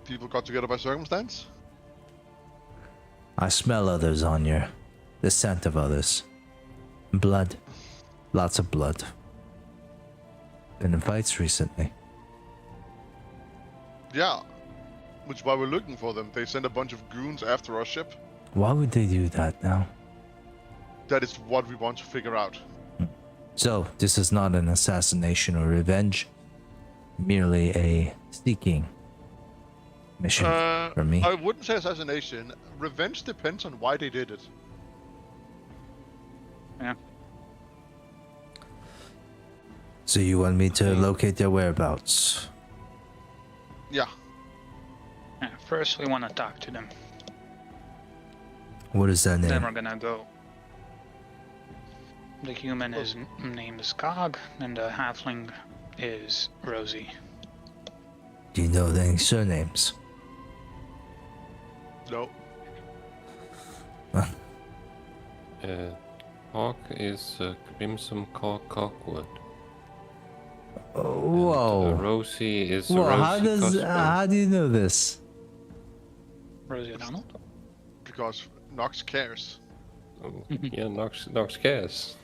people got together by circumstance. I smell others on you. The scent of others. Blood. Lots of blood. Been in fights recently. Yeah. Which is why we're looking for them. They sent a bunch of goons after our ship. Why would they do that now? That is what we want to figure out. So, this is not an assassination or revenge. Merely a seeking mission for me. I wouldn't say assassination. Revenge depends on why they did it. Yeah. So you want me to locate their whereabouts? Yeah. Yeah, first we want to talk to them. What is that Then name? we're gonna go. The human is name is Cog, and the halfling is Rosie. Do you know any surnames? No. Hawk is Crimson Cockwood. Whoa. Rosie is Whoa, Rosie how do you know this? Rosie O'Donnell? Because Nox cares. Oh, yeah, Nox cares.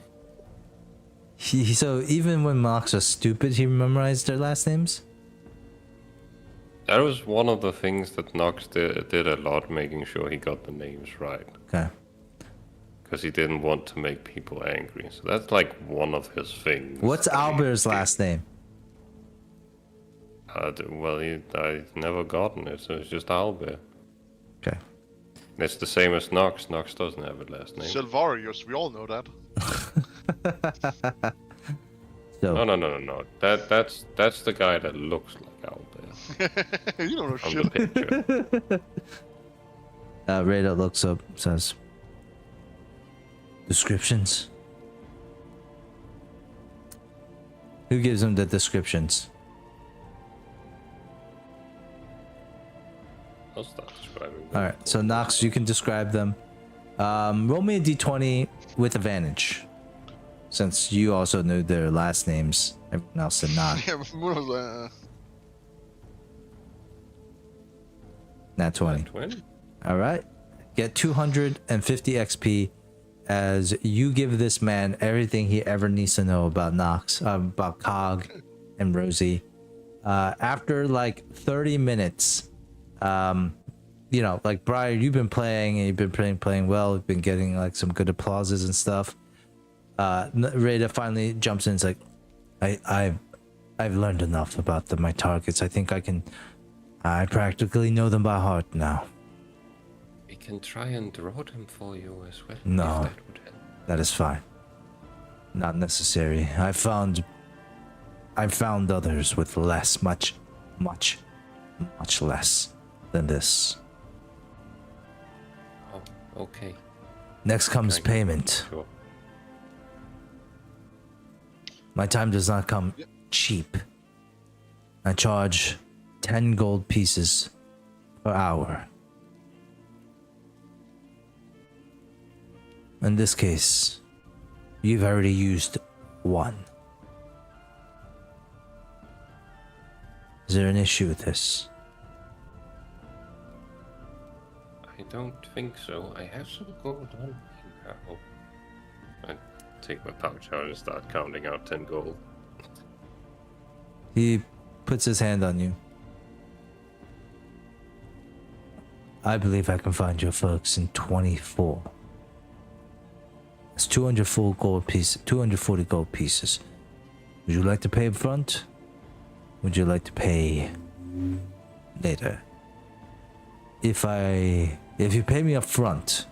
So even when Mox was stupid, he memorized their last names? That was one of the things that Nox did a lot, making sure he got the names right. Okay. Because he didn't want to make people angry. So that's like one of his things. What's Albert's last name? Well, I never gotten it, so it's just Albert. Okay. It's the same as Nox. Nox doesn't have a last name. Silvarius, we all know that. So No. That's the guy that looks like Albert You don't know from shit. the picture. Radar looks up, says descriptions. Who gives him the descriptions? I'll start describing them. Alright, so Nox, you can describe them. Roll me a d20 with advantage. Since you also knew their last names. Everyone else did not. Yeah, Moon was, Nat 20. 20? Alright. Get 250 XP as you give this man everything he ever needs to know about Nox, about Cog and Rosie. After like 30 minutes, you know, like Briar, you've been playing and you've been playing well. You've been getting like some good applauses and stuff. Rada finally jumps in. And is like, I've learned enough about my targets. I think I practically know them by heart now. We can try and draw them for you as well. No. If that would help. That is fine. Not necessary. I found others with less, much less than this. Oh, okay. Next comes Thank you. payment. Sure. My time does not come cheap. I charge 10 gold pieces per hour. In this case, you've already used one. Is there an issue with this? I don't think so. I have some gold on me now. take my pouch out and start counting out 10 gold. He puts his hand on you. I believe I can find your folks in 24. It's 240 gold pieces. Would you like to pay up front? Would you like to pay later? If you pay me up front,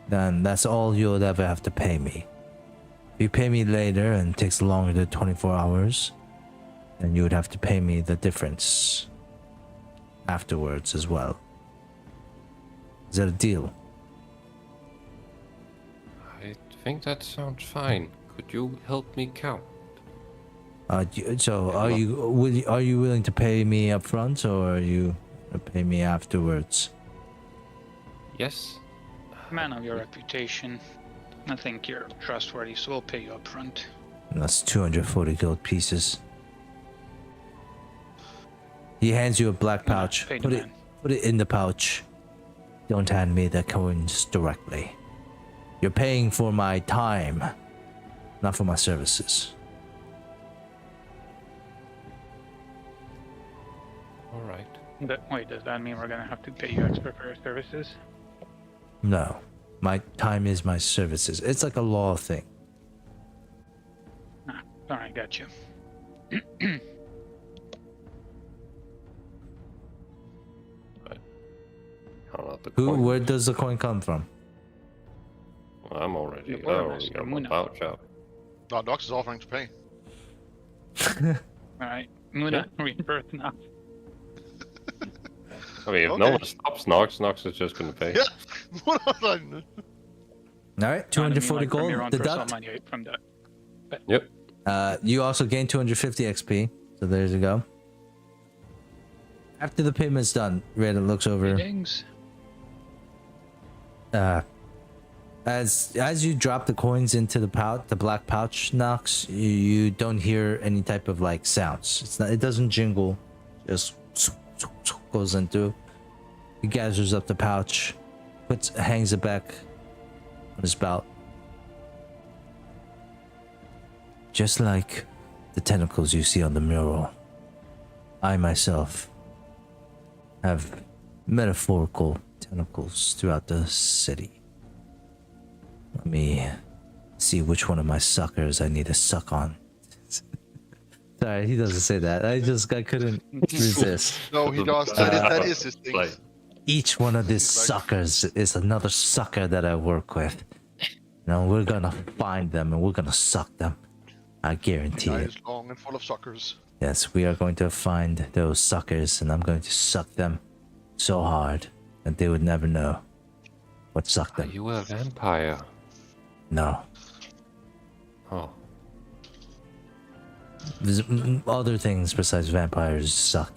then that's all you'll ever have to pay me. If you pay me later and it takes longer than 24 hours, then you would have to pay me the difference afterwards as well. Is that a deal? I think that sounds fine. Could you help me count? Are you willing to pay me up front, or are you gonna pay me afterwards? Yes. Man of your reputation. I think you're trustworthy, so we'll pay you up front. That's 240 gold pieces. He hands you a black pouch. Pay the man. Put it in the pouch. Don't hand me the coins directly. You're paying for my time, not for my services. All right. Wait, does that mean we're gonna have to pay you extra for your services? No, my time is my services. It's like a law thing. Ah, alright, got you. Count out the coins. Where does the coin come from? Well, I already Mr. got my Muna. pouch out. No, Nox is offering to pay. Alright, Muna, reimburse now. I mean, if Okay. no one stops Nox is just gonna pay. Yeah. What was I? All right, 240 From your gold. own personal Deduct. money from the Yep. You also gain 250 XP. So there you go. After the payment's done, Reddit looks over. things. As you drop the coins into the black pouch, Nox, you don't hear any type of like sounds. It doesn't jingle, just goes into. He gathers up the pouch, hangs it back on his belt. Just like the tentacles you see on the mural, I myself have metaphorical tentacles throughout the city. Let me see which one of my suckers I need to suck on. Sorry, he doesn't say that. I couldn't resist. No, he does. That is his thing. Like, Each one of these suckers is another sucker that I work with. Now we're gonna find them and we're gonna suck them. I guarantee Night it. is long and full of suckers. Yes, we are going to find those suckers and I'm going to suck them so hard that they would never know what sucked are them. you a vampire? No. Oh, There's other things besides vampires suck.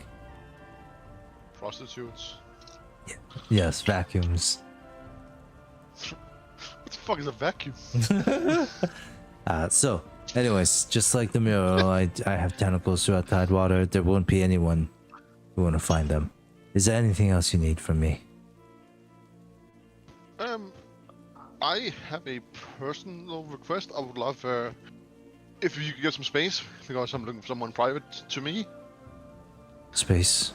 Prostitutes. Yes, vacuums. What the fuck is a vacuum? So, anyways, just like the mural, I have tentacles throughout Tidewater. There won't be anyone who want to find them. Is there anything else you need from me? I have a personal request. I would love if you could get some space, because I'm looking for someone private to me. Space.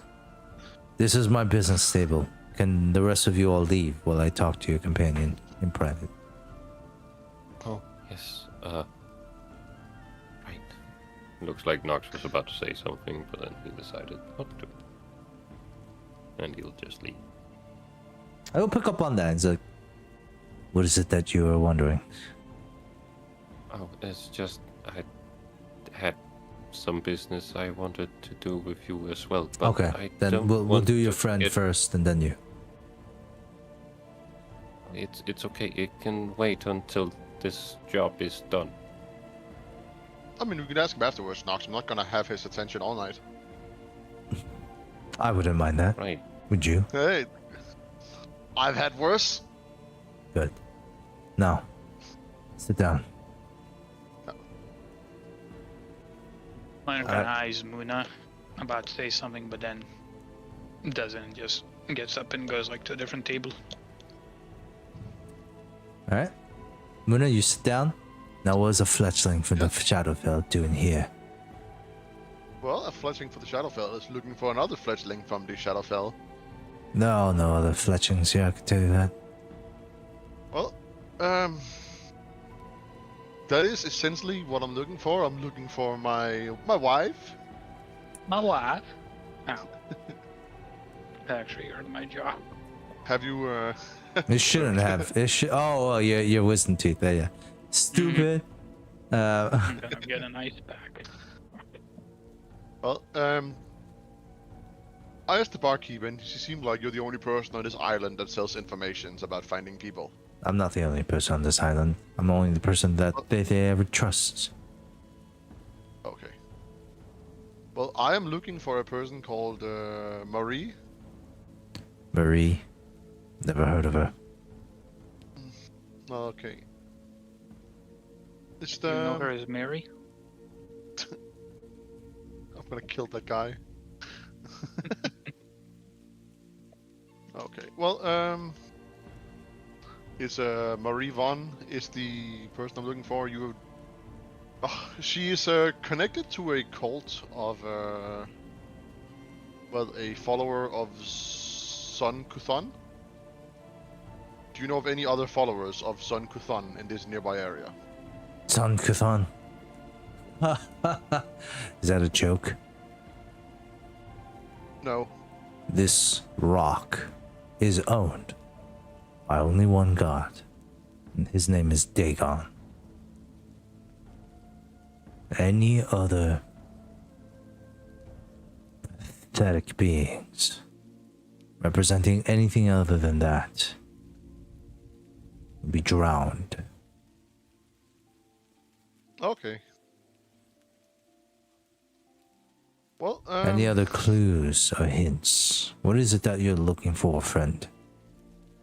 This is my business table. Can the rest of you all leave while I talk to your companion in private? oh, yes. Right. Looks like Nox was about to say something, but then he decided not to. And he'll just leave. I will pick up on that. It's like, what is it that you are wondering? Oh, it's just I had some business I wanted to do with you as well. But Okay, I then don't we'll want do your to friend get- first and then you. It's okay. It can wait until this job is done. I mean, we could ask him afterwards, Nox. I'm not gonna have his attention all night. I wouldn't mind that. Right. Would you? Hey, I've had worse. Good. Now, sit down. Leonard eyes Muna, about to say something, but then doesn't. Just gets up and goes like to a different table. All right. Muna, you sit down. Now, what is a fletchling from the Shadowfell doing here? Well, a fletchling for the Shadowfell is looking for another fletchling from the Shadowfell. No other fletchlings here, I can tell you that. Well, that is essentially what I'm looking for. I'm looking for my wife. My wife. Oh. Actually, you're my job. Have you? It shouldn't have. It should. Oh, well, your wisdom teeth. There, yeah. Stupid. I'm getting an ice pack. Well, I asked the barkeeper, and she seemed like you're the only person on this island that sells information about finding people. I'm not the only person on this island. I'm only the person that they ever trust. Okay. Well, I am looking for a person called Marie. Marie. Never heard of her. Okay. It's You know her as Mary? I'm gonna kill that guy. Okay. Well, it's Marie Vaughn is the person I'm looking for. She is connected to a cult of well, a follower of Sun Kuthon. Do you know of any other followers of Sun Kuthon in this nearby area? Son Kuthon. Is that a joke? No. This rock is owned by only one god, and his name is Dagon. Any other pathetic beings representing anything other than that will be drowned. Okay. Well, Any other clues or hints? What is it that you're looking for, friend?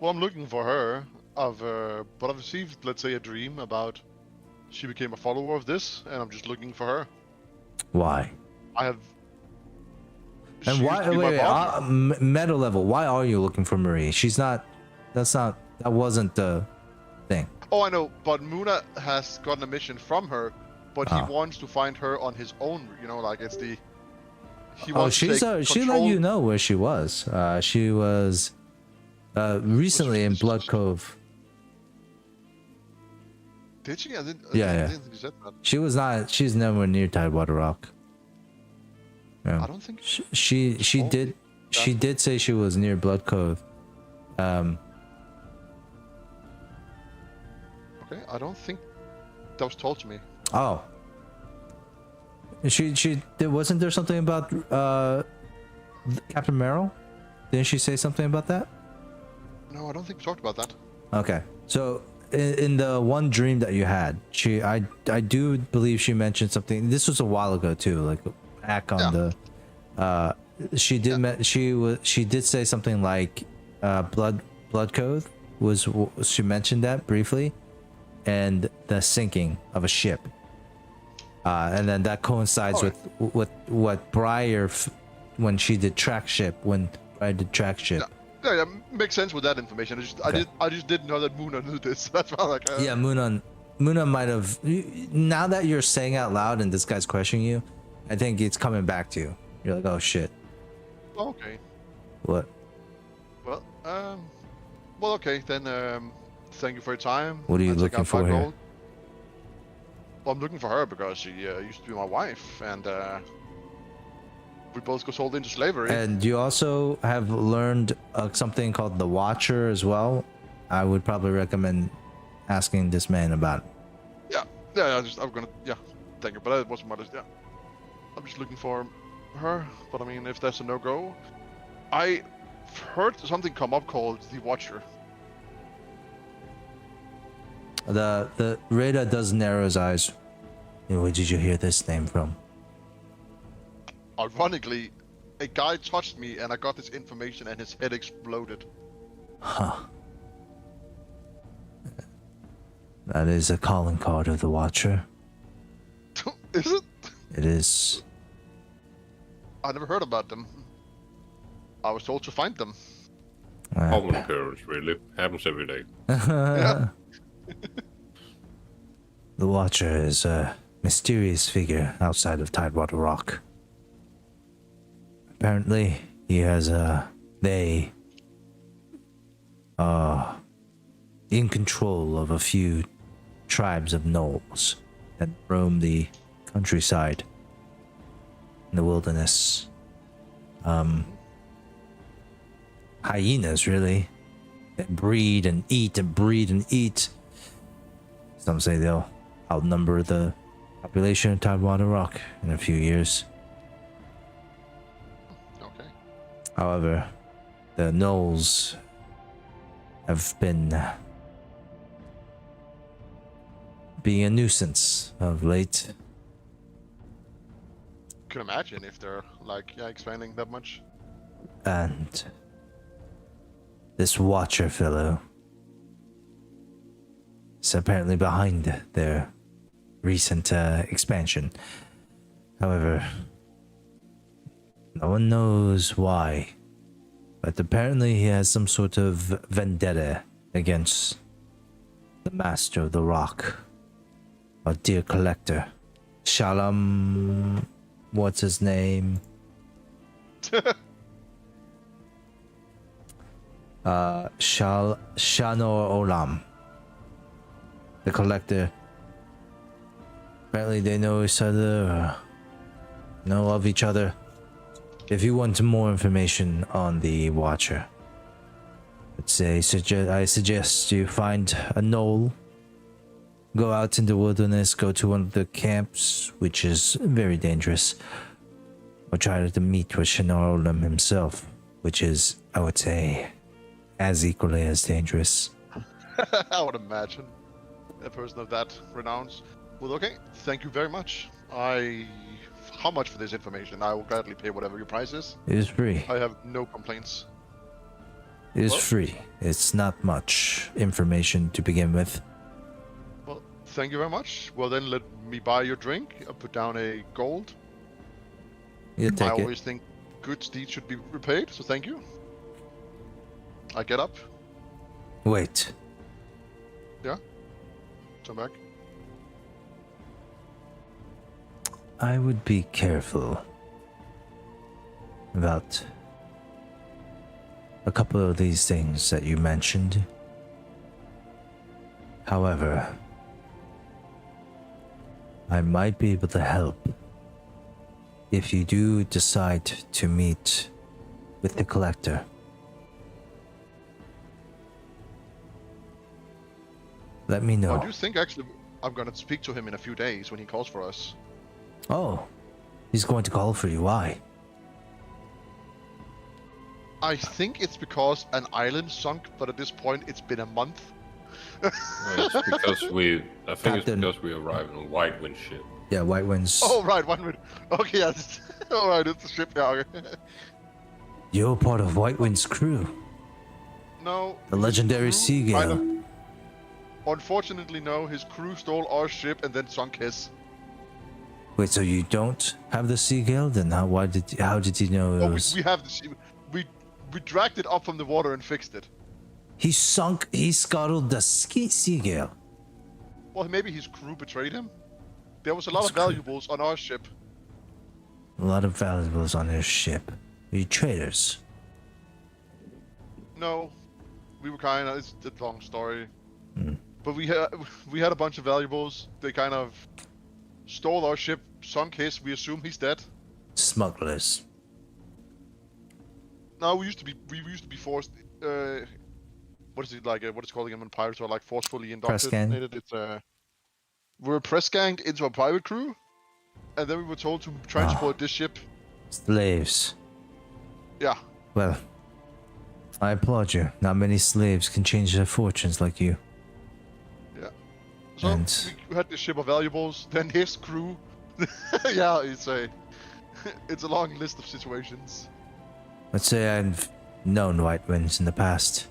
well, I'm looking for her. But I've received, let's say, a dream about she became a follower of this, and I'm just looking for her. Why? I have. And she why? used to be Wait, my partner. meta level. Why are you looking for Marie? She's not. That's not. That wasn't the thing. Oh, I know, but Muna has gotten a mission from her, but he wants to find her on his own. You know, like it's the. He Oh, wants to she's take she let control- you know where she was. She was recently in Blood Cove. Did she? I didn't Yeah. think she said that. She was not. She's nowhere near Tidewater Rock. Yeah. I don't think. She Oh, did. She did say she was near Blood Cove. Okay, I don't think that was told to me. Oh. Wasn't there something about Captain Merrill? Didn't she say something about that? No, I don't think we talked about that. Okay. So in the one dream that you had, I do believe she mentioned something. This was a while ago too, like back on the she did say something like blood code she mentioned that briefly, and the sinking of a ship. And then that coincides with what Briar when she did track ship, when Briar did track ship. Yeah, makes sense with that information. I just didn't know that Muna knew this. That's why, like. Yeah, Muna might have. Now that you're saying out loud and this guy's questioning you, I think it's coming back to you. You're like, oh shit. Okay. What? Well, okay then. Thank you for your time. What are you I take looking out for 5 here? gold. Well, I'm looking for her because she used to be my wife, and we both got sold into slavery. And you also have learned something called the Watcher as well. I would probably recommend asking this man about it. Yeah. I'm gonna. Yeah. Thank you, but that wasn't my. Yeah. I'm just looking for her. But I mean, if that's a no-go, I heard something come up called the Watcher. The radar does narrow his eyes. Where did you hear this name from? Ironically, a guy touched me and I got this information and his head exploded. Huh. That is a calling card of the Watcher. Is it? It is. I never heard about them. I was told to find them. Common occurrence, really. Happens every day. Yeah. The Watcher is a mysterious figure outside of Tidewater Rock. Apparently, he has they are in control of a few tribes of gnolls that roam the countryside in the wilderness. Hyenas, really. That breed and eat and breed and eat. Some say they'll outnumber the population of Tidewater Rock in a few years. Okay. However, the gnolls have been being a nuisance of late. Can imagine if they're like expanding that much. And this Watcher fellow is apparently behind their recent expansion. However, no one knows why, but apparently he has some sort of vendetta against the Master of the Rock, our dear collector, Shalom. What's his name? Shanor Olam, the collector. Apparently they know each other, or know of each other. If you want more information on the Watcher, I suggest you find a knoll, go out in the wilderness, go to one of the camps, which is very dangerous, or try to meet with Shanor Olam himself, which is, I would say, as equally as dangerous. I would imagine a person of that renounce. Well, okay, thank you very much. How much for this information? I will gladly pay whatever your price is. It is free. I have no complaints. It is Well- free. It's not much information to begin with. Well, thank you very much. Well, then let me buy your drink. I'll put down a gold. You I take it. always think good deeds should be repaid, so thank you. I get up, Wait. turn back. I would be careful about a couple of these things that you mentioned. However, I might be able to help if you do decide to meet with the collector. Let me I know. do think actually I'm gonna speak to him in a few days when he calls for us. Oh, he's going to call for you. Why? I think it's because an island sunk, but at this point it's been a month. Well, it's because I think it's Captain. because we arrived on White Wind ship. Yeah, White Winds. Oh right, 1 minute. Okay, yeah. All right, it's the ship. Yeah. Okay. You're part of White Wind's crew. No. The his legendary crew Seagull. kind of- Unfortunately, no. His crew stole our ship and then sunk his. Wait, so you don't have the Seagull? Then how did you know it Oh, was... we have the sea. We dragged it up from the water and fixed it. He scuttled the Seagull. Well, maybe his crew betrayed him. There was a lot His of crew. valuables on our ship. A lot of valuables on his ship. Are you traitors? No, we were kind of. It's a long story. Hmm. But we had a bunch of valuables. They kind of stole our ship, sunk his. We assume he's dead. Smugglers. No, we used to be forced. What is it like? What is calling them when pirates are like forcefully Press gang? indoctrinated? It's we were press ganged into a pirate crew, and then we were told to transport this ship. Slaves. Yeah. Well, I applaud you. Not many slaves can change their fortunes like you. So And- we had this ship of valuables. Then his crew. Yeah, it's a long list of situations. Let's say I've known White Winds in the past.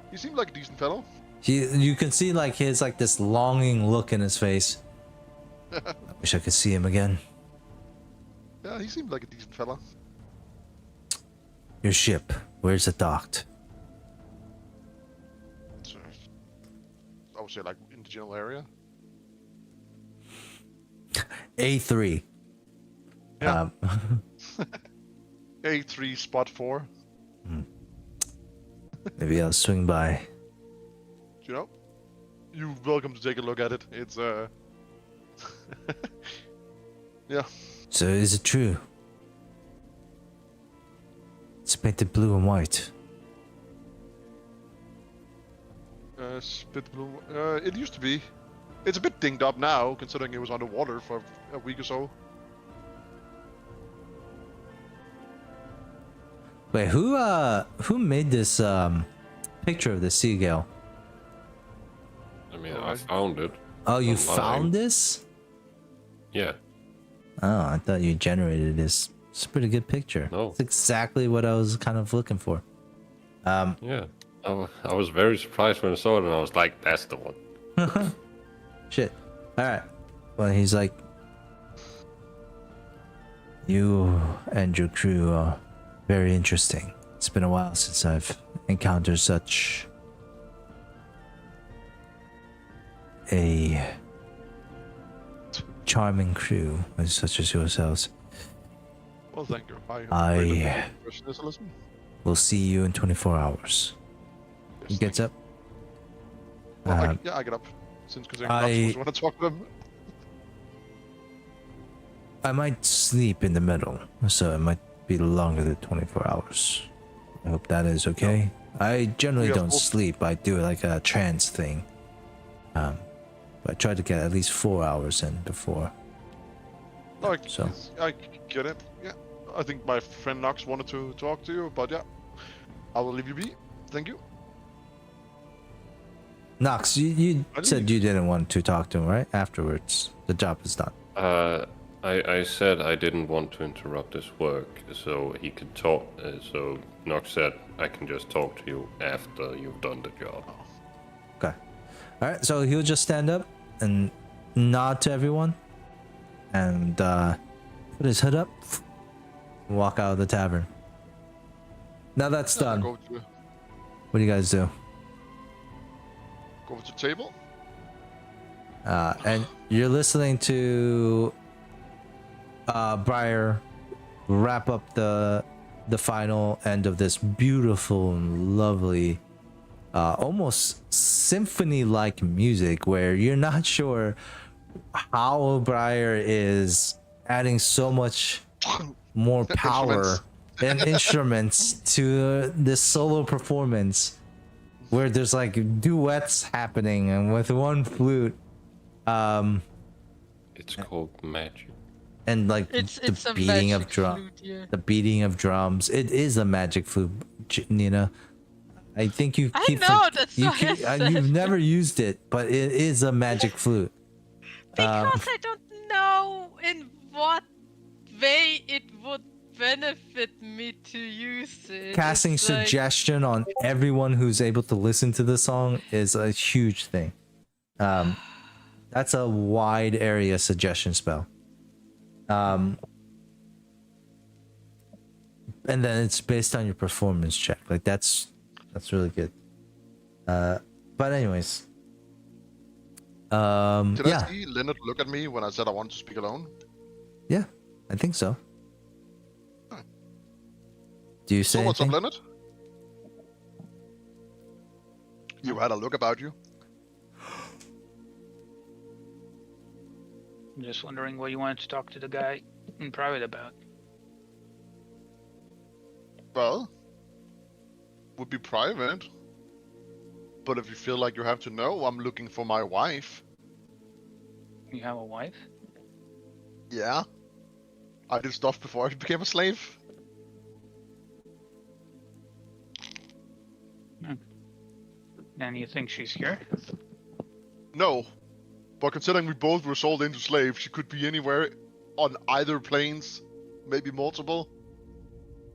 He seemed like a decent fellow. You can see like his like this longing look in his face. I wish I could see him again. Yeah, he seemed like a decent fella. Your ship, where's it docked? So, I would say like in the general area? A3. Yeah. A3 spot 4. Maybe I'll swing by. You know, you're welcome to take a look at it. It's yeah. So is it true? It's painted blue and white. Spit blue. It used to be. It's a bit dinged up now, considering it was underwater for a week or so. Wait, who made this picture of the seagull? I mean, I found it. Oh, you online. found this? Yeah. Oh, I thought you generated this. It's a pretty good picture. No. It's exactly what I was kind of looking for. Yeah. I was very surprised when I saw it, and I was like, "That's the one." Shit. All right. Well, he's like, you and your crew are very interesting. It's been a while since I've encountered such a charming crew such as yourselves. Well, thank you. I Professionalism. will see you in 24 hours. Yes, He gets up. Well, I get up. Since because I want to talk to them. I might sleep in the middle, so it might be longer than 24 hours. I hope that is okay. I generally Yeah, don't well- sleep. I do like a trance thing. But I try to get at least 4 hours in before. No, So. I get it. Yeah, I think my friend Nox wanted to talk to you, but yeah, I will leave you be. Thank you. Nox, you I said leave. you didn't want to talk to him, right? Afterwards, the job is done. I said I didn't want to interrupt his work, so he could talk. So Nox said I can just talk to you after you've done the job. Okay. All right. So he'll just stand up and nod to everyone, and put his hood up, and walk out of the tavern. Now that's Yeah, done. Go to What do you guys do? the table. And you're listening to Briar wrap up the final end of this beautiful and lovely, almost symphony-like music, where you're not sure how Briar is adding so much more power and instruments to this solo performance, where there's like duets happening, and with one flute, It's called magic. and like It's the a beating of magic drum, flute, yeah. the beating of drums. It is a magic flute, Nina. I think you I keep know, that's you why I said. you've never used it, but it is a magic flute. Because I don't know in what way it would benefit me to use it. Casting It's like- suggestion on everyone who's able to listen to the song is a huge thing. That's a wide area suggestion spell. And then it's based on your performance check. Like that's really good. But anyways, Did yeah, I see Leonard look at me when I said I wanted to speak alone? yeah, I think so. Do you say So what's up, anything? Leonard? You had a look about you. I'm just wondering what you wanted to talk to the guy in private about. Well, would be private. But if you feel like you have to know, I'm looking for my wife. You have a wife? Yeah. I did stuff before I became a slave. And you think she's here? No. But considering we both were sold into slaves, she could be anywhere on either planes, maybe multiple.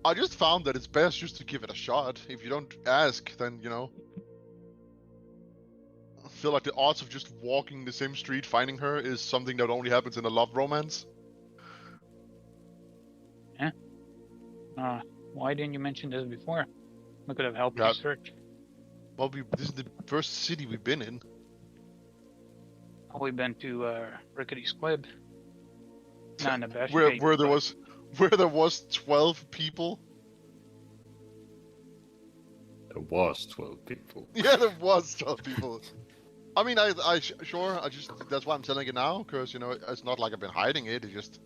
I just found that it's best just to give it a shot. If you don't ask, then, you know. I feel like the odds of just walking the same street finding her is something that only happens in a love romance. Why didn't you mention this before? We could have helped Yeah. you search. Well, this is the first city we've been in. We've been to Rickety Squib. Not in the best where shape, there but was 12 people. There was 12 people. Yeah, there was 12 people. I mean, sure. That's why I'm telling you now, because it's not like I've been hiding it. It's just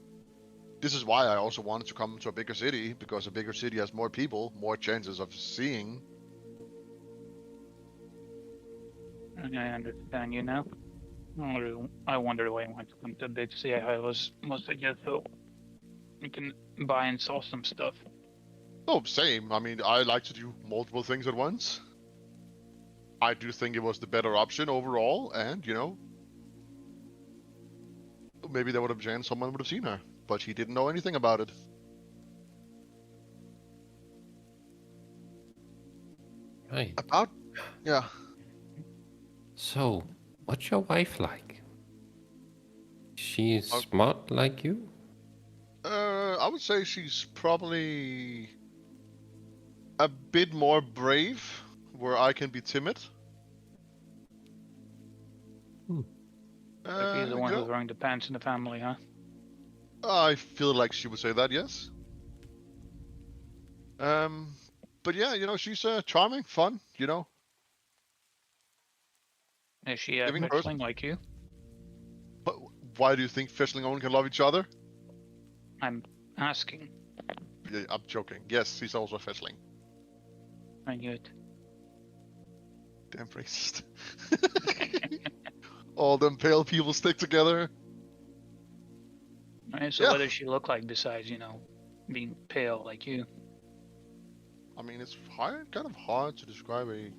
this is why I also wanted to come to a bigger city, because a bigger city has more people, more chances of seeing. I understand you now. I wonder why I want to come to a big city. I was mostly just so you can buy and sell some stuff. Oh, same. I mean, I like to do multiple things at once. I do think it was the better option overall, and maybe there would have chance someone would have seen her, but she didn't know anything about it. Right. Yeah. So, what's your wife like? She's smart like you? I would say she's probably a bit more brave, where I can be timid. But she's the one who's wearing the pants in the family, huh? I feel like she would say that, yes. But yeah, she's charming, fun, Is she a Giving fetchling like you? But why do you think fishling only can love each other? I'm asking. Yeah, I'm joking. Yes, he's also a fishling. I knew it. Damn racist. All them pale people stick together. Alright, so Yeah. what does she look like besides, being pale like you? I mean, it's kind of hard to describe a.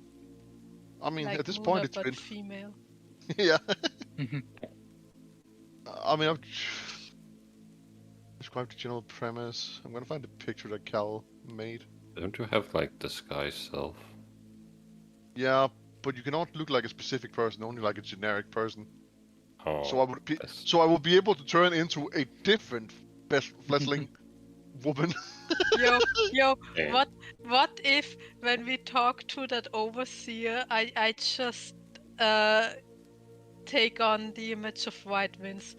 I mean, Like at this Muna, point, it's but been. female. Yeah. I mean, I've described the general premise. I'm gonna find a picture that Cal made. Don't you have like disguise self? Yeah, but you cannot look like a specific person, only like a generic person. Oh, So I would be able to turn into a different fledgling woman. Yo, Yeah. what if when we talk to that overseer, I just take on the image of White Winds?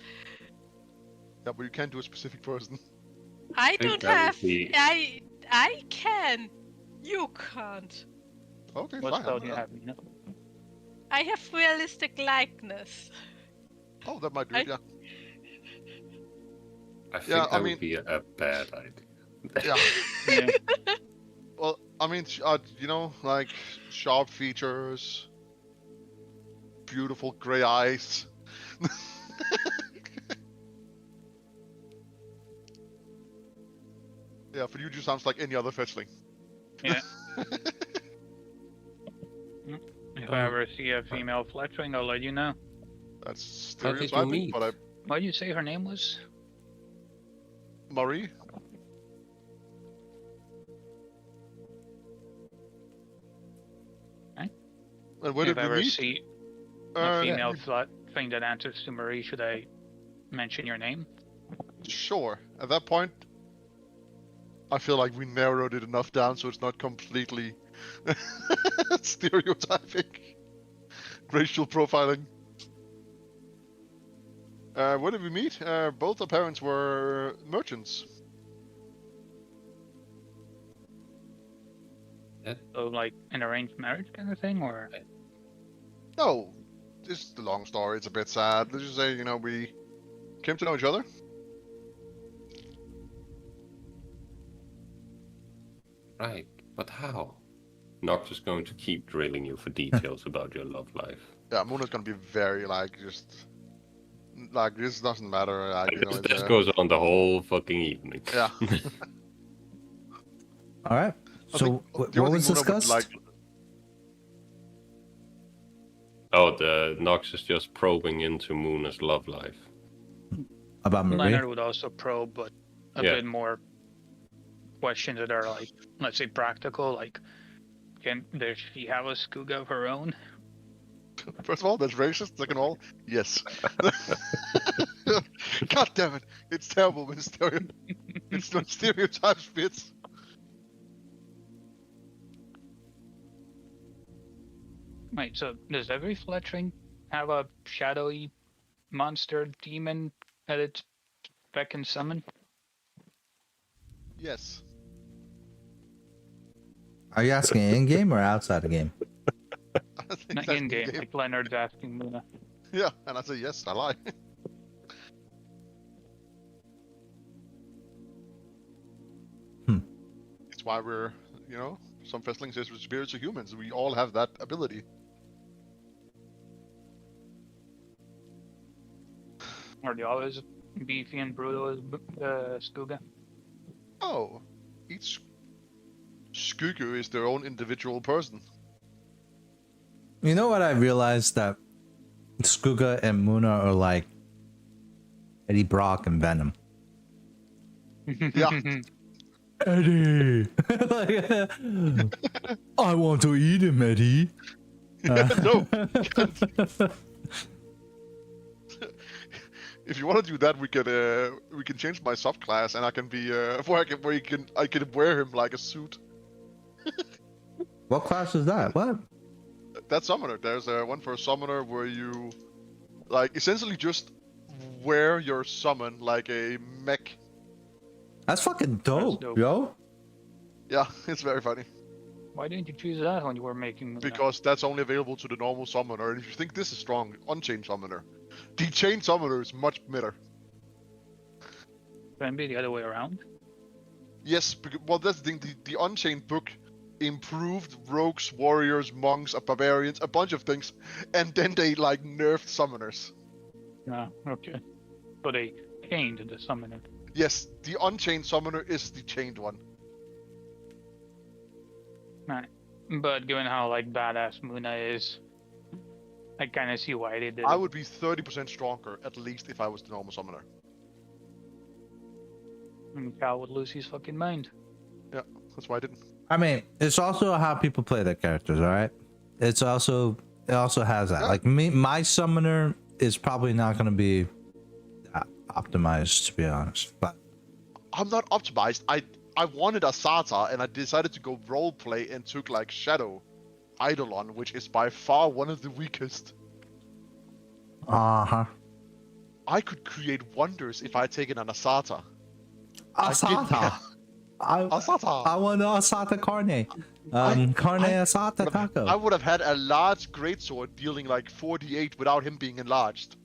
Yeah, but you can't do a specific person. I think don't that would have. be- I can. You can't. Okay, What fine. spell do you have, I have realistic likeness. Oh, that might do it, yeah. I think Yeah, I that mean- would be a bad idea. Yeah. Yeah. Well, I mean, like sharp features, beautiful gray eyes. Yeah, for you, just sounds like any other fetchling. Yeah. If I ever see a female fletchling, I'll let you know. That's How did you stereotyping, meet? but What did you say her name was? Marie. Right. And where If did I we ever meet? see a Uh, female fletchling that answers to Marie, should I mention your name? Sure. At that point, I feel like we narrowed it enough down so it's not completely stereotyping, racial profiling. Where did we meet? Both our parents were merchants. So, like, an arranged marriage kind of thing, or? No, this is the long story. It's a bit sad. Let's just say, we came to know each other. Right, but how? Nox is going to keep drilling you for details about your love life. Yeah, Muna's gonna be very this doesn't matter. This goes on the whole fucking evening. Yeah. All right. I So think what the only was thing Muna would discussed? Oh, the Nox is just probing into Muna's love life. About Marie? Leonard would also probe, but a Yeah. bit more questions that are, like, let's say practical, like, does she have a Skooga of her own? First of all, that's racist. Second of all, yes. God damn it! It's terrible when it's not stereotypes fits. Wait, so does every fletchling have a shadowy monster demon that it's back and summon? Yes. Are you asking in game or outside the game? I think Not that's in game, like Leonard's asking Luna. Yeah, and I say yes, I lie. It's why we're, some Festlings is spirits of humans. We all have that ability. Are they always beefy and brutal as Skuga? Oh, each Skugu is their own individual person. You know what I realized, that Skuga and Muna are like Eddie Brock and Venom. Yeah. Eddie, like, I want to eat him, Eddie. No. If you want to do that, we can change my subclass, and I can be I can wear him like a suit. What class is that? What? That summoner. There's one for a summoner where you, like, essentially just wear your summon like a mech. That's fucking dope, dope. yo. Yeah, it's very funny. Why didn't you choose that when you were making Luna? Because that's only available to the normal summoner, and if you think this is strong, Unchained Summoner. The Chained Summoner is much better. Can it be the other way around? Yes, well, that's the thing. The Unchained book improved rogues, warriors, monks, barbarians, a bunch of things, and then they, like, nerfed summoners. No, okay. So they chained the summoner. Yes, the Unchained Summoner is the chained one. Right. But given how like badass Muna is, I kind of see why they did I it. would be 30% stronger, at least, if I was the normal summoner. And Cal would lose his fucking mind. Yeah, that's why I didn't. I mean, it's also how people play their characters, all right? It also has that. Yeah. Like me, my summoner is probably not going to be that optimized, to be honest. But I'm not optimized. I wanted Asata, and I decided to go roleplay and took, like, Shadow Eidolon, which is by far one of the weakest. uh-huh. I could create wonders if I had taken an Asata. I Asata. Asata. I want Asata carne. Carne Asata taco. I would have had a large greatsword dealing like 48 without him being enlarged.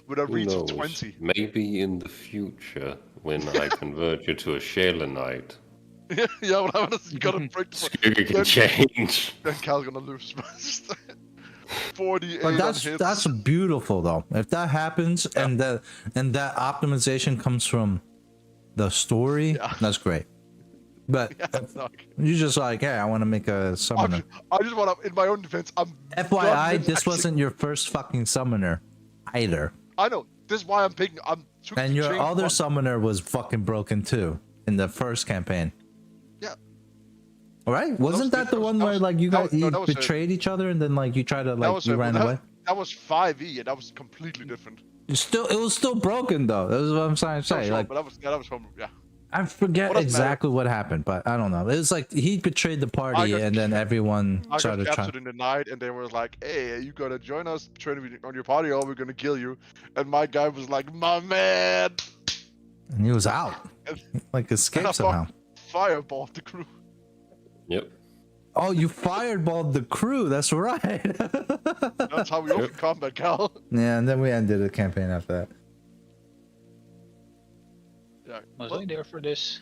With a Who reach knows? of 20. Maybe in the future, when I convert you to a Shalenite, Yeah, what I was gonna break the Skuga can change. Then Cal's gonna lose. 48 But on that's hits. beautiful though. If that happens and that optimization comes from the story, Yeah. that's great. But Yeah, no, you just like, hey, I want to make a summoner. I just want to, in my own defense, I'm FYI, not this min-maxing- wasn't your first fucking summoner either. I know. This is why I'm picking. Took And the your chain other one. summoner was fucking broken too in the first campaign. Yeah. All right, wasn't that the one that where was- like you that guys was- no, you that was a- betrayed each other and then like you tried to That like was you ran away? That was 5e, and that was completely different. It was still broken though. That was what I'm trying to That was say. wrong, Like but that was from, yeah. I forget What does exactly what happened, but I don't know. It was like he betrayed the party got and then everyone I got started trying. captured in the night, and they were like, "Hey, you gotta join us, train on your party, or we're gonna kill you." And my guy was like, "My man," And he was out. And- Like and I escaped somehow. fireballed the crew. Yep. Oh, you fireballed the crew. That's right. That's how we open combat, Cal. Yeah, and then we ended the campaign after that. Yeah. Was Well, I there for this?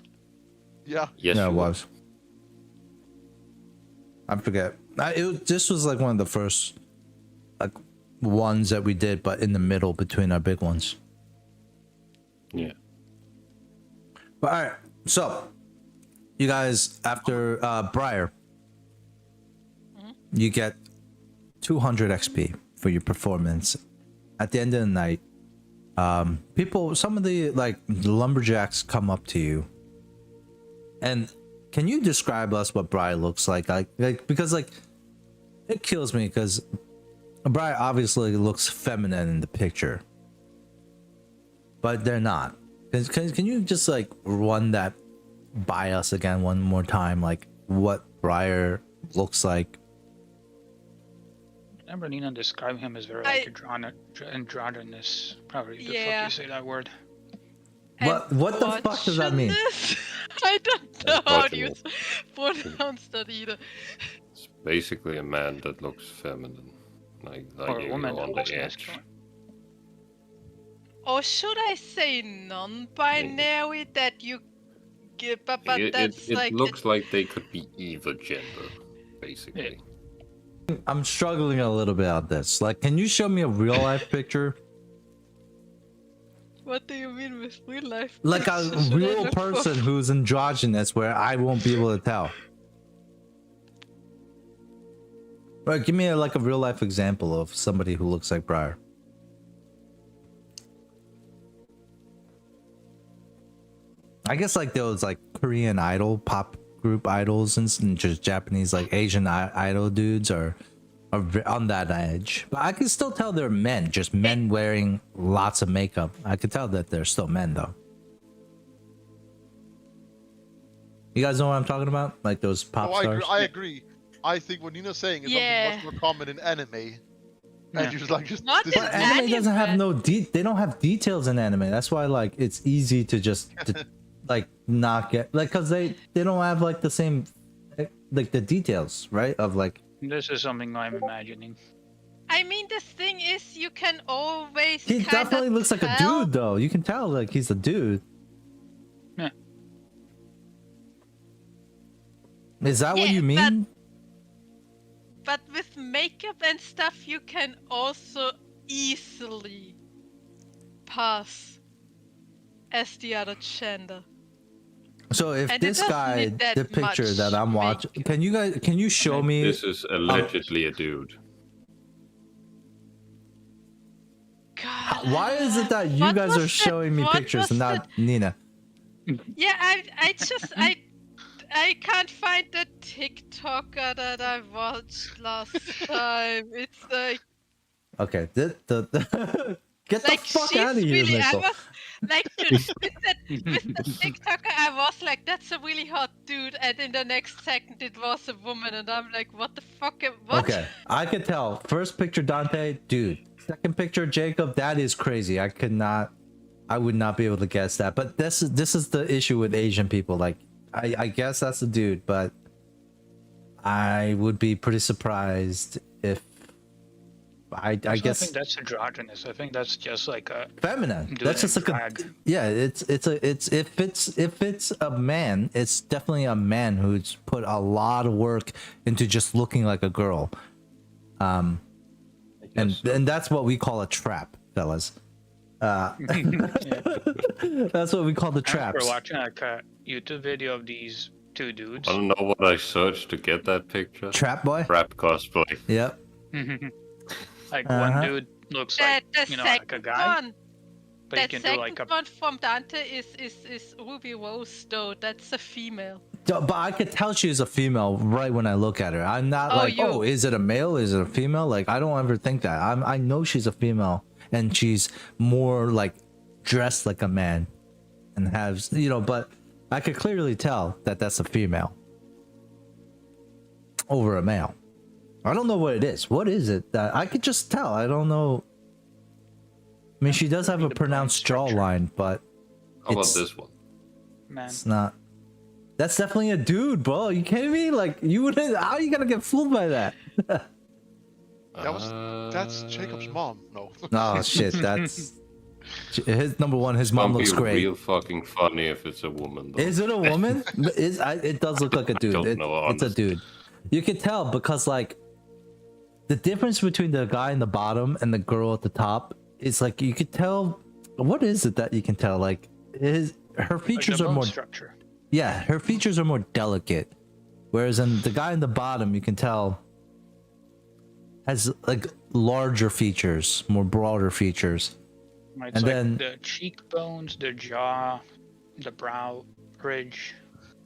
yeah. Yes, Yeah, it you were. was. I forget. This was like one of the first like ones that we did, but in the middle between our big ones. Yeah. But all right, so you guys after Briar, you get 200 XP for your performance. At the end of the night, some of the like lumberjacks come up to you, and can you describe us what Briar looks like? Like because like it kills me because Briar obviously looks feminine in the picture, but they're not. Can you just like run that by us again one more time, like what Briar looks like? Remember Nina described him as very like androgynous. Probably the fuck Yeah. you say that word. What the fuck does that mean? Androgynous? I don't know how to Androgynous. pronounce that either. It's basically a man that looks feminine, like Or a woman on that looks the edge. masculine. Or should I say non-binary that you give, but that's It like looks like they could be either gender, basically. I'm struggling a little bit on this. Like, can you show me a real life picture? What do you mean with real life? Like a pictures? Should I real look for- person who's androgynous where I won't be able to tell. Right, give me a real life example of somebody who looks like Briar. I guess like those like Korean idol pop group idols and just Japanese like Asian idol dudes are on that edge. But I can still tell they're men, just men wearing lots of makeup. I can tell that they're still men though. You guys know what I'm talking about? Like those pop stars? I agree. I think what Nina's saying is something much more common in anime. And you're just like, Not this in is- But anime doesn't have anime. they don't have details in anime. That's why like it's easy to just like not get like because they don't have like the same like the details, right? Of like This is something I'm imagining. I mean, the thing is, you can always. he kinda definitely looks like a tell- dude though. You can tell like he's a dude. Yeah. Is that what Yeah, you mean? But with makeup and stuff, you can also easily pass as the other gender. So if And it this doesn't guy, need that the picture much that I'm watching, makeup. can you show me? This is allegedly a dude. God, Why is it that you what guys was are that- showing me what pictures was and not Nina? Yeah, I can't find the TikToker that I watched last time. It's like Okay, get the fuck she's out of here, really. I Nicole. was like, dude, with the TikToker, I was like, that's a really hot dude, and in the next second, it was a woman, and I'm like, what the fuck? What? Okay, I could tell. First picture, Dante, dude. Second picture, Jacob. That is crazy. I would not be able to guess that. But this is the issue with Asian people. Like, I guess that's a dude, but I would be pretty surprised if I don't guess think that's androgynous. I think that's just like a feminine. Dude That's just in like a drag. yeah. It's if it's a man, it's definitely a man who's put a lot of work into just looking like a girl. And that's what we call a trap, fellas. That's what we call the I remember traps. watching like a YouTube video of these two dudes. I don't know what I searched to get that picture. Trap boy. Rap cosplay. Yep. Like Uh-huh. one dude looks like The you know like a second guy, one, but you that can do second like a one from Dante is Ruby Rose though. That's a female. But I could tell she's a female right when I look at her. I'm not like, you- oh, is it a male? Is it a female? Like, I don't ever think that. I know she's a female, and she's more like dressed like a man, and has But I could clearly tell that that's a female over a male. I don't know what it is. What is it that I could just tell? I don't know. I mean, she does have a the pronounced bone structure. jawline, but How about It's- this one? man. it's not. That's definitely a dude, bro. You kidding me? Like, you wouldn't. How are you gonna get fooled by that? That's Jacob's mom. No. Oh shit, that's his number one. His mom It'll looks be great. real fucking funny if it's a woman. Though. Is it a woman? It does look like a dude. don't know, It's a honestly. dude. You can tell because like the difference between the guy in the bottom and the girl at the top is like you could tell. What is it that you can tell? Like her Like features the are bone more. structure. Yeah, her features are more delicate, whereas in the guy in the bottom, you can tell has like larger features, more broader features. It's And like then- the cheekbones, the jaw, the brow ridge.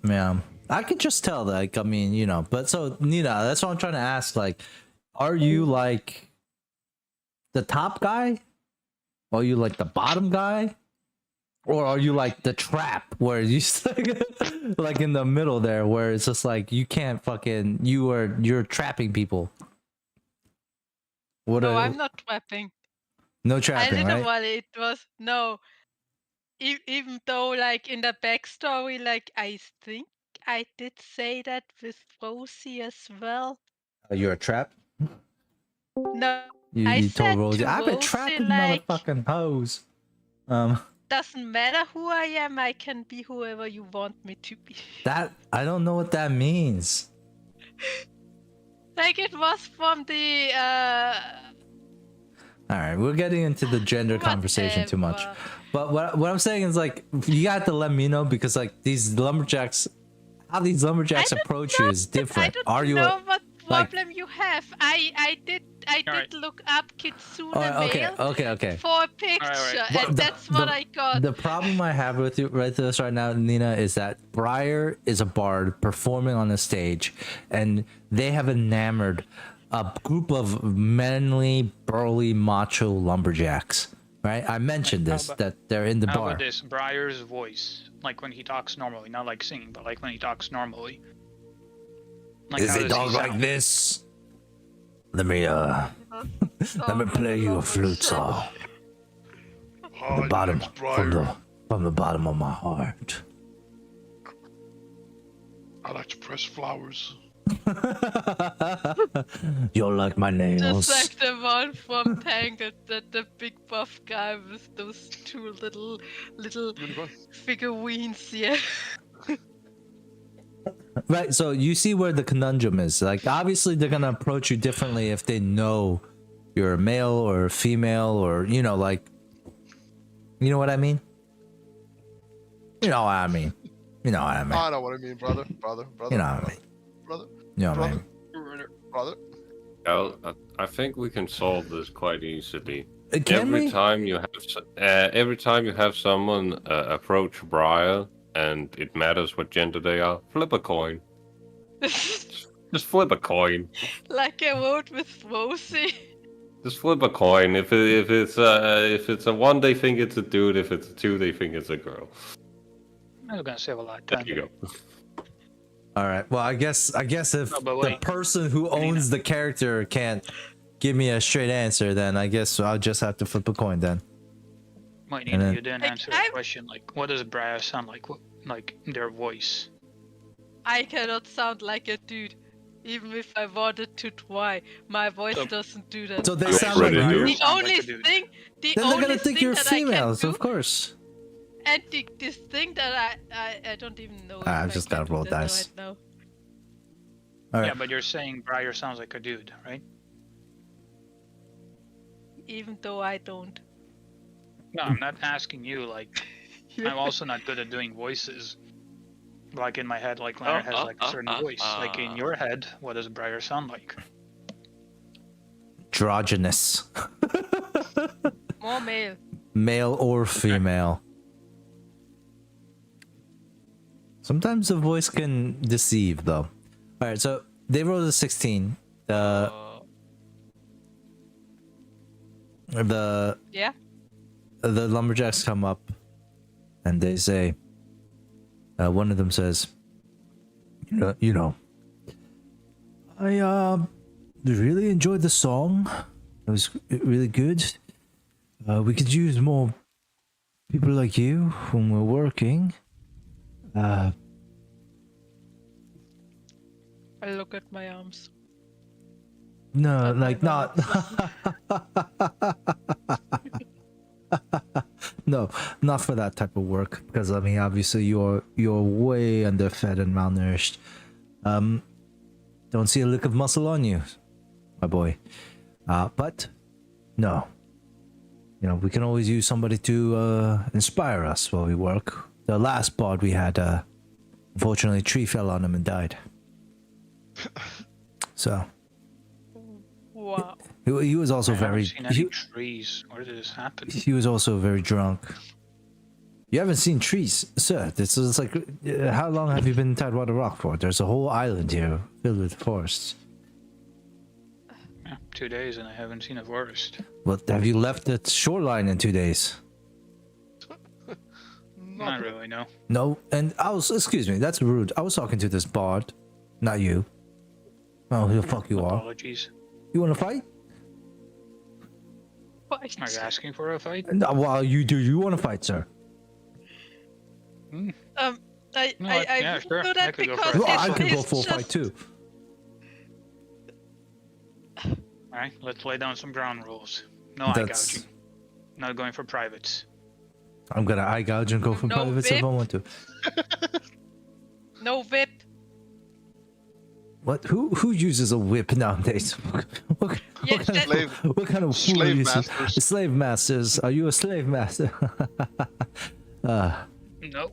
Yeah, I could just tell. Like, I mean, But so Nina, that's what I'm trying to ask. Like, are you like the top guy? Are you like the bottom guy? Or are you like the trap where you like in the middle there, where it's just like you can't fucking you're trapping people? I think I'm the trap. You're trapping people. I think I'm the trap. Is it a woman? Is it a female? Like, What? No, I'm not trapping. No I trapping, right? literally, it was no. Even though, like in the backstory, like I think I did say that with Rosie as well. You're a trap. No, You, I you said told Rosie, to I've been Rosie, trapping like, motherfucking hoes. doesn't matter who I am, I can be whoever you want me to be. That I don't know what that means. Like it was from the All right, we're getting into the gender conversation too much. whatever. But what I'm saying is like you got to let me know because like these lumberjacks, how these lumberjacks don't approach know you is I different. don't Are you know what like- problem you have. I did Alright. look up Kitsune okay, male okay. for a picture, alright. Well, and that's what I got. The problem I have with you right this right now, Nina, is that Briar is a bard performing on the stage, and they have enamored a group of manly, burly, macho lumberjacks. Right? I mentioned How this about- that they're in the How bar. about this? Briar's voice, like when he talks normally, not like singing, but like when he talks normally. Like, Is how it does he dog like sound? this? Let me let me play you a flute song. Hi, Bottom name's Briar. from the bottom of my heart. I like to press flowers. You're like my nails. Just like the one from Tangled, that the big buff guy with those two little Unicorn. figurines. Yeah. Right, so you see where the conundrum is. Like, obviously, they're gonna approach you differently if they know you're a male or a female, or you know, like, you know what I mean? You know what I mean? You know what I mean? I know what I mean, brother. You know what I mean? Brother. You know what I Brother. mean? Brother. Well, I think we can solve this quite easily. Can every we? time you have someone approach Briar, and it matters what gender they are, flip a coin. Just flip a coin. Like I wrote with Rosie. Just flip a coin. If it's a one, they think it's a dude. If it's a two, they think it's a girl. I'm gonna save a lot of There time. you go. All right. Well, I guess if No, but the wait. person who owns the character can't give me a straight answer, then I guess I'll just have to flip a coin then. Wait, And Nina, then- you didn't Like, answer the I'm- question. Like, what does Briar sound like? What, like their voice? I cannot sound like a dude, even if I wanted to try. My voice So- doesn't do that. So they You're sound like pretty you. dude. The Sound like only a dude. thing, the Then they're only gonna think thing you're that I can females, do, of course. and this thing that I don't even know. Ah, I've if I just can gotta do roll that dice. Right now. All Yeah, right. but you're saying Briar sounds like a dude, right? Even though I don't. No, I'm not asking you. Like, I'm also not good at doing voices. Like in my head, like Leonard has like a certain voice. Like in your head, what does Briar sound like? Androgynous, More male. male or female. Sometimes the voice can deceive, though. All right, so they rolled a 16. The Yeah. the lumberjacks come up and they say, one of them says, you know, I really enjoyed the song. It was really good. We could use more people like you when we're working. I look at my arms. No, And like my not. No, not for that type of work. Because I mean, obviously, you're way underfed and malnourished. Don't see a lick of muscle on you, my boy. But no, you know, we can always use somebody to inspire us while we work. The last bard we had, unfortunately, a tree fell on him and died. So Wow. he was also I haven't very. seen any trees. Where did this happen? He was also very drunk. You haven't seen trees, sir. This is like, how long have you been in Tidewater Rock for? There's a whole island here filled with forests. Yeah, 2 days and I haven't seen a forest. Well, have you left the shoreline in 2 days? Not really, no. No, and I was, excuse me, that's rude. I was talking to this bard, not you. Oh, who the fuck you are? Apologies. You want to fight? fight. Are you asking for a fight? No, well, you want to fight, sir? Hmm. I No, I yeah, won't sure. do I that could go for because a Well, I fight. can go it's full fight just- too. Alright, let's lay down some ground rules. No eye That's- gouging. Not going for privates. I'm gonna eye gouge and go for No privates if I whip. want to. No whip. What? Who uses a whip nowadays? what, Yeah, kind of, Slave- what kind of fool slave uses- masters. Slave masters. Are you a slave master? No.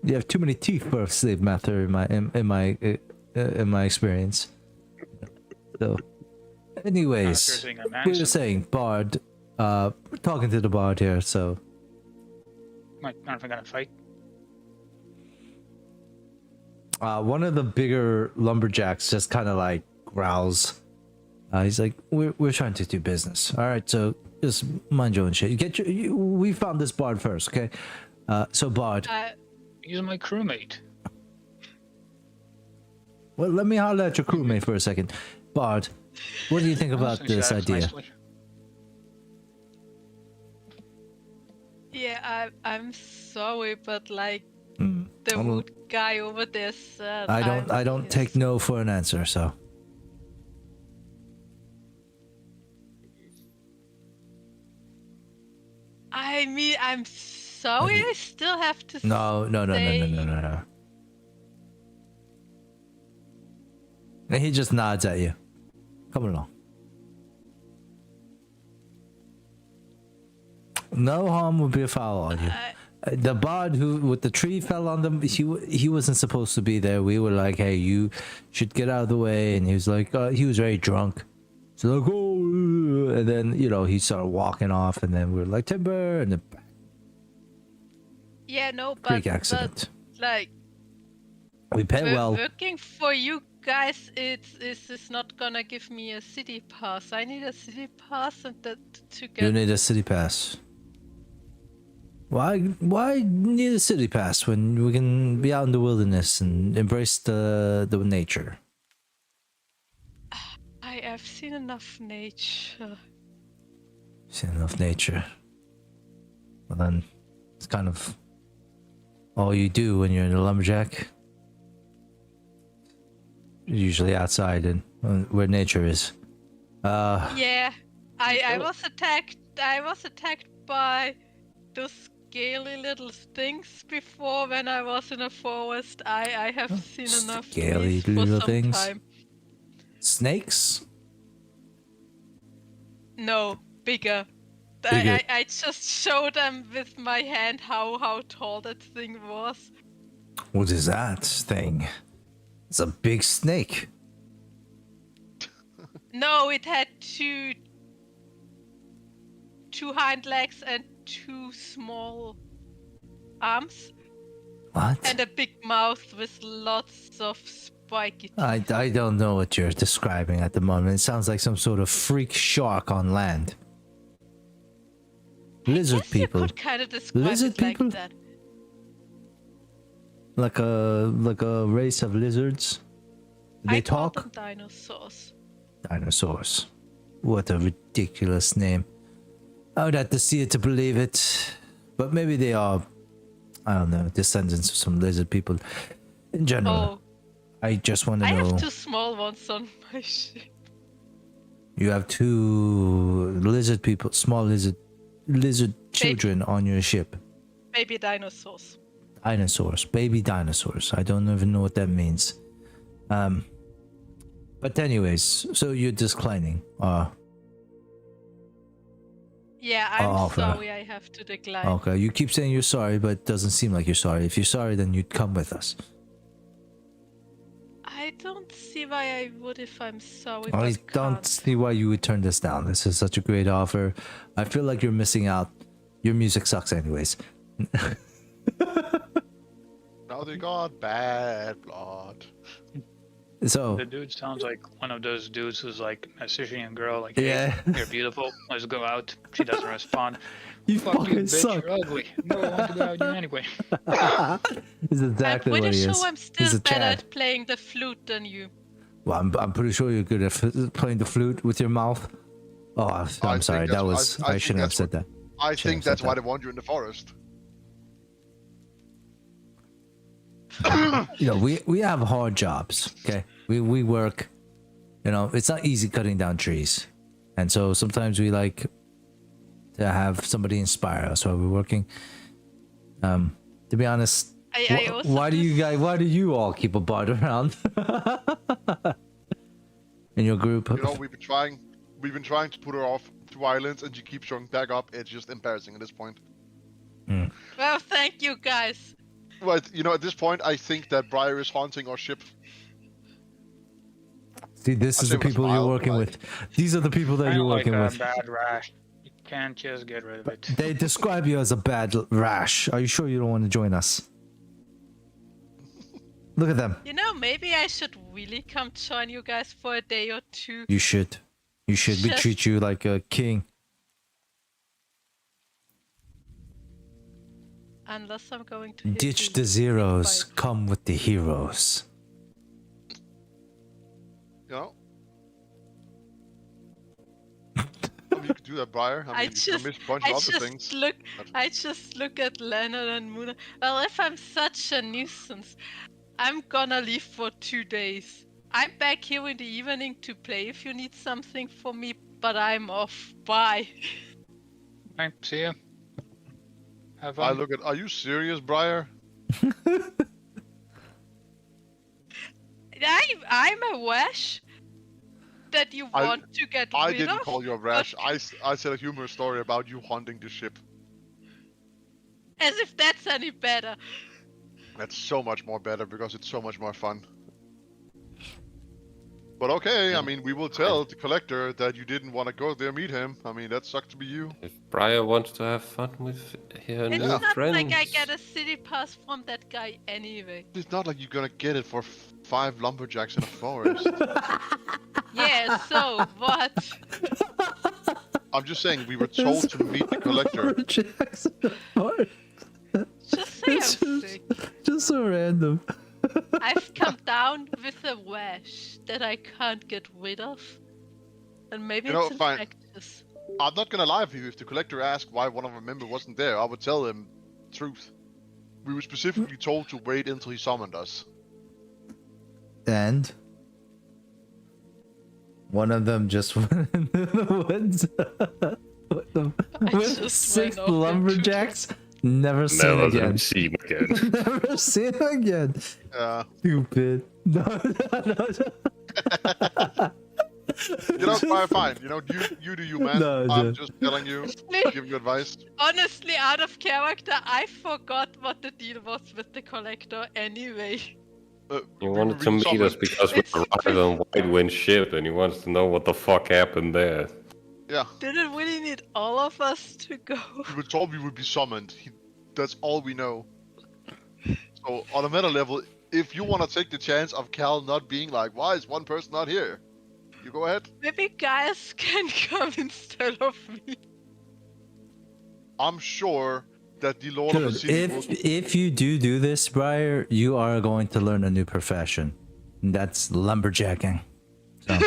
You have too many teeth for a slave master in my experience. So, anyways, saying I'm we were handsome. saying Bard. We're talking to the Bard here, so Aren't we gonna fight? one of the bigger lumberjacks just kind of like growls. He's like, "We're trying to do business. All right, so just mind your own shit. We found this Bard first, okay? So Bard, He's my crewmate. well, let me holler at your crewmate for a second. Bard, what do you think about Since you this asked idea? nicely. Yeah, I'm sorry, but like Hmm. the I'm- wood guy over there said. I don't take no for an answer, so. I mean, I'm sorry. I still have to. No. And he just nods at you. Come along. No harm would be foul on you. The bard who with the tree fell on them, he wasn't supposed to be there. We were like, hey, you should get out of the way, and he was like, he was very drunk. So like, oh, and then he started walking off, and then we were like, timber, and then Yeah, no, but freak accident. like We pay well. working for you guys, it's not gonna give me a city pass. I need a city pass and that to get. You need a city pass. Why need a city pass when we can be out in the wilderness and embrace the nature? I have seen enough nature. Seen enough nature. Well then, it's kind of all you do when you're in a lumberjack. Usually outside and where nature is. Yeah, I was attacked. I was attacked by those scaly little things before when I was in a forest. I have seen enough Scaly these for little some things? time. Snakes? No, bigger. Bigger. I just showed them with my hand how tall that thing was. What is that thing? It's a big snake. No, it had two hind legs and two small arms What? and a big mouth with lots of spiky teeth. I don't know what you're describing at the moment. It sounds like some sort of freak shark on land. Lizard Yes, you people. could kind of describe Lizard it like people? that. Like a race of lizards. They I call them talk? dinosaurs. Dinosaurs. What a ridiculous name. I would have to see it to believe it. But maybe they are, I don't know, descendants of some lizard people. In general, Oh, I just want to I know. have two small ones on my ship. You have two lizard people, small lizard children on your ship. Baby dinosaurs. Dinosaurs, baby dinosaurs. I don't even know what that means. But anyways, so you're declining. Yeah, I'm offer. sorry I have to decline. Okay, you keep saying you're sorry, but it doesn't seem like you're sorry. If you're sorry, then you'd come with us. I don't see why I would if I'm sorry. I but don't can't. see why you would turn this down. This is such a great offer. I feel like you're missing out. Your music sucks anyways. Now they got bad blood. So, The dude sounds like one of those dudes who's like messaging a girl like, hey, yeah. you're beautiful, let's go out. She doesn't respond. You Fuck you, fucking bitch, suck. you're ugly. No, I want to go out with you anyway. This is exactly I'm what pretty he sure is. I'm He's still a better Chad. at playing the flute than you. Well, I'm pretty sure you're good at playing the flute with your mouth. Oh, I'm think sorry. That that's- was I I think shouldn't have that's said that. I Shouldn't think have said that's why that. they want you in the forest. You know, we have hard jobs. Okay, we work. You know, it's not easy cutting down trees, and so sometimes we like to have somebody inspire us while we're working. To be honest, I also why do you all keep a bard around in your group? You know, we've been trying to put her off to islands, and she keeps showing back up. It's just embarrassing at this point. Well, thank you guys. But you know, at this point, I think that Briar is haunting our ship. See, this I is say the with a people smile, you're working like- with. These are the people that Kind you're of like working a with. bad rash. You can't just get rid of it. They describe you as a bad rash. Are you sure you don't want to join us? Look at them. You know, maybe I should really come join you guys for a day or two. You should. You should. We Just- treat you like a king. Unless I'm going to hit Ditch you the zeros. by- Come with the heroes. You know. I mean, you could do that, Briar. I I mean, you just- miss a bunch of other things. I just look at Leonard and Muna. Well, if I'm such a nuisance, I'm gonna leave for 2 days. I'm back here in the evening to play if you need something for me, but I'm off. Bye. Alright, see ya. Have I fun. look at. Are you serious, Briar? I'm a wash that you I- want to get I rid didn't of. call you a rash. I said a humorous story about you haunting the ship. As if that's any better. That's so much more better because it's so much more fun. But okay, I mean, we will tell the collector that you didn't want to go there meet him. I mean, that sucks to be you. If Briar wants to have fun with her It's new not friends, like I get a city pass from that guy anyway. It's not like you're gonna get it for 5 lumberjacks in a forest. Yeah, so what? I'm just saying, we were told to meet the collector. Jackson. Just say I'm It's just- sick. Just so random. I've come down with a wash that I can't get rid of. And maybe You know, it's fine. infectious. I'm not gonna lie for you. If the collector asked why one of our members wasn't there, I would tell him truth. We were specifically told to wait until he summoned us. And one of them just went into the woods I with just 6 went off into lumberjacks. Never seen never again. see him again. Never seen again. Stupid. No, no. You know, fine. You know, you do you, man. No, I'm no. just telling you, giving you advice. Honestly, out of character, I forgot what the deal was with the collector anyway. He wanted to meet us because we It's- arrived on White Wind ship, and he wants to know what the fuck happened there. Yeah, Didn't really need all of us to go. we were told we would be summoned. That's all we know. So, on a meta level, if you want to take the chance of Cal not being like, why is one person not here? You go ahead. Maybe guys can come instead of me. I'm sure that the Lord of the Dude, City if you do this, Briar, you are going to learn a new profession. And that's lumberjacking. So,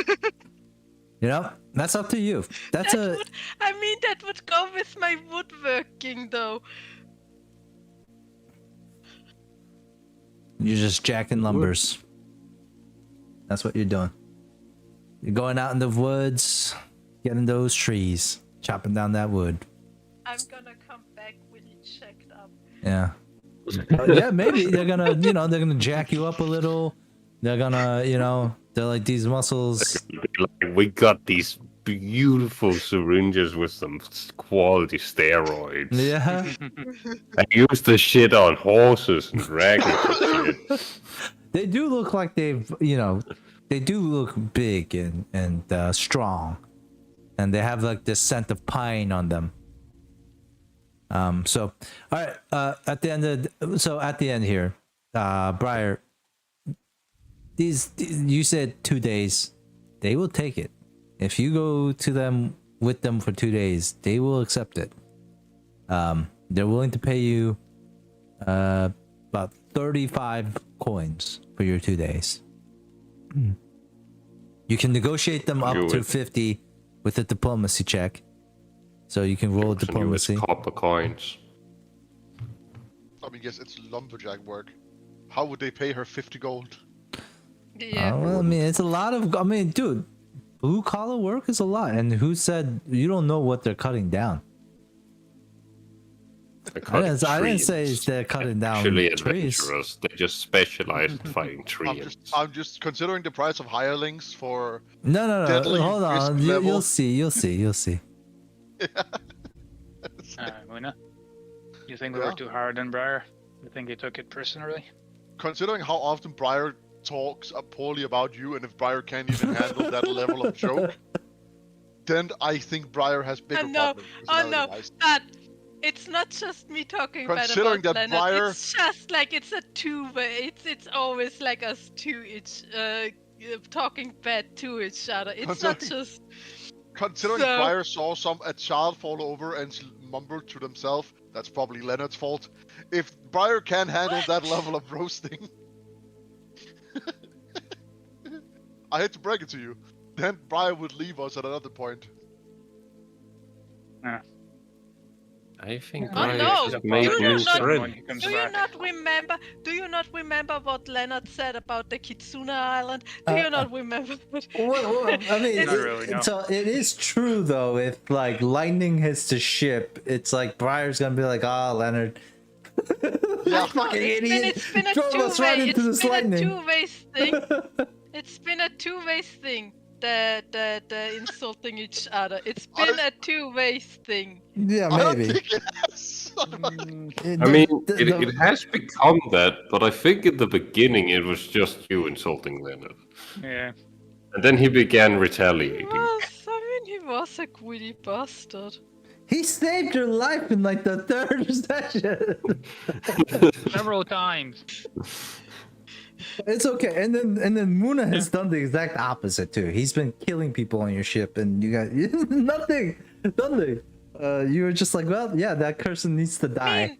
you know, that's up to you. That's a I mean, that would go with my woodworking, though. you're just jacking lumbers. That's what you're doing. You're going out in the woods, getting those trees, chopping down that wood. I'm gonna come back really checked up. Yeah. Yeah, maybe they're gonna, they're gonna jack you up a little. They're gonna, they're like these muscles. Like, we got these beautiful syringes with some quality steroids. Yeah. I use the shit on horses and dragons and shit. They do look like they've, they do look big and strong. And they have like this scent of pine on them. So, all right, at the end here, Briar, you said 2 days, they will take it. If you go to them with them for 2 days, they will accept it. They're willing to pay you about 35 coins for your 2 days. You can negotiate them up Do to it. 50, with a diplomacy check. So you can roll Gives you diplomacy. his copper coins. I mean, yes, it's lumberjack work. How would they pay her 50 gold? Yeah. Well, I mean, it's a lot of. I mean, dude, blue collar work is a lot. And who said you don't know what they're cutting down? I didn't say they're cutting down Actually, trees. adventurers. They just specialize in fighting trees. I'm just considering the price of hirelings for No. deadly Hold on. risk level. You'll see. Muna, you think we were too hard on Briar? You think he took it personally? Considering how often Briar talks poorly about you, and if Briar can't even handle that level of joke, then I think Briar has bigger problems. Oh no, but it's not just me talking bad Considering about that Leonard. Briar- It's just like it's a two-way. It's always like us two talking bad to each other. It's not just. Considering So- Briar saw a child fall over and mumbled to themselves, that's probably Leonard's fault. If Briar can't handle that level of roasting, I hate to break it to you, then Briar would leave us at another point. I think Oh Briar no! just made Do new you not- friends. Do you not remember? Do you not remember what Leonard said about the Kitsuna Island? Do you not remember? Well, I mean, Not really, no. so it is true though. If like lightning hits the ship, it's like Briar's gonna be like, "Ah, Leonard, Yeah, fucking idiot, It's been a drove us right two-way. into this It's been a lightning." two-way thing. It's been a two-way thing. The insulting each other. It's been a two-way thing. Yeah, I don't maybe. think it has. I mean, it has become that, but I think in the beginning it was just you insulting Leonard. Yeah. And then he began He retaliating. he was a greedy bastard. He saved your life in like the third session. Several times. It's okay. And then Muna has done the exact opposite too. He's been killing people on your ship, and you got nothing. You were just like, well, yeah, that person needs to die.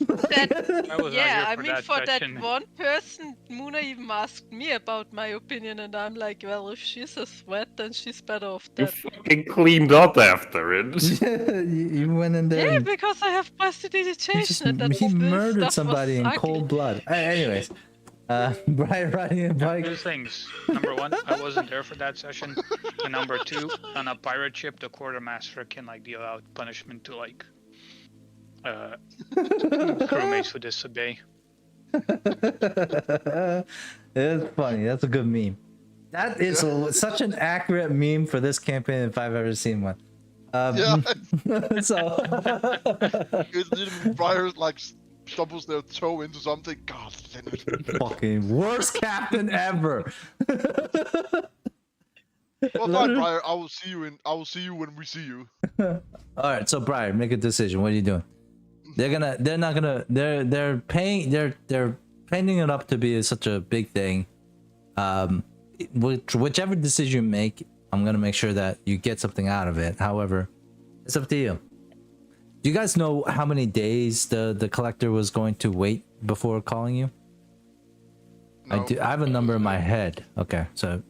I was Yeah, I not here for mean, that for session. that one person, Muna even asked me about my opinion, and I'm like, well, if she's a threat, then she's better off You dead. fucking cleaned up after it. you went in there. Yeah, and because I have he prestidigitation, and that he this murdered stuff somebody was in ugly. cold blood. Anyways, Brian riding a bike. Two things. Number one, I wasn't there for that session. And number two, on a pirate ship, the quartermaster can like deal out punishment to like crewmates who disobey. It's funny. That's a good meme. That is such an accurate meme for this campaign if I've ever seen one. Yeah, So Briar like stumbles their toe into something. God, Leonard. fucking worst captain ever. Well, fine, Briar. I will see you when we see you. All right, so Brian, make a decision. What are you doing? They're painting it up to be such a big thing. Whichever decision you make, I'm gonna make sure that you get something out of it. However, it's up to you. Do you guys know how many days the collector was going to wait before calling you? No, I have a number in my head. Okay, so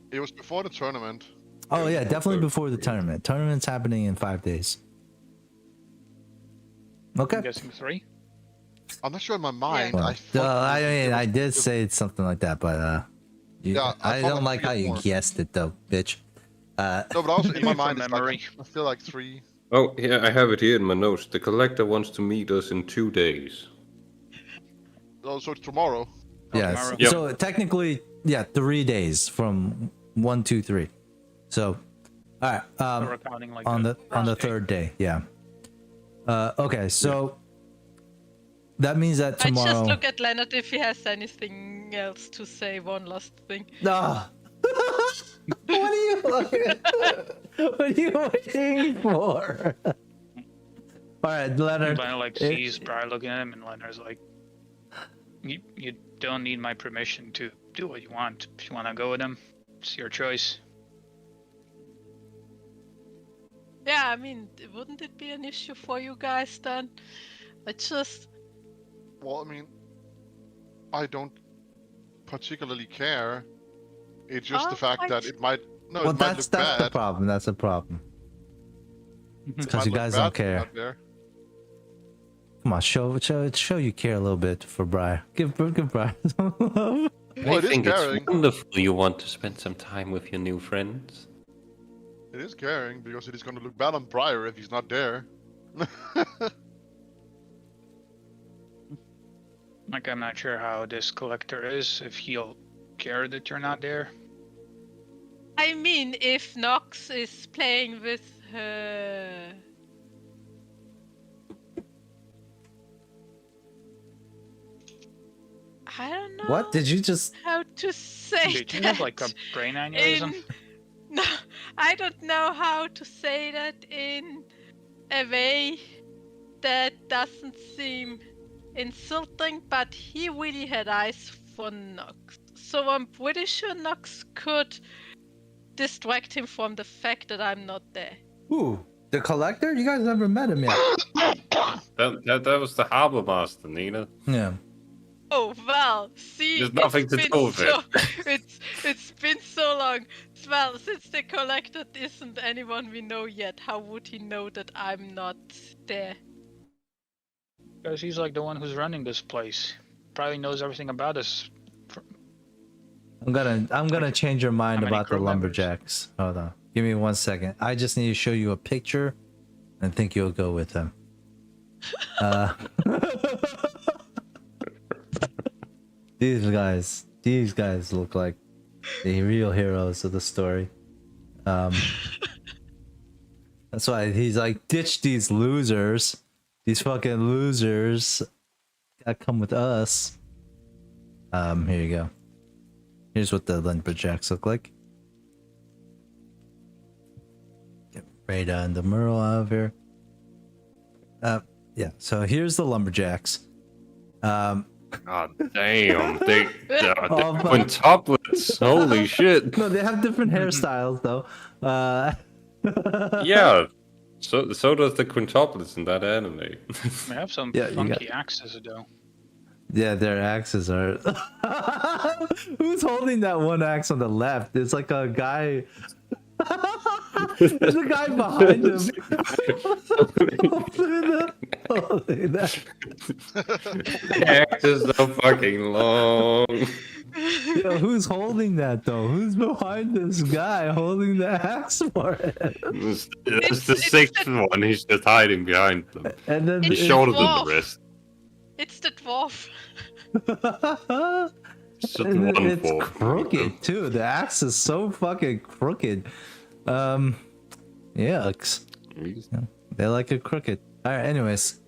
it was before the tournament. oh yeah, definitely before the tournament. Tournament's happening in 5 days. I'm Okay. guessing 3. I'm not sure in my mind. Well, I thought I mean, I did it- say it's something like that, but Yeah, I I thought don't it like how was you more. guessed it though, bitch. No, but also in my From mind, it's like, memory. I feel like 3. Oh, yeah, I have it here in my notes. The collector wants to meet us in 2 days. Oh, so it's tomorrow. Yeah. tomorrow. Yep. So technically, yeah, 3 days from 1, 2, 3. So, all right. We're counting like On the first day. third day, yeah. Okay, so that means that I tomorrow. just look at Leonard if he has anything else to say. One last thing. Ah. What are you what are you waiting for? All right, Leonard. Leonard like if- sees Briar looking at him, and Leonard's like, "You don't need my permission to do what you want. If you want to go with him, it's your choice." Yeah, I mean, wouldn't it be an issue for you guys then? I just. Well, I mean, I don't particularly care. It's just the fact that it might No, Well, it might that's look the bad. problem. That's the problem. It Because might you look guys bad don't to be care. not there. Come on, show you care a little bit for Briar. Give Briar some love. Well, I it is think caring. it's wonderful you want to spend some time with your new friends. It is caring because it is going to look bad on Briar if he's not there. Like, I'm not sure how this collector is, if he'll care that you're not there. I mean, if Nox is playing with her. I don't know. What did you just? How to say Did you that? have like a brain aneurysm? No, I don't know how to say that in a way that doesn't seem insulting, but he really had eyes for Nox. So I'm pretty sure Nox could distract him from the fact that I'm not there. Ooh, the collector? You guys never met him yet. That was the harbor master, Nina. Yeah. Oh well, see, There's nothing it's to been do with it. it's been so long. Well, since the collector isn't anyone we know yet, how would he know that I'm not there? Because he's like the one who's running this place. Probably knows everything about us. I'm gonna change your mind How many about the crew members? lumberjacks. Hold on. Give me 1 second. I just need to show you a picture and think you'll go with them. These guys look like the real heroes of the story. That's why he's like, ditch these losers. These fucking losers. Gotta come with us. Here you go. Here's what the lumberjacks look like. Get Rada and the Merle out of here. Yeah, so here's the lumberjacks. God damn, they Oh, fuck. quintuplets. Holy shit. No, they have different hairstyles though. Yeah. So does the quintuplets in that anime. They have some Yeah, you funky axes though. Yeah, their axes are. Who's holding that one axe on the left? It's like a guy. There's a guy behind him. Holding that. The axe is so fucking long. Yo, who's holding that though? Who's behind this guy holding the axe for it? That's the sixth one. He's just hiding behind them. And then He's It's shorter than dwarf. the rest. It's the dwarf. It's just And one it's for crooked too. The axe is so fucking crooked. Yucks. They like it crooked. All right. Anyways,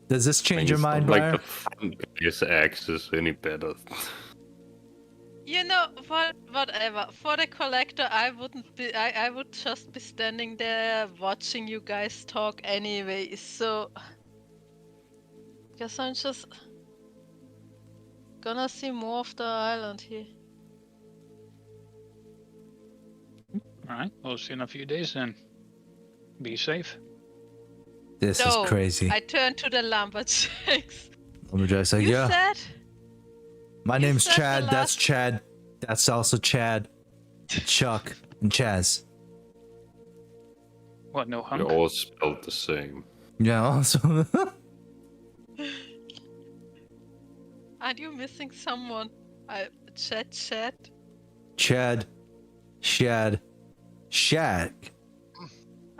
does this change your mind, like Briar? the front guy's axe is any better. You know what? Whatever. For the collector, I wouldn't be. I would just be standing there watching you guys talk anyway. So, guess I'm just gonna see more of the island here. Alright, we'll see in a few days then. Be safe. This So, is crazy. I turn to the lumberjacks. Lumberjack's like, You yeah. said My you name's said the Chad. That's last- Chad. That's also Chad. Chuck and Chaz. What, no They're hunk? all spelled the same. Yeah. Also. Aren't you missing someone? Chad. Chad. Shad. Shad.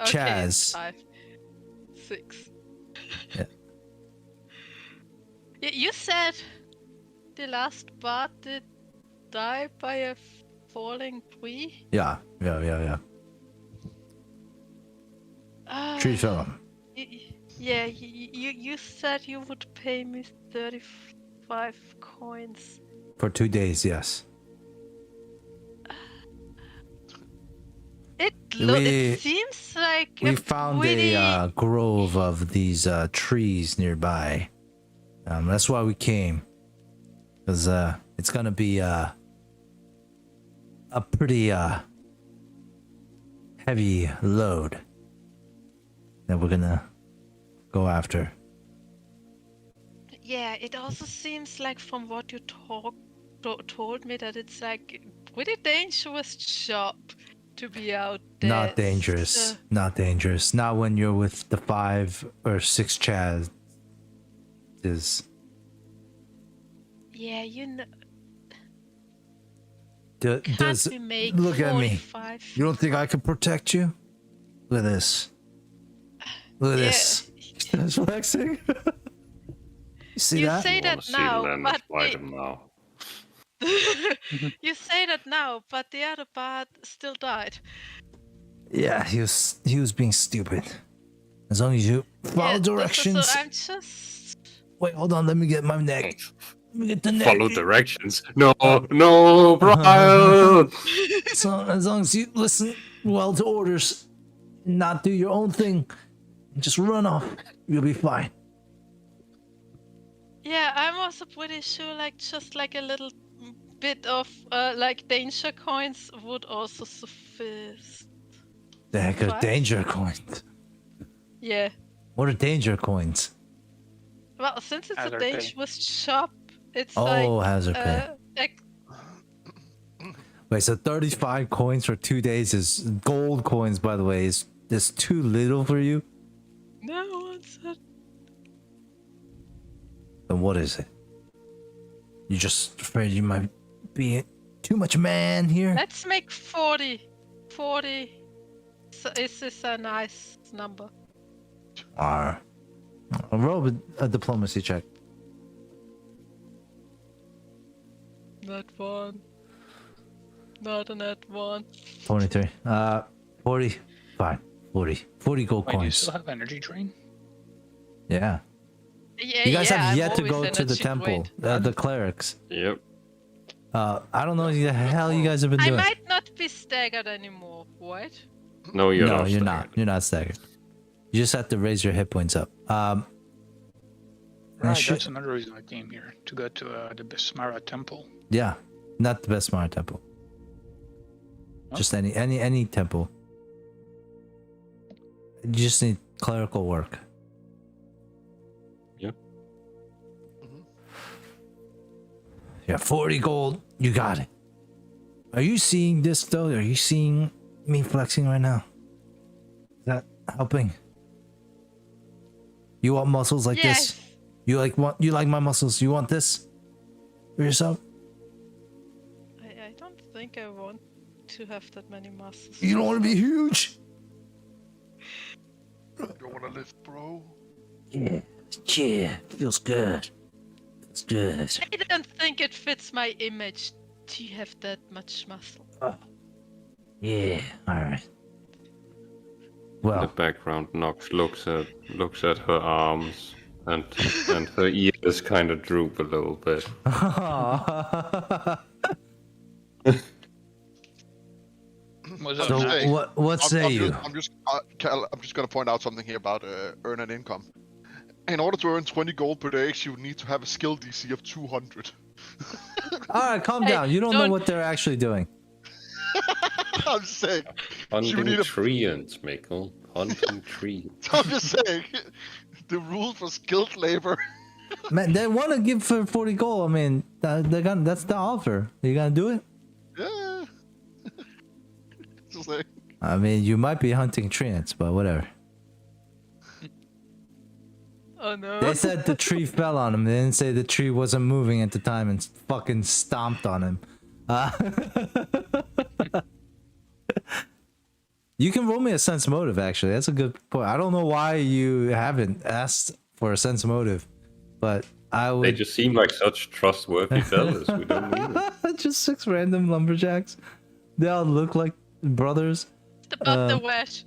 Okay, Chaz. 5, 6. Yeah. You said the last bard did die by a falling tree. Yeah. Tree fell. Yeah, you said you would pay me 35 coins. For 2 days, yes. It seems like We a found pretty... a grove of these trees nearby. That's why we came. Because it's gonna be a pretty heavy load that we're gonna go after. Yeah, it also seems like from what you told me that it's like a pretty dangerous job. to be out there. Not dangerous. Not dangerous. Not when you're with the 5 or 6 Chaz. Is Yeah, you know. does Can't we make look at me? 45? You don't think I can protect you? Look at this. Look at this. That's flexing. You see You that? say that Wanna see now, Leonard but fight him now. you say that now, but the other part still died. Yeah, he was being stupid. As long as you follow directions. So I'm just. Wait, hold on. Let me get my neck. Let me get the neck. Follow directions. No, no, Brian. So as long as you listen well to orders, not do your own thing, just run off, you'll be fine. Yeah, I'm also pretty sure, like, just like a little bit of, like, danger coins would also suffice. The heck are What? danger coins? Yeah. What are danger coins? Well, since it's Hazard a pay. dangerous shop, it's Oh, like. hazard pay. Wait, so 35 coins for 2 days is gold coins, by the way. Is this too little for you? No one said. Then what is it? You just afraid you might be too much man here? Let's make 40. 40. So is this a nice number? Roll a diplomacy check. Not one. Not a net one. 23. 40. Fine. 40. 40 gold Wait, do you coins. still have energy drain? Yeah. Yeah, You guys yeah, have I'm yet to go always to the energy temple, drained. the clerics. Yep. I don't know what the hell you guys have been I doing. might not be staggered anymore, right? No, you're no, not. you're staggered. not. You're not staggered. You just have to raise your hit points up. Right, should- that's another reason I came here, to go to the Bismara temple. Yeah, not the best smart temple. Huh? Just any temple. You just need clerical work. Yep. Yeah, 40 gold. You got it. Are you seeing this though? Are you seeing me flexing right now? Is that helping? You want muscles like this? You like my muscles? You want this for yourself? I don't think I want to have that many muscles. You don't want to be huge? You don't want to lift, bro. Yeah, feels good. Feels good. I don't think it fits my image to have that much muscle. Yeah, all right. In the Well, background, Nox looks at her arms, and her ears kind of droop a little bit. What's up, so Matt? saying, what say you? Cal, I'm just gonna point out something here about earn an income. In order to earn 20 gold per day, you need to have a skill DC of 200. All right, calm Hey, down. You don't know don't- what they're actually doing. I'm just saying. Hunting need a- treants, Mikkel. Hunting treants. I'm just saying. The rules for skilled labor. Man, they want to give for 40 gold. I mean, that's the offer. You gonna do it? Yeah. Just like, I mean, you might be hunting treants, but whatever. Oh no. They said the tree fell on him. They didn't say the tree wasn't moving at the time and fucking stomped on him. You can roll me a sense motive, actually. That's a good point. I don't know why you haven't asked for a sense motive, but I They would. just seem like such trustworthy fellas. We don't need it. Just 6 random lumberjacks. They all look like brothers. About the wash.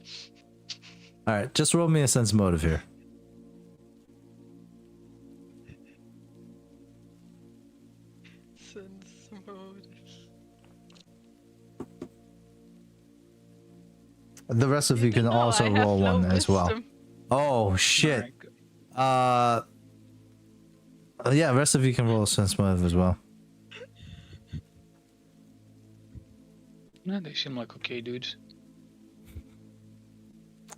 All right, just roll me a sense motive here. Sense motive. The rest of you can No, also I have roll low one as well. wisdom. Oh shit. Alright, good. Yeah, rest of you can roll a sense motive as well. Yeah, they seem like okay dudes.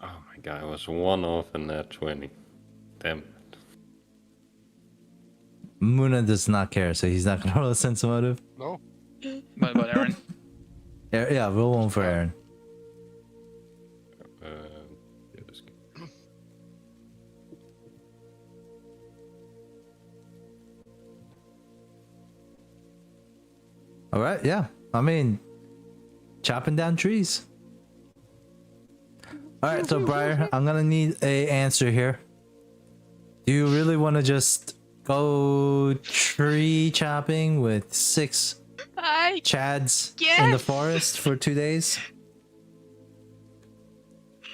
Oh my god, I was one off in that 20. Damn it. Muna does not care, so he's not gonna roll a sense motive. no. But Aaron, Yeah, roll one for Aaron. All right, yeah. I mean, chopping down trees. All right, so Briar, I'm gonna need a answer here. Do you really want to just go tree chopping with 6 I Chads in the guess. forest for 2 days?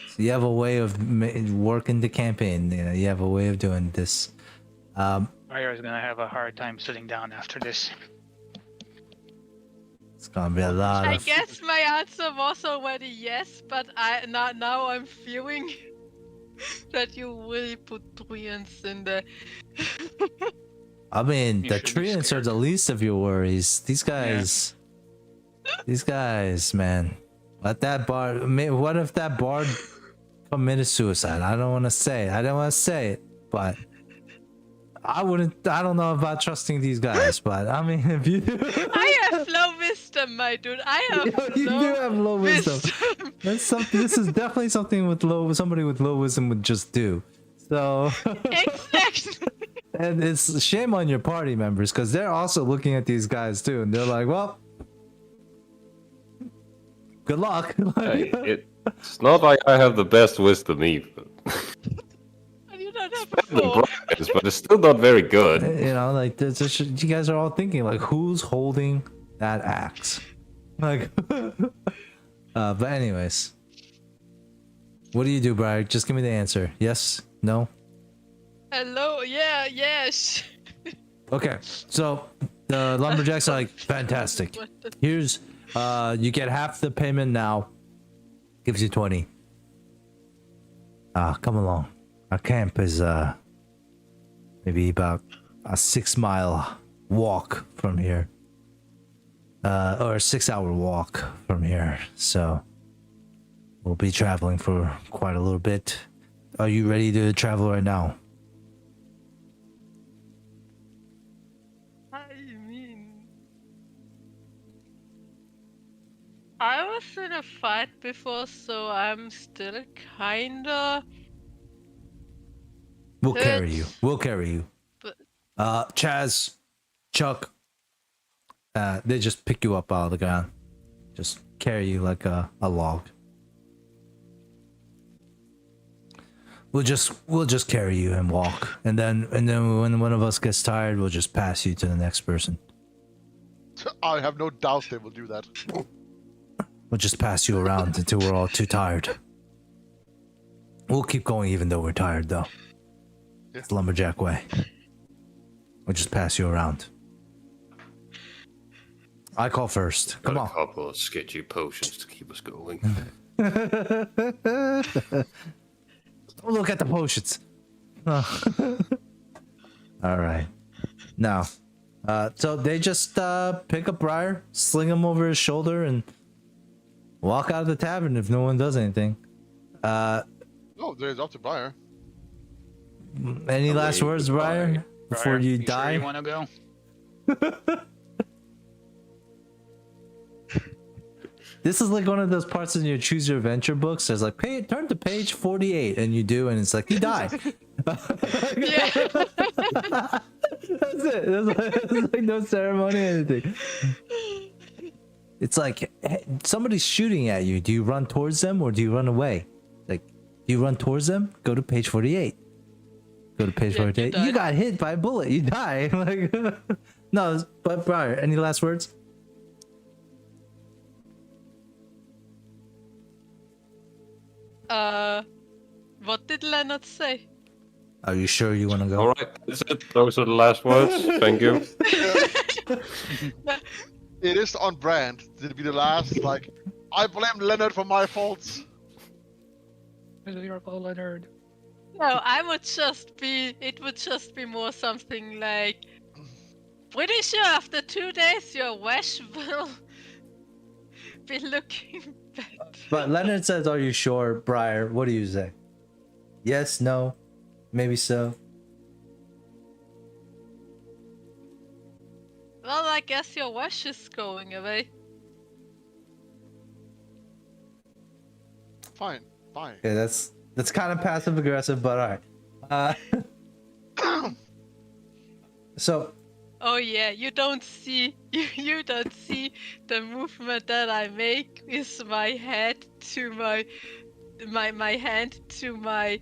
So you have a way of working the campaign. You know, you have a way of doing this. Fire is gonna have a hard time sitting down after this. It's gonna be a lot I of. guess my answer was already yes, but now I'm feeling that you really put treants in there. I mean, You the should be treants are scared. the least of your worries. These guys, man. Let that bard. What if that bard committed suicide? I don't want to say it. I don't want to say it, but I wouldn't. I don't know about trusting these guys, but I mean, if you. I have low wisdom, my dude. I have You do have low wisdom. That's something. This is definitely something with somebody with low wisdom would just do. So. Exactly. And it's shame on your party members because they're also looking at these guys too, and they're like, "Well, good luck." It's not like I have the best wisdom either. You don't have Better than four. Brian's, but it's still not very good. You know, like you guys are all thinking like, "Who's holding that axe?" Like, but anyways, what do you do, Brian? Just give me the answer. Yes, no. Hello, yeah, yes. Okay, so the lumberjacks are like, fantastic. What the- Here's, you get half the payment now. Gives you 20. Come along. Our camp is, maybe about a 6-mile walk from here. Or a 6-hour walk from here. So, we'll be traveling for quite a little bit. Are you ready to travel right now? I mean, I was in a fight before, so I'm still kinda. We'll carry you. hurt, We'll carry you. But Chaz, Chuck, they just pick you up out of the ground. Just carry you like a log. We'll just carry you and walk. And then when one of us gets tired, we'll just pass you to the next person. I have no doubt they will do that. We'll just pass you around until we're all too tired. We'll keep going even though we're tired though. Yeah. It's the lumberjack way. We'll just pass you around. I call first. Come Got on. a couple of sketchy potions to keep us going. Don't look at the potions. Oh. All right. Now, so they just pick up Briar, sling him over his shoulder, and walk out of the tavern if no one does anything. Oh, there's up to Briar. Any last Away words, goodbye. Briar, before Briar, you sure die? you want to go? This is like one of those parts in your choose your adventure books. There's like, turn to page 48, and you do, and it's like you die. yeah. That's it. There's like no ceremony or anything. It's like hey, somebody's shooting at you. Do you run towards them or do you run away? Like, do you run towards them? Go to page 48. Go to page Yeah, you 48. die. You got hit by a bullet. You die. Like, no, but Briar, any last words? What did Leonard say? Are you sure you want to go? All right, that's it. Those are the last words. Thank you. It is on brand. Did it be the last? Like, I blame Leonard for my faults. This is your fault, Leonard. No, it would just be more something like, pretty sure after 2 days your wash will be looking better. But Leonard says, "Are you sure, Briar?" What do you say? Yes, no, maybe so. Well, I guess your wash is going away. Fine, fine. Okay, that's kind of passive aggressive, but all right. So Oh yeah, you don't see you don't see the movement that I make with my head to my hand to my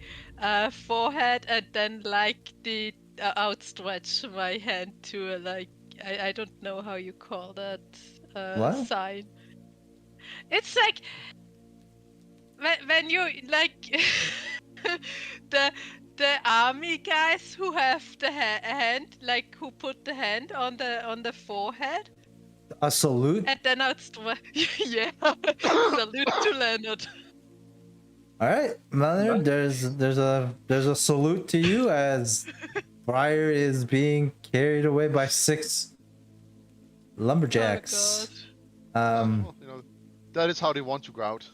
forehead, and then like the outstretch my hand to like I don't know how you call that What? sign. It's like when you like the the army guys who have the hand, like who put the hand on the forehead, A salute. and then yeah, salute to Leonard. All right, Mother. There's a salute to you as Briar is being carried away by 6 lumberjacks. Well, you know, that is how they want to go out.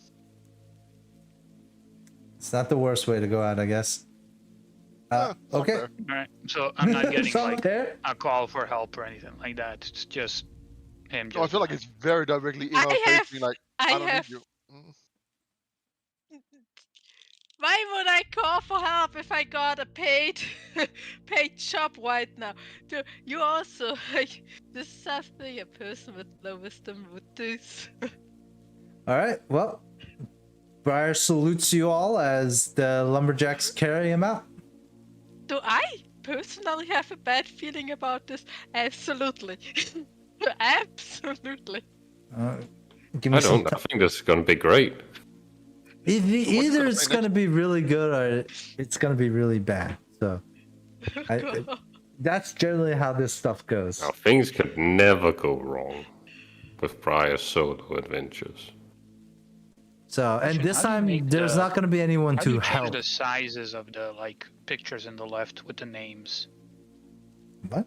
It's not the worst way to go out, I guess. Yeah, it's not Okay. fair. All right. So I'm not getting Someone like there? a call for help or anything like that. It's just him. So I feel like it's very directly in our face, being like, I don't need you. Mm. Why would I call for help if I got a paid job right now? You also like this is something a person with low wisdom would do. All right. Well, Briar salutes you all as the lumberjacks carry him out. Do I personally have a bad feeling about this? Absolutely. Absolutely. Give me I don't. I think this is gonna be great. Either gonna it's say gonna be really good or it's gonna be really bad. So that's generally how this stuff goes. Now, things could never go wrong with Briar's solo adventures. So, and Actually, this how do you time make there's the- not gonna be anyone How do to you change help. the sizes of the like pictures in the left with the names? What?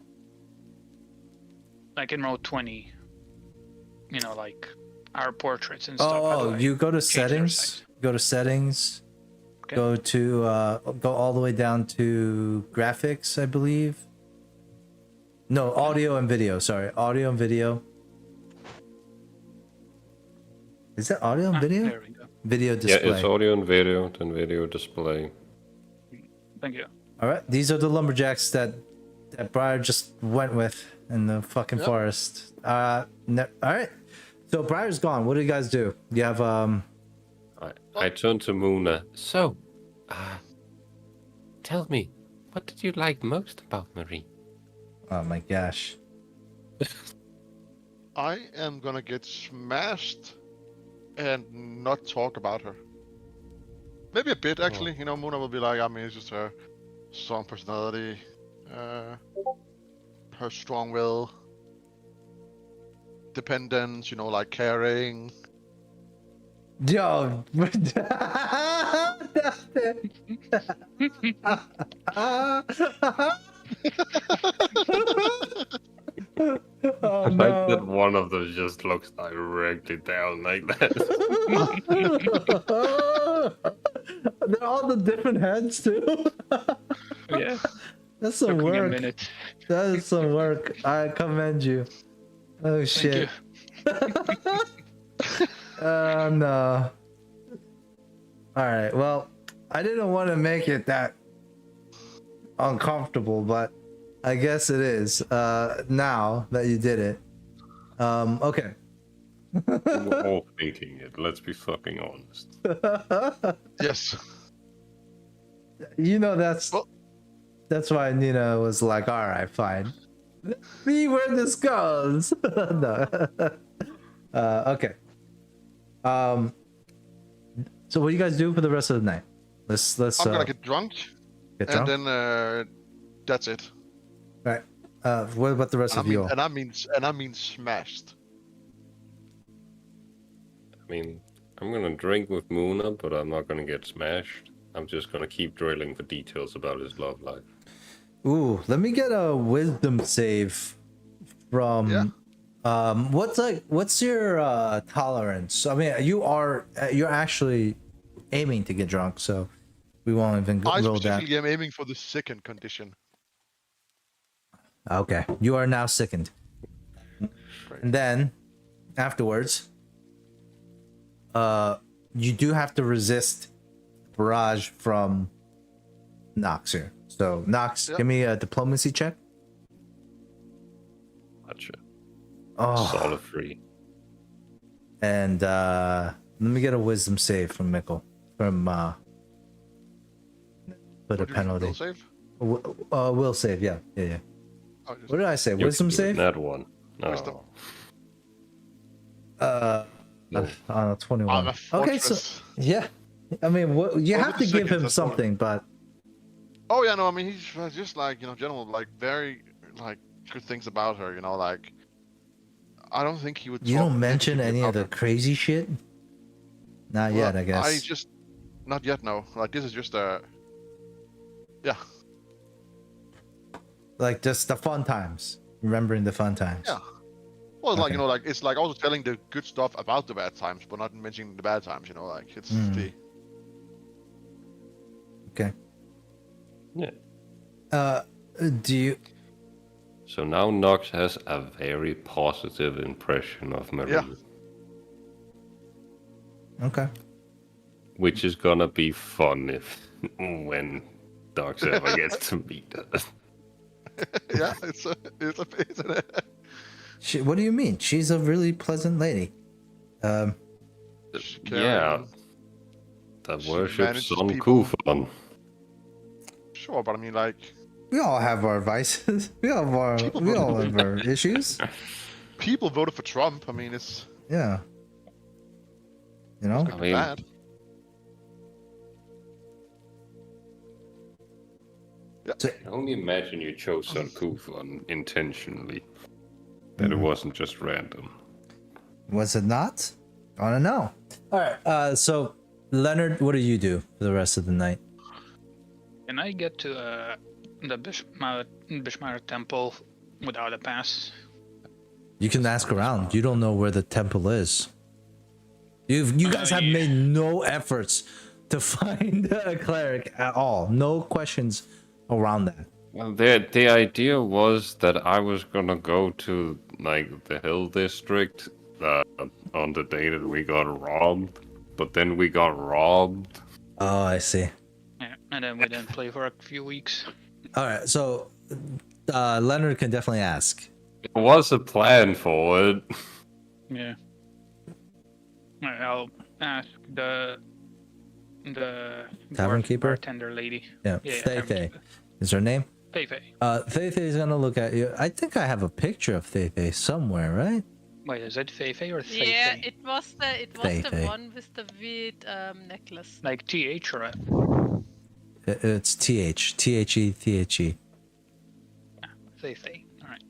Like in row 20, you know, like our portraits and stuff. How do Oh, I you go to change their settings. size? Go to settings. Okay. Go to go all the way down to graphics, I believe. No, audio and video. Sorry, audio and video. Is that audio and video? There we go. Video Yeah, display. it's audio and video, then video display. Thank you. All right, these are the lumberjacks that Briar just went with in the fucking Yep. forest. All right, so Briar's gone. What do you guys do? You have I turned to Muna. So, tell me, what did you like most about Marie? oh my gosh. I am gonna get smashed and not talk about her. Maybe a bit, actually. You know, Muna will be like, I mean, it's just her strong personality, her strong will, dependence, you know, like caring. Yo. Oh I like that no. one of them just looks directly down like that. They're all the different heads too. Yeah. That's some Took me a work. minute. That is some work. I commend you. Oh shit. No. Alright, well, I didn't want to make it that uncomfortable, but I guess it is. Now that you did it. Okay. We were all thinking it, let's be fucking honest. Yes. You know Well- that's why Nina was like, alright, fine. See where this goes. No. Okay. So what do you guys do for the rest of the night? Let's I'm gonna get drunk, get drunk. and then that's it. Right. What about the rest of you all? And I mean smashed. I mean, I'm gonna drink with Muna, but I'm not gonna get smashed. I'm just gonna keep drilling for details about his love life. Ooh, let me get a wisdom save from Yeah. what's your tolerance? I mean, you're actually aiming to get drunk, so we won't even I roll that. specifically am aiming for the second condition. Okay, you are now sickened. Great. And then afterwards, you do have to resist barrage from Nox here. So Nox, Yep. give me a diplomacy check. Gotcha. Oh, Solid free. and let me get a wisdom save from Mikkel. From put a What do you penalty. will save? Will save. Yeah. Oh, just What did I say? You Wisdom can do it, save? That one. No. Wisdom. No. 21. a Okay, so fortress. yeah. I mean, what you Well, have with to the give seconds, him that's more. something, but Oh yeah, no, I mean he's just like general like very like good things about her. Like I don't think he would. you talk don't mention negatively any of about the her. crazy shit. Not Well, yet, I guess. I just not yet. No, like this is just yeah. Like just the fun times, remembering the fun times. Yeah. Well, it's Okay. like like it's like also telling the good stuff about the bad times, but not mentioning the bad times. Like it's the. Okay. Yeah. Do you? So now Nox has a very positive impression of Marie. Yeah. Okay. Which is gonna be fun if when Nox ever gets to meet her. Yeah, it's a. What do you mean? She's a really pleasant lady. Yeah. Caring. That She worships manages Son people. Kufan. Sure, but I mean like We all have our vices. We all have our issues. people voted for Trump. I mean it's Yeah. You know. not I mean- bad. I can only imagine you chose Son Kufan intentionally. That it wasn't just random. Was it not? I don't know. All right. So, Leonard, what do you do for the rest of the night? Can I get to the Bishmar temple without a pass? You can ask around. You don't know where the temple is. You guys have yeah. made no efforts to find a cleric at all. No questions around that. Well, the idea was that I was gonna go to like the hill district on the day that we got robbed, but then we got robbed. Oh, I see. Yeah, and then we didn't play for a few weeks. All right. So, Leonard can definitely ask. There was a plan for it. Yeah. Alright, I'll ask the Tavern dwarf keeper? bartender lady. Yeah. Yeah, Thay tavern Thay keeper. is her name. Thay Thay. Thay Thay is gonna look at you. I think I have a picture of Thay Thay somewhere, right? Wait, is it Thay Thay or Thay Yeah, Thay? it was the Thay Thay. one with the weird necklace. Like TH or It's TH. THE. THE. Thay Thay. Alright.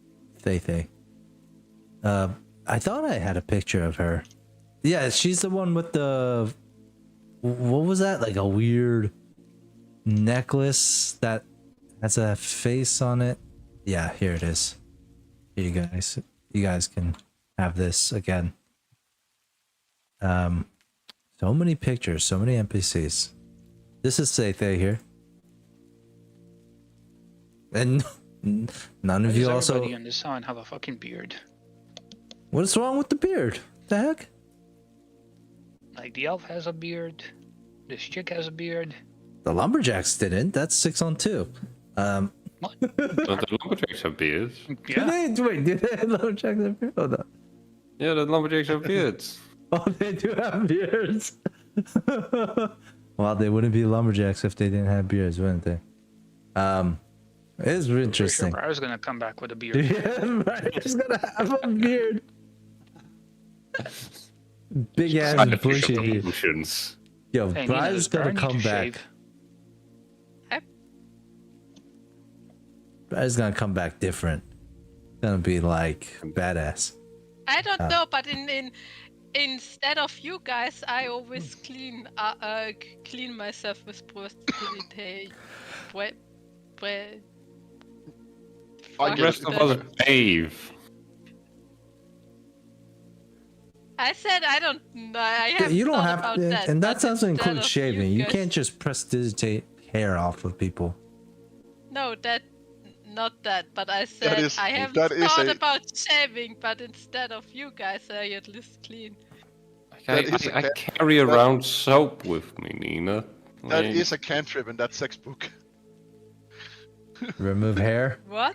Thay Thay. I thought I had a picture of her. Yeah, she's the one with the. What was that? Like a weird necklace that has a face on it. Yeah, here it is. Here you guys. You guys can have this again. So many pictures, so many NPCs. This is Thay Thay here. And none Why of does you also. everybody in this town have a fucking beard? What's wrong with the beard? The heck? Like the elf has a beard, this chick has a beard. The lumberjacks didn't. That's 6 on 2. What? But the lumberjacks have beards. Yeah. Wait, do they have lumberjacks have beards? Oh, no. Yeah, the lumberjacks have beards. Oh, they do have beards. Well, they wouldn't be lumberjacks if they didn't have beards, wouldn't they? It is interesting. I was gonna come back with a beard. Yeah, right. He's gonna have a beard. Big ass and bushy beard. Emotions. Yo, Hey, Brian's Nina, gonna does Brian come need to back. shave? Brian's gonna come back different. Gonna be like badass. I don't know, but instead of you guys, I always clean myself with breastplate. I The guess rest of us bathe. I said I don't know. I have You don't thought have about to, that, and but that doesn't instead include of shaving. You guys- can't just prestidigitate hair off of people. No, not that. But I said is- I haven't that is thought a- about shaving. But instead of you guys, I at least clean. I carry around soap with me, Nina. That Like, is a cantrip in that sex book. Remove hair. What?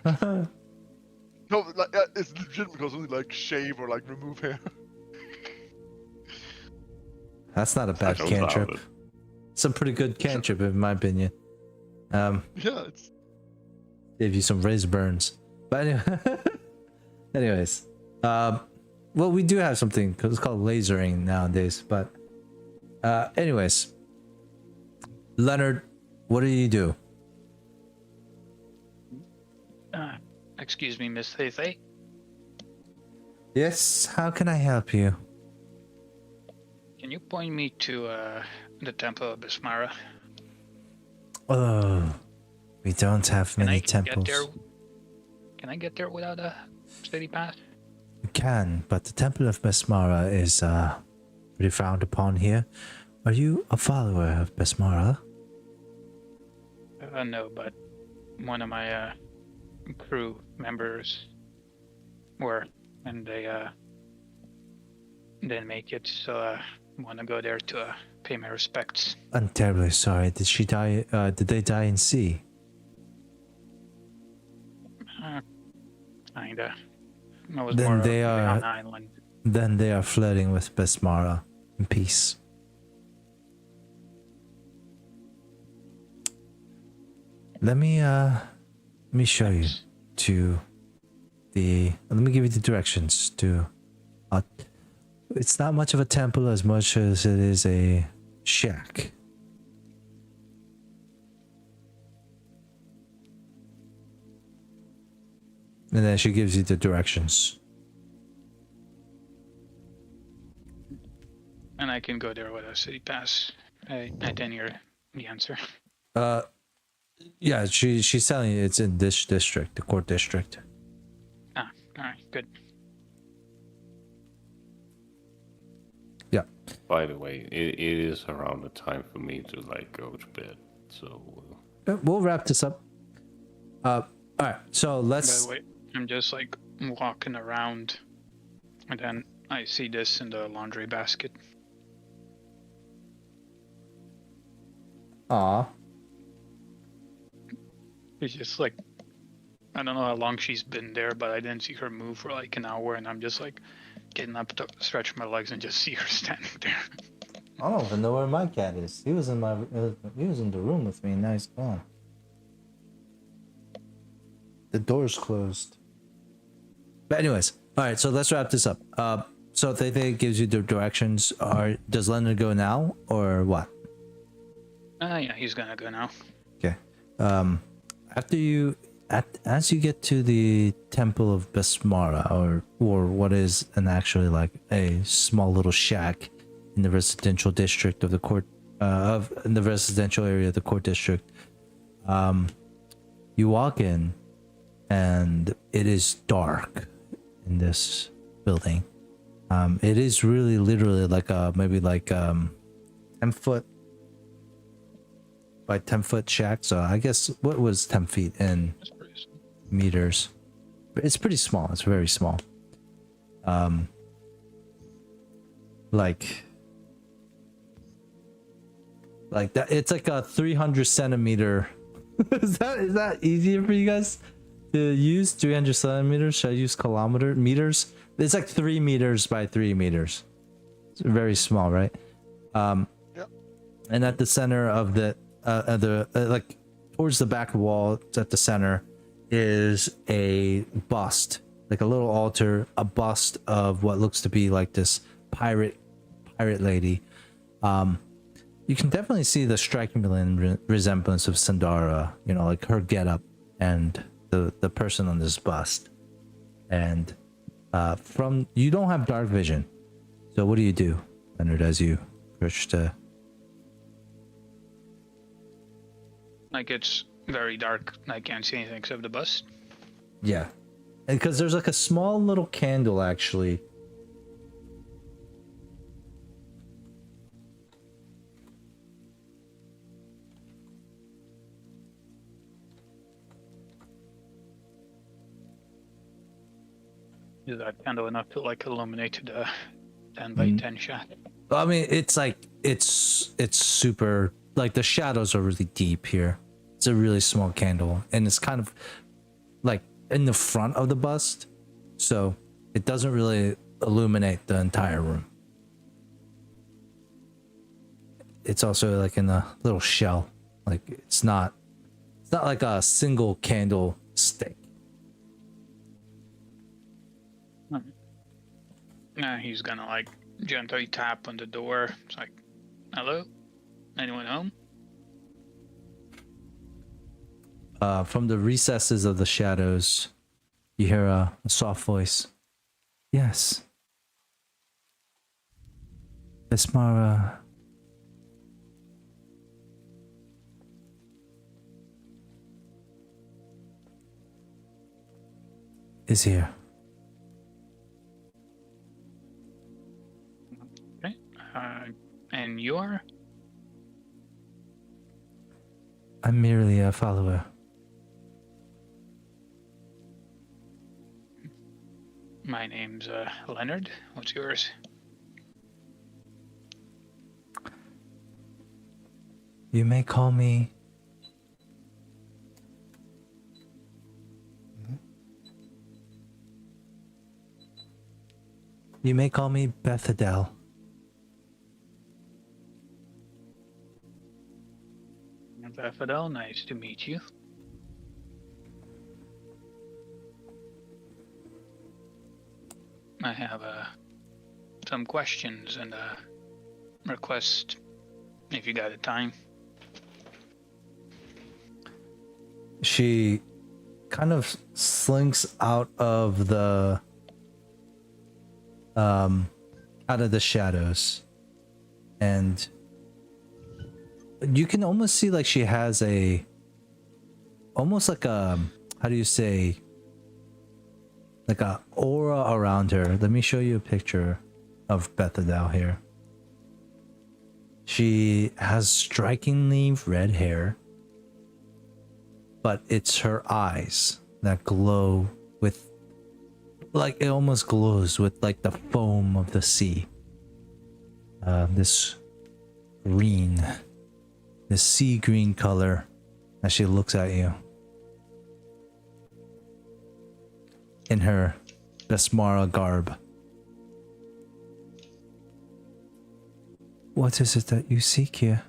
No, like it's legit because only like shave or like remove hair. That's not a bad don't cantrip. doubt it. Some pretty good cantrip, in my opinion. Yeah, it's Give you some razor burns. But anyway, anyways, well, we do have something because it's called lasering nowadays. But anyways, Leonard, what do you do? Excuse me, Miss Thay. Yes, how can I help you? Can you point me to the Temple of Bismara? Oh, we don't have Can many I temples. get there? Can I get there without a city pass? You can, but the Temple of Besmara is pretty frowned upon here. Are you a follower of Besmara? No, but one of my crew members were, and they didn't make it, so I want to go there to pay my respects. I'm terribly sorry. Did she die? Did they die in sea? Kinda. I was Then more they on are- an island. Then they are flirting with Besmara in peace. Let me show you to the. Let me give you the directions to. It's not much of a temple as much as it is a shack. And then she gives you the directions. And I can go there with a city pass. I didn't hear the answer. Yeah, she's telling you it's in this district, the court district. Ah, alright, good. Yeah. By the way, it is around the time for me to like go to bed. So We'll wrap this up. All right. So By let's. the way, I'm just like walking around, and then I see this in the laundry basket. Aw. It's just like, I don't know how long she's been there, but I didn't see her move for like an hour, and I'm just like getting up to stretch my legs and just see her standing there. I don't even know where my cat is. He was in my. He was in the room with me. Now he's gone. The door's closed. But anyways, all right. So let's wrap this up. So Thay gives you the directions. Does Leonard go now or what? Yeah, he's gonna go now. Okay. After you, as you get to the Temple of Besmara, or what is actually like a small little shack in the residential district of the court, in the residential area of the court district, you walk in, and it is dark in this building. It is really literally like maybe like 10 foot by 10 foot shack. So I guess what was 10 feet in That's pretty small. meters? It's pretty small. It's very small. Like that. It's like a 300 centimeter. is that easier for you guys to use? 300 centimeters? Should I use meters? It's like 3 meters by 3 meters. It's very small, right? Yep. And at the center of the like towards the back wall, at the center, is a bust, like a little altar, a bust of what looks to be like this pirate lady. You can definitely see the striking resemblance of Sandara, you know, like her getup and the person on this bust. And from you don't have dark vision, so what do, Leonard, as you approach to? Like it's very dark. I can't see anything except the bus. Yeah, because there's like a small little candle actually. Is that candle enough to like illuminate the 10 by 10 shack? I mean, it's like it's super, like the shadows are really deep here. It's a really small candle, and it's kind of like in the front of the bust, so it doesn't really illuminate the entire room. It's also like in a little shell. Like it's not like a single candle stick. He's gonna like gently tap on the door. It's like, hello? Anyone home? From the recesses of the shadows, you hear a soft voice. Yes. Esmara. Is here. Okay. And you're? I'm merely a follower. My name's Leonard. What's yours? You may call me. You may call me Bethadel. Fidel, nice to meet you. I have some questions and a request, if you got the time. She kind of slinks out of the shadows, and you can almost see like she has almost like a, how do you say, like a aura around her. Let me show you a picture of Bethadel here. She has strikingly red hair, but it's her eyes that glow with, like, it almost glows with like the foam of the sea. This green, this sea green color as she looks at you in her Besmara garb. What is it that you seek here?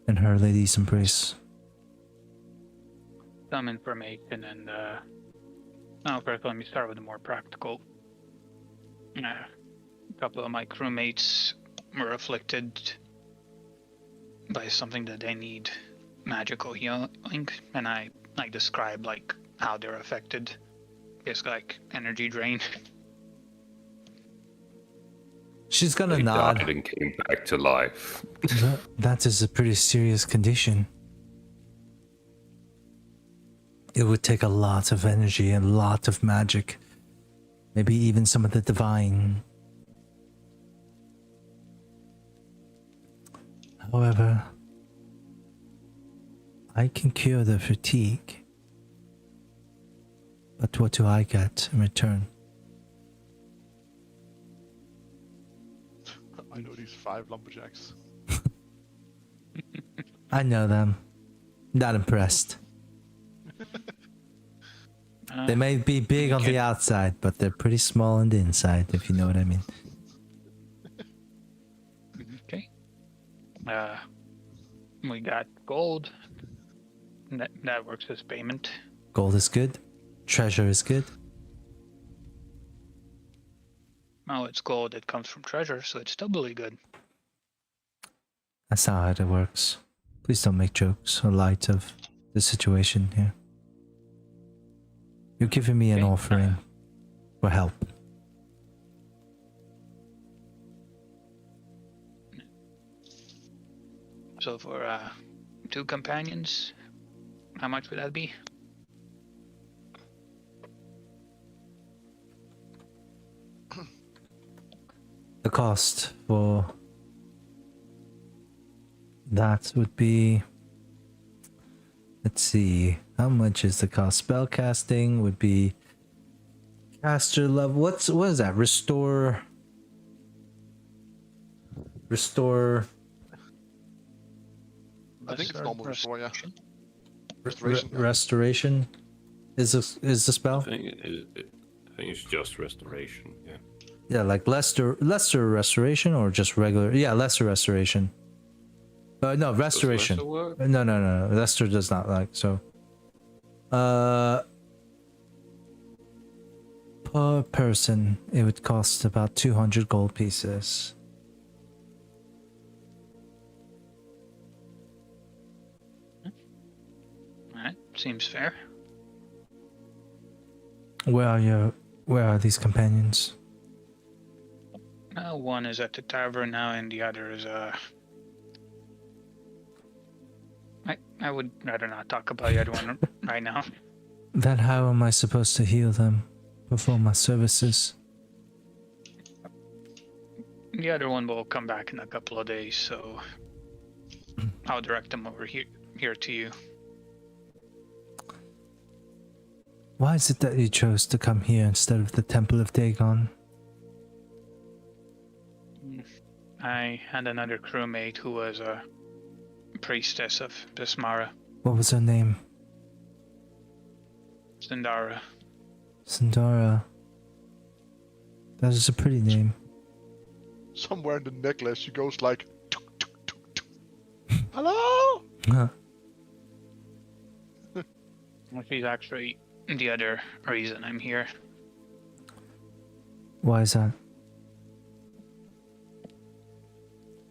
In her lady's embrace. Some information and first let me start with the more practical. A couple of my crewmates were afflicted by something that they need magical healing, and I describe like how they're affected. It's like energy drain. She's gonna They nod. died and came back to life. That is a pretty serious condition. It would take a lot of energy and a lot of magic. Maybe even some of the divine. However, I can cure the fatigue. But what do I get in return? I know these 5 lumberjacks. I know them. Not impressed. They may be big on the outside, but they're pretty small on the inside, if you know what I mean. Okay. We got gold. That works as payment. Gold is good. Treasure is good. Oh, it's gold that comes from treasure, so it's doubly good. That's not how it works. Please don't make jokes or light of the situation here. You're giving me an offering for help. So for 2 companions, how much would that be? The cost for that would be, let's see, how much is the cost? Spell casting would be caster level. What is that? Restore. I think it's normal restore, yeah. Restoration. Restoration is the spell. I think it's just restoration. Yeah. Yeah, like lesser restoration or just regular. Yeah, lesser restoration. No, restoration. lesser work? No. Lesser does not like so. Per person, it would cost about 200 gold pieces. Alright, seems fair. Where are these companions? One is at the tavern now, and the other is I would rather not talk about the other one right now. Then how am I supposed to heal them? Perform my services? The other one will come back in a couple of days, so I'll direct them over here to you. Why is it that you chose to come here instead of the Temple of Dagon? I had another crewmate who was a priestess of Bismara, What was her name? Zendara. Sindara. That is a pretty name. Somewhere in the necklace, she goes like, tuk, tuk, tuk, tuk. Hello? Huh. She's actually the other reason I'm here. Why is that?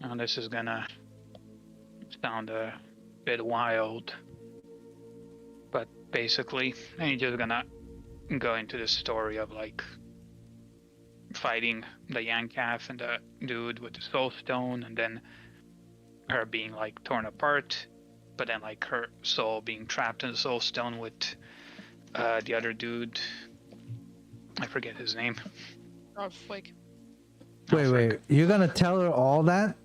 Now this is gonna sound a bit wild, but basically, I'm just gonna go into the story of like fighting the Yankaf and the dude with the soul stone, and then her being like torn apart, but then like her soul being trapped in the soul stone with the other dude. I forget his name. Oh, freak. Wait. You're gonna tell her all that?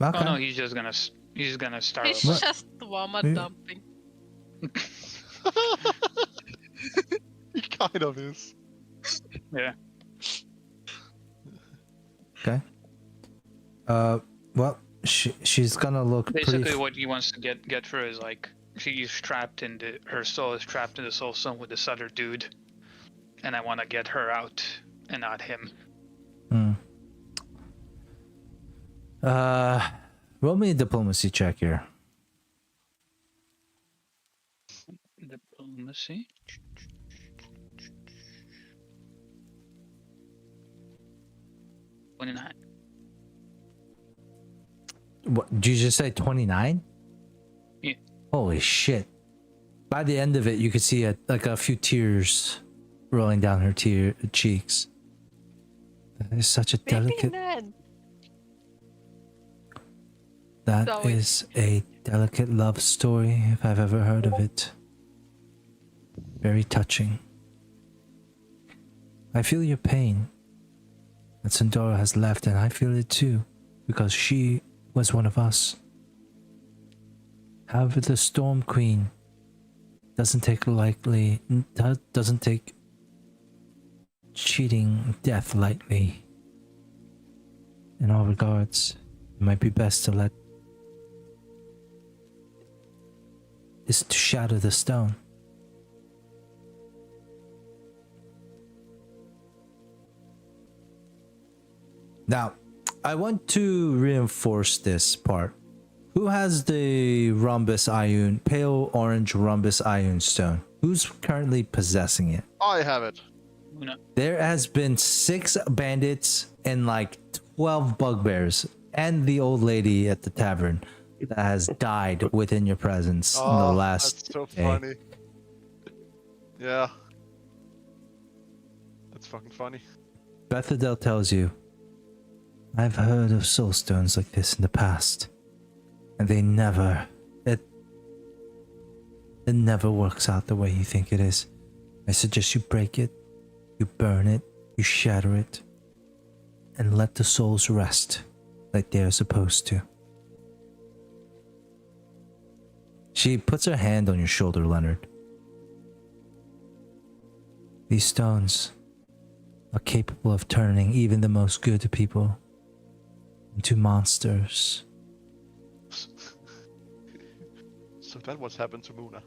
Okay. Oh no, he's just gonna start. He's with, just trauma Yeah. dumping. He kind of is. yeah. Okay. Well, she's gonna look Basically, pretty. what he wants to get for is like she's trapped in her soul is trapped in the soul stone with this other dude, and I want to get her out and not him. Roll me a diplomacy check here. Diplomacy. $29. What did you just say? 29? Yeah. Holy shit! By the end of it, you could see a few tears rolling down her cheeks. That is such a delicate. Ned. That Sorry. is a delicate love story, if I've ever heard of it. Very touching. I feel your pain that Sandora has left, and I feel it too, because she was one of us. However, the Storm Queen doesn't take cheating death lightly. In all regards, it might be best to let is to shatter the stone. Now, I want to reinforce this part. Who has the rhombus ion, pale orange rhombus ion stone? Who's currently possessing it? I have it. No. There has been 6 bandits and like 12 bugbears and the old lady at the tavern that has died within your presence in the last That's so day. funny. Yeah. That's fucking funny. Bethadel tells you, I've heard of soulstones like this in the past, and it never works out the way you think it is. I suggest you break it, you burn it, you shatter it, and let the souls rest like they are supposed to. She puts her hand on your shoulder, Leonard. These stones are capable of turning even the most good people into monsters. So that what's happened to Muna.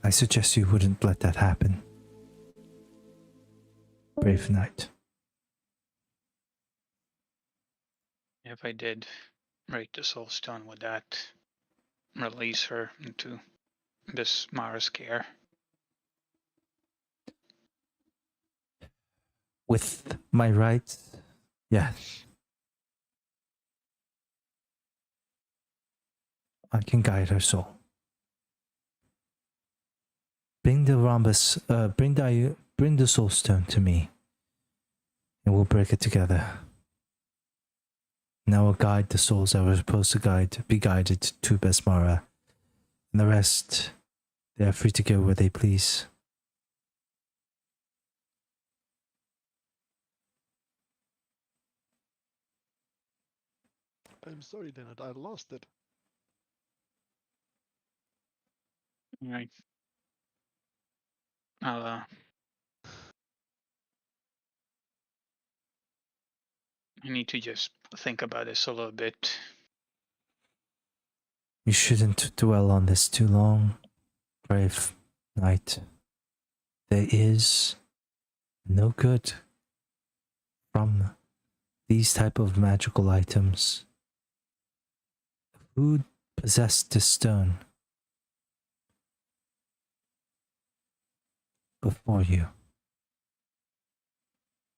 I suggest you wouldn't let that happen. Brave knight. If I did break the soul stone, would that release her into this Mara's care? With my rights, yeah. I can guide her soul. Bring the rhombus, bring the soul stone to me, and we'll break it together. And I will guide the souls that were supposed to be guided to Besmara, and the rest, they are free to go where they please. I'm sorry, Leonard, I lost it. Right. I'll I need to just think about this a little bit. You shouldn't dwell on this too long, brave knight. There is no good from these type of magical items. Who possessed this stone before you?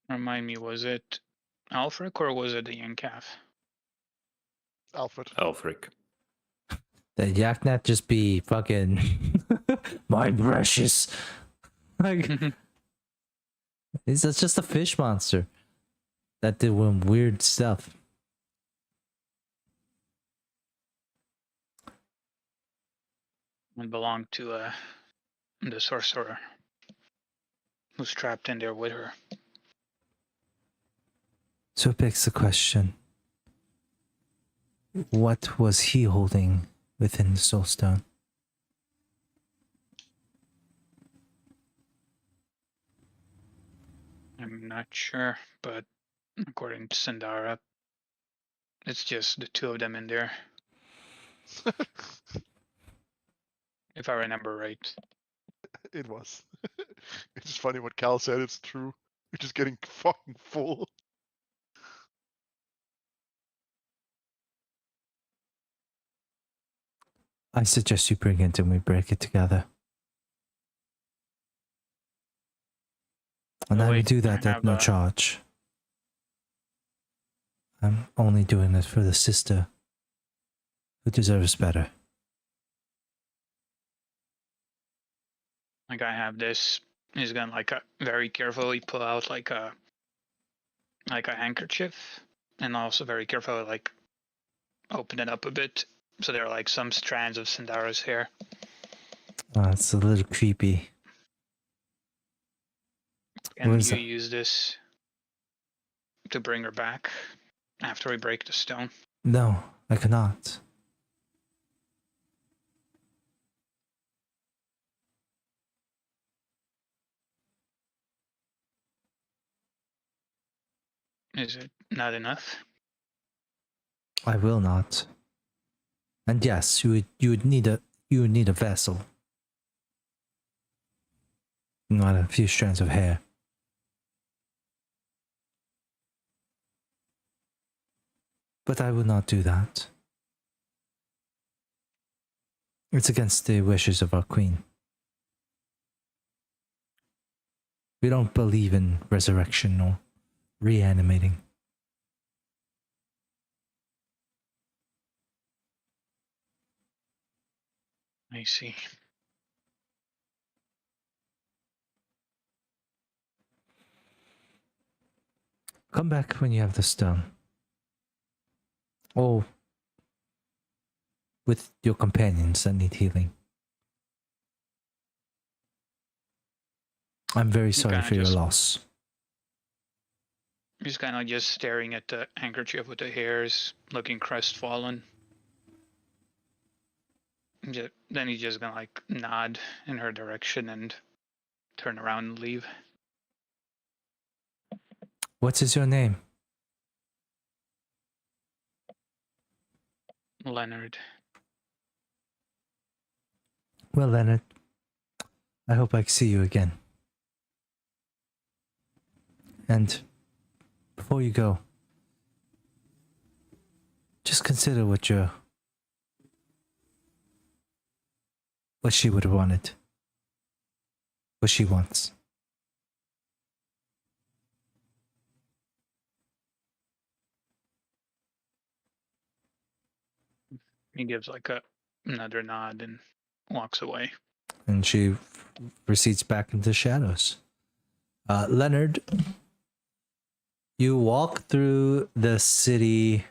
Remind me, was it Alfric or was it the young calf? Alfred. Alfric. That Yaknat just be fucking my precious. Like it's just a fish monster that did weird stuff. It belonged to the sorcerer who's trapped in there with her. So it begs the question: what was he holding within the soul stone? I'm not sure, but according to Sandara, it's just the two of them in there, if I remember right. It was. It's just funny what Cal said, it's true. You're just getting fucking full. I suggest you bring it and we break it together. And Oh, I will wait, do that I at have no charge. I'm only doing it for the sister who deserves better. Like I have this. He's gonna very carefully pull out like a handkerchief, and also very carefully open it up a bit. So there are like some strands of Sandara's hair. It's a little creepy. And What is you that? use this to bring her back after we break the stone. No, I cannot. Is it not enough? I will not. And yes, you would need a vessel. Not a few strands of hair. But I will not do that. It's against the wishes of our queen. We don't believe in resurrection or reanimating. I see. Come back when you have the stone. Or with your companions that need healing. I'm very sorry kinda for your just- loss. He's kind of just staring at the handkerchief with the hairs, looking crestfallen. Then he's just gonna nod in her direction and turn around and leave. What is your name? Leonard. Well, Leonard, I hope I see you again. And before you go, just consider what she would have wanted. What she wants. He gives like another nod and walks away. And she recedes back into shadows. Leonard, you walk through the city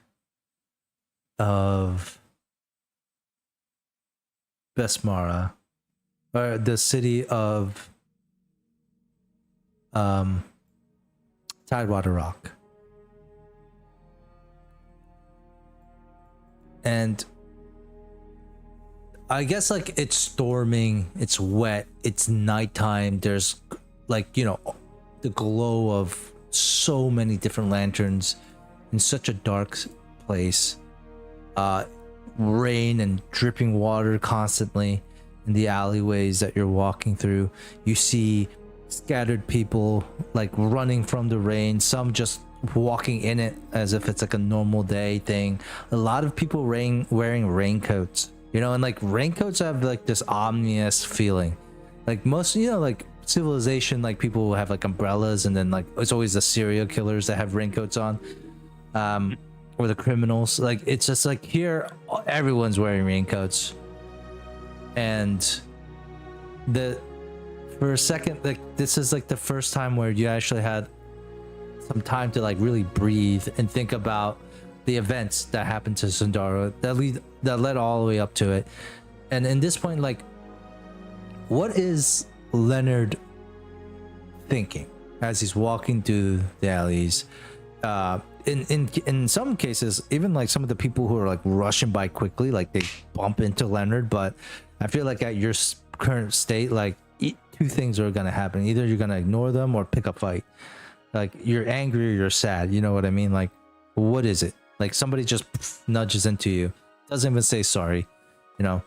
of Besmara, or the city of Tidewater Rock. And I guess like it's storming, it's wet, it's nighttime, there's like, you know, the glow of so many different lanterns in such a dark place. Rain and dripping water constantly in the alleyways that you're walking through. You see scattered people like running from the rain, some just walking in it as if it's like a normal day thing. A lot of people wearing raincoats, you know, and like raincoats have like this ominous feeling. Like most, you know, like civilization, like people will have like umbrellas, and then like it's always the serial killers that have raincoats on, or the criminals. Like it's just like here everyone's wearing raincoats. And for a second, like this is like the first time where you actually had some time to like really breathe and think about the events that happened to Sundara that led all the way up to it. And in this point, like, what is Leonard thinking as he's walking through the alleys? In some cases, even like some of the people who are like rushing by quickly, like they bump into Leonard. But I feel like at your current state, like two things are gonna happen: either you're gonna ignore them or pick a fight. Like you're angry or you're sad. You know what I mean? Like, what is it? Like somebody just nudges into you, doesn't even say sorry. You know?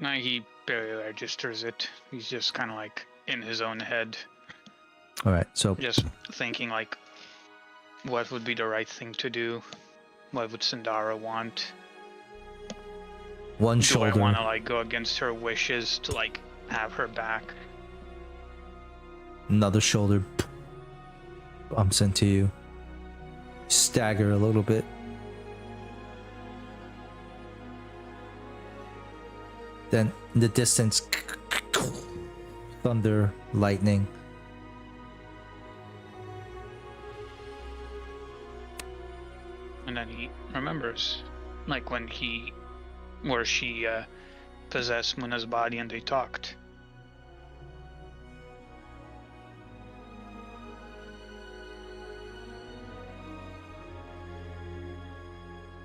No, he barely registers it. He's just kind of like in his own head. All right, so just thinking like, what would be the right thing to do? What would Sundara want? One shoulder. Do I want to like go against her wishes to like have her back? Another shoulder bumps into you. Stagger a little bit. Then in the distance, thunder, lightning. And then he remembers, like when she possessed Muna's body and they talked.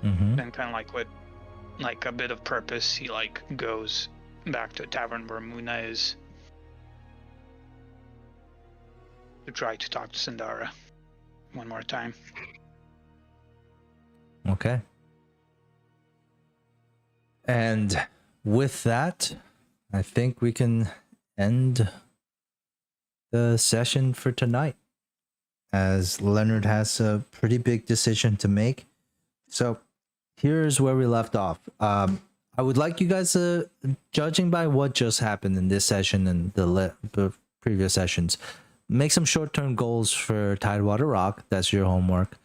Mm-hmm. Then kind of like with like a bit of purpose, he like goes back to a tavern where Muna is to try to talk to Sundara one more time. Okay. And with that, I think we can end the session for tonight, as Leonard has a pretty big decision to make. So here's where we left off. I would like you guys to, judging by what just happened in this session and the previous sessions, make some short-term goals for Tidewater Rock. That's your homework.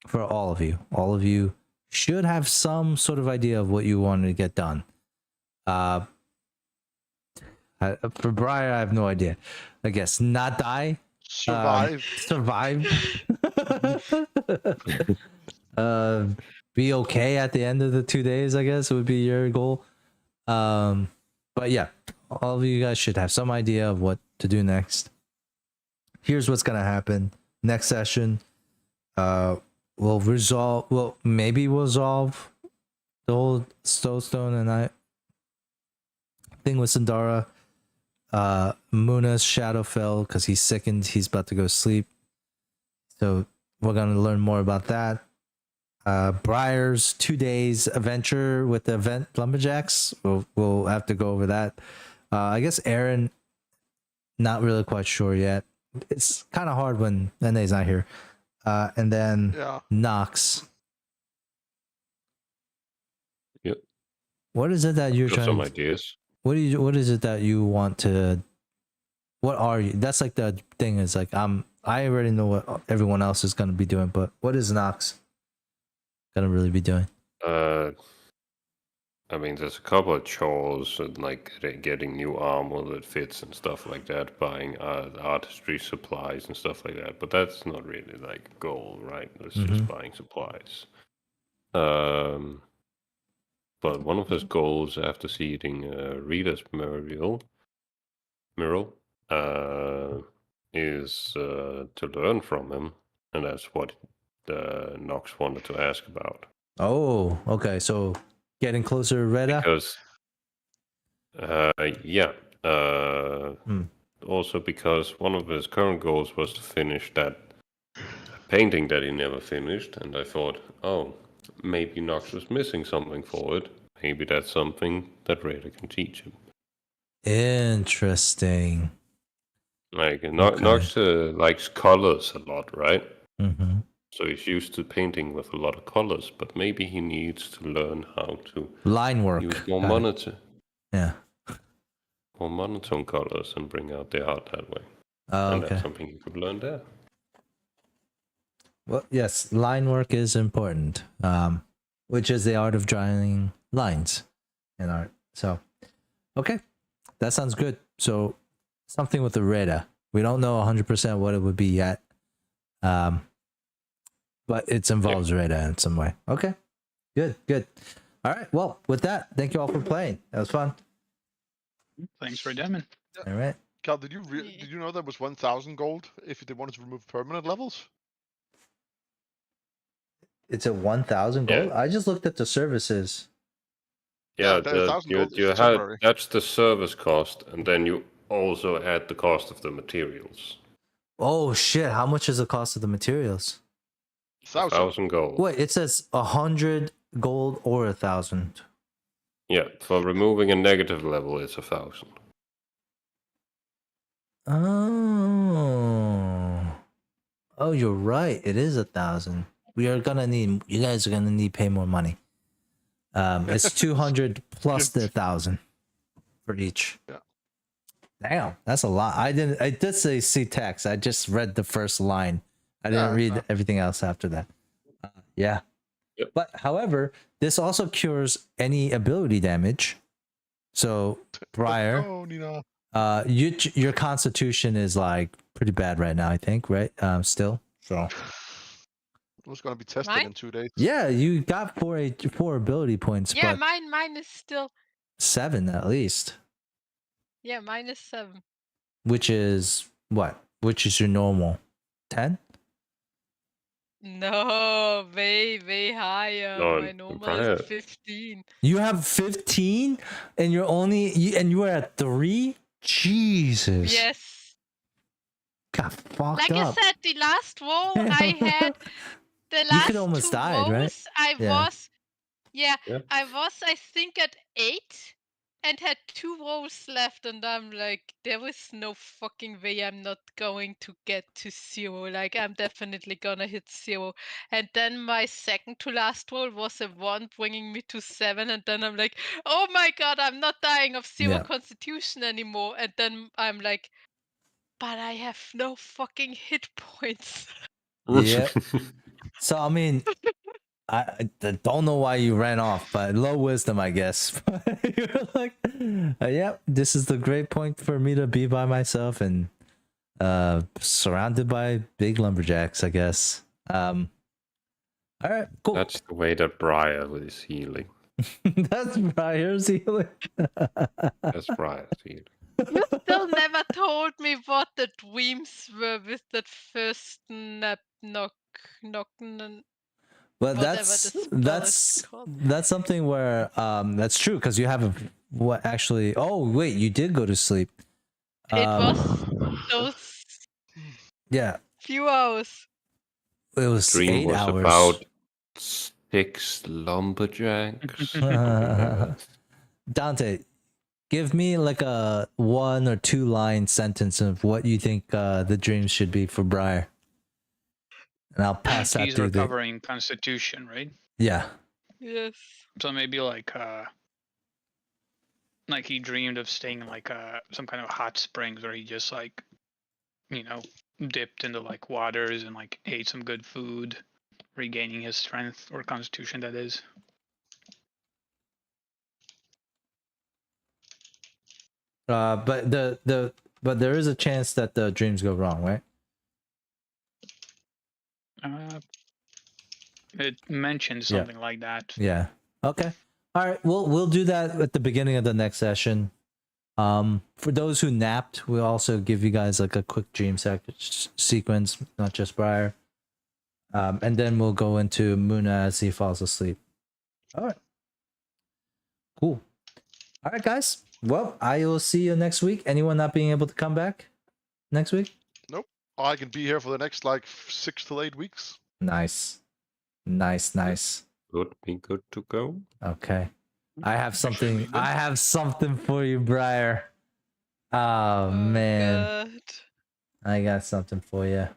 For all of you. All of you should have some sort of idea of what you want to get done. For Briar, I have no idea. I guess not die. Survive. Survive. Be okay at the end of the 2 days, I guess would be your goal. But yeah, all of you guys should have some idea of what to do next. Here's what's gonna happen next session. We'll maybe resolve the whole Stone and I thing with Sundara. Muna's shadow fell because he's sickened. He's about to go sleep. So we're gonna learn more about that. Briar's 2 days adventure with the event lumberjacks. We'll have to go over that. I guess Aaron, not really quite sure yet. It's kind of hard when Nene's not here. And then Yeah. Nox. Yep. What is it that you're Got trying? some ideas. What is it that you want to? What are you? That's like the thing is like I already know what everyone else is gonna be doing, but what is Nox gonna really be doing? I mean, there's a couple of chores and like getting new armor that fits and stuff like that, buying artistry supplies and stuff like that. But that's not really like a goal, right? It's just buying supplies. But one of his goals after seeing Rita's mural is to learn from him, and that's what Nox wanted to ask about. Oh, okay. So getting closer to Reda. Because, yeah. Also because one of his current goals was to finish that painting that he never finished, and I thought, oh, maybe Nox was missing something for it. Maybe that's something that Rada can teach him. Interesting. Like, Nox likes colors a lot, right? Mm-hmm. So he's used to painting with a lot of colors, but maybe he needs to learn how to Line work. use more monotone. Yeah. More monotone colors and bring out the art that way. Oh, And okay. that's something you could learn there. Well, yes, line work is important. Which is the art of drawing lines in art. So, okay, that sounds good. So, something with the Reda. We don't know 100% what it would be yet. But it involves Reda in some way. Okay, good. All right. Well, with that, thank you all for playing. That was fun. Thanks for jamming. All right. Cal, did you know there was 1,000 gold if they wanted to remove permanent levels? It's a 1,000 gold. Yeah. I just looked at the services. Yeah, that 1,000 gold is you had temporary. that's the service cost, and then you also add the cost of the materials. Oh shit! How much is the cost of the materials? 1,000 gold. Wait, it says 100 gold or 1,000. Yeah, for removing a negative level, it's 1,000. Oh, you're right. It is 1,000. You guys are gonna need to pay more money. It's 200 plus the 1,000 for each. Yeah. Damn, that's a lot. I did say see text. I just read the first line. I didn't read everything else after that. Yeah. Yep. But however, this also cures any ability damage. So, Briar, Oh, Nina. your constitution is like pretty bad right now, I think, right? Still. So. It was going to be tested Mine? in 2 days. Yeah, you got four ability points, Yeah, but mine is still. 7 at least. Yeah, mine is 7. Which is what? Which is your normal? 10? No, way higher. No, My normal Briar. is 15. You have 15 and you were at 3? Jesus. Yes. Got fucked Like up. I said, the last roll I had, the last could almost 2 died, right? rolls, I Yeah. was, I think, at 8 and had 2 rolls left, and I'm like, there is no fucking way I'm not going to get to 0. Like, I'm definitely gonna hit 0. And then my second to last roll was a 1, bringing me to 7, and then I'm like, oh my god, I'm not dying of 0 Yeah. constitution anymore. And then I'm like, but I have no fucking hit points. Yeah. So I mean, I don't know why you ran off, but low wisdom, I guess. You're like, yeah, this is the great point for me to be by myself and surrounded by big lumberjacks, I guess. All right, cool. That's the way that Briar is healing. That's Briar's healing. That's Briar's healing. You still never told me what the dreams were with that first knock. But Whatever the spell is called. that's something where that's true because you have what actually. Oh wait, you did go to sleep. It was those Yeah. few hours. It was Dream 8 was hours. about 6 lumberjacks. Something like that. Dante, give me like a 1 or 2 line sentence of what you think the dreams should be for Briar. And I'll pass that He's through the. recovering constitution, right? Yeah. Yes. So maybe like he dreamed of staying in like some kind of hot springs where he just like, you know, dipped into like waters and like ate some good food, regaining his strength or constitution, that is. But but there is a chance that the dreams go wrong, right? It mentioned something like that. Yeah. Okay. All right. We'll do that at the beginning of the next session. For those who napped, we'll also give you guys like a quick dream sequence, not just Briar. And then we'll go into Muna as he falls asleep. All right. Cool. All right, guys. Well, I will see you next week. Anyone not being able to come back next week? Nope. I can be here for the next like 6 to 8 weeks. Nice. Nice. Would be good to go. Okay. I have Actually, something. I have something for you, Briar. Oh, Oh, man. God. I got something for you.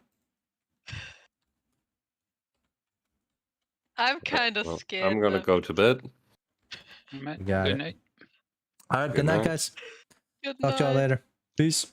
I'm kind of Well, scared. I'm gonna now. go to bed. Alright, You got good it. night. All right. Good Good night, night. guys. Good Talk to y'all night. later. Peace.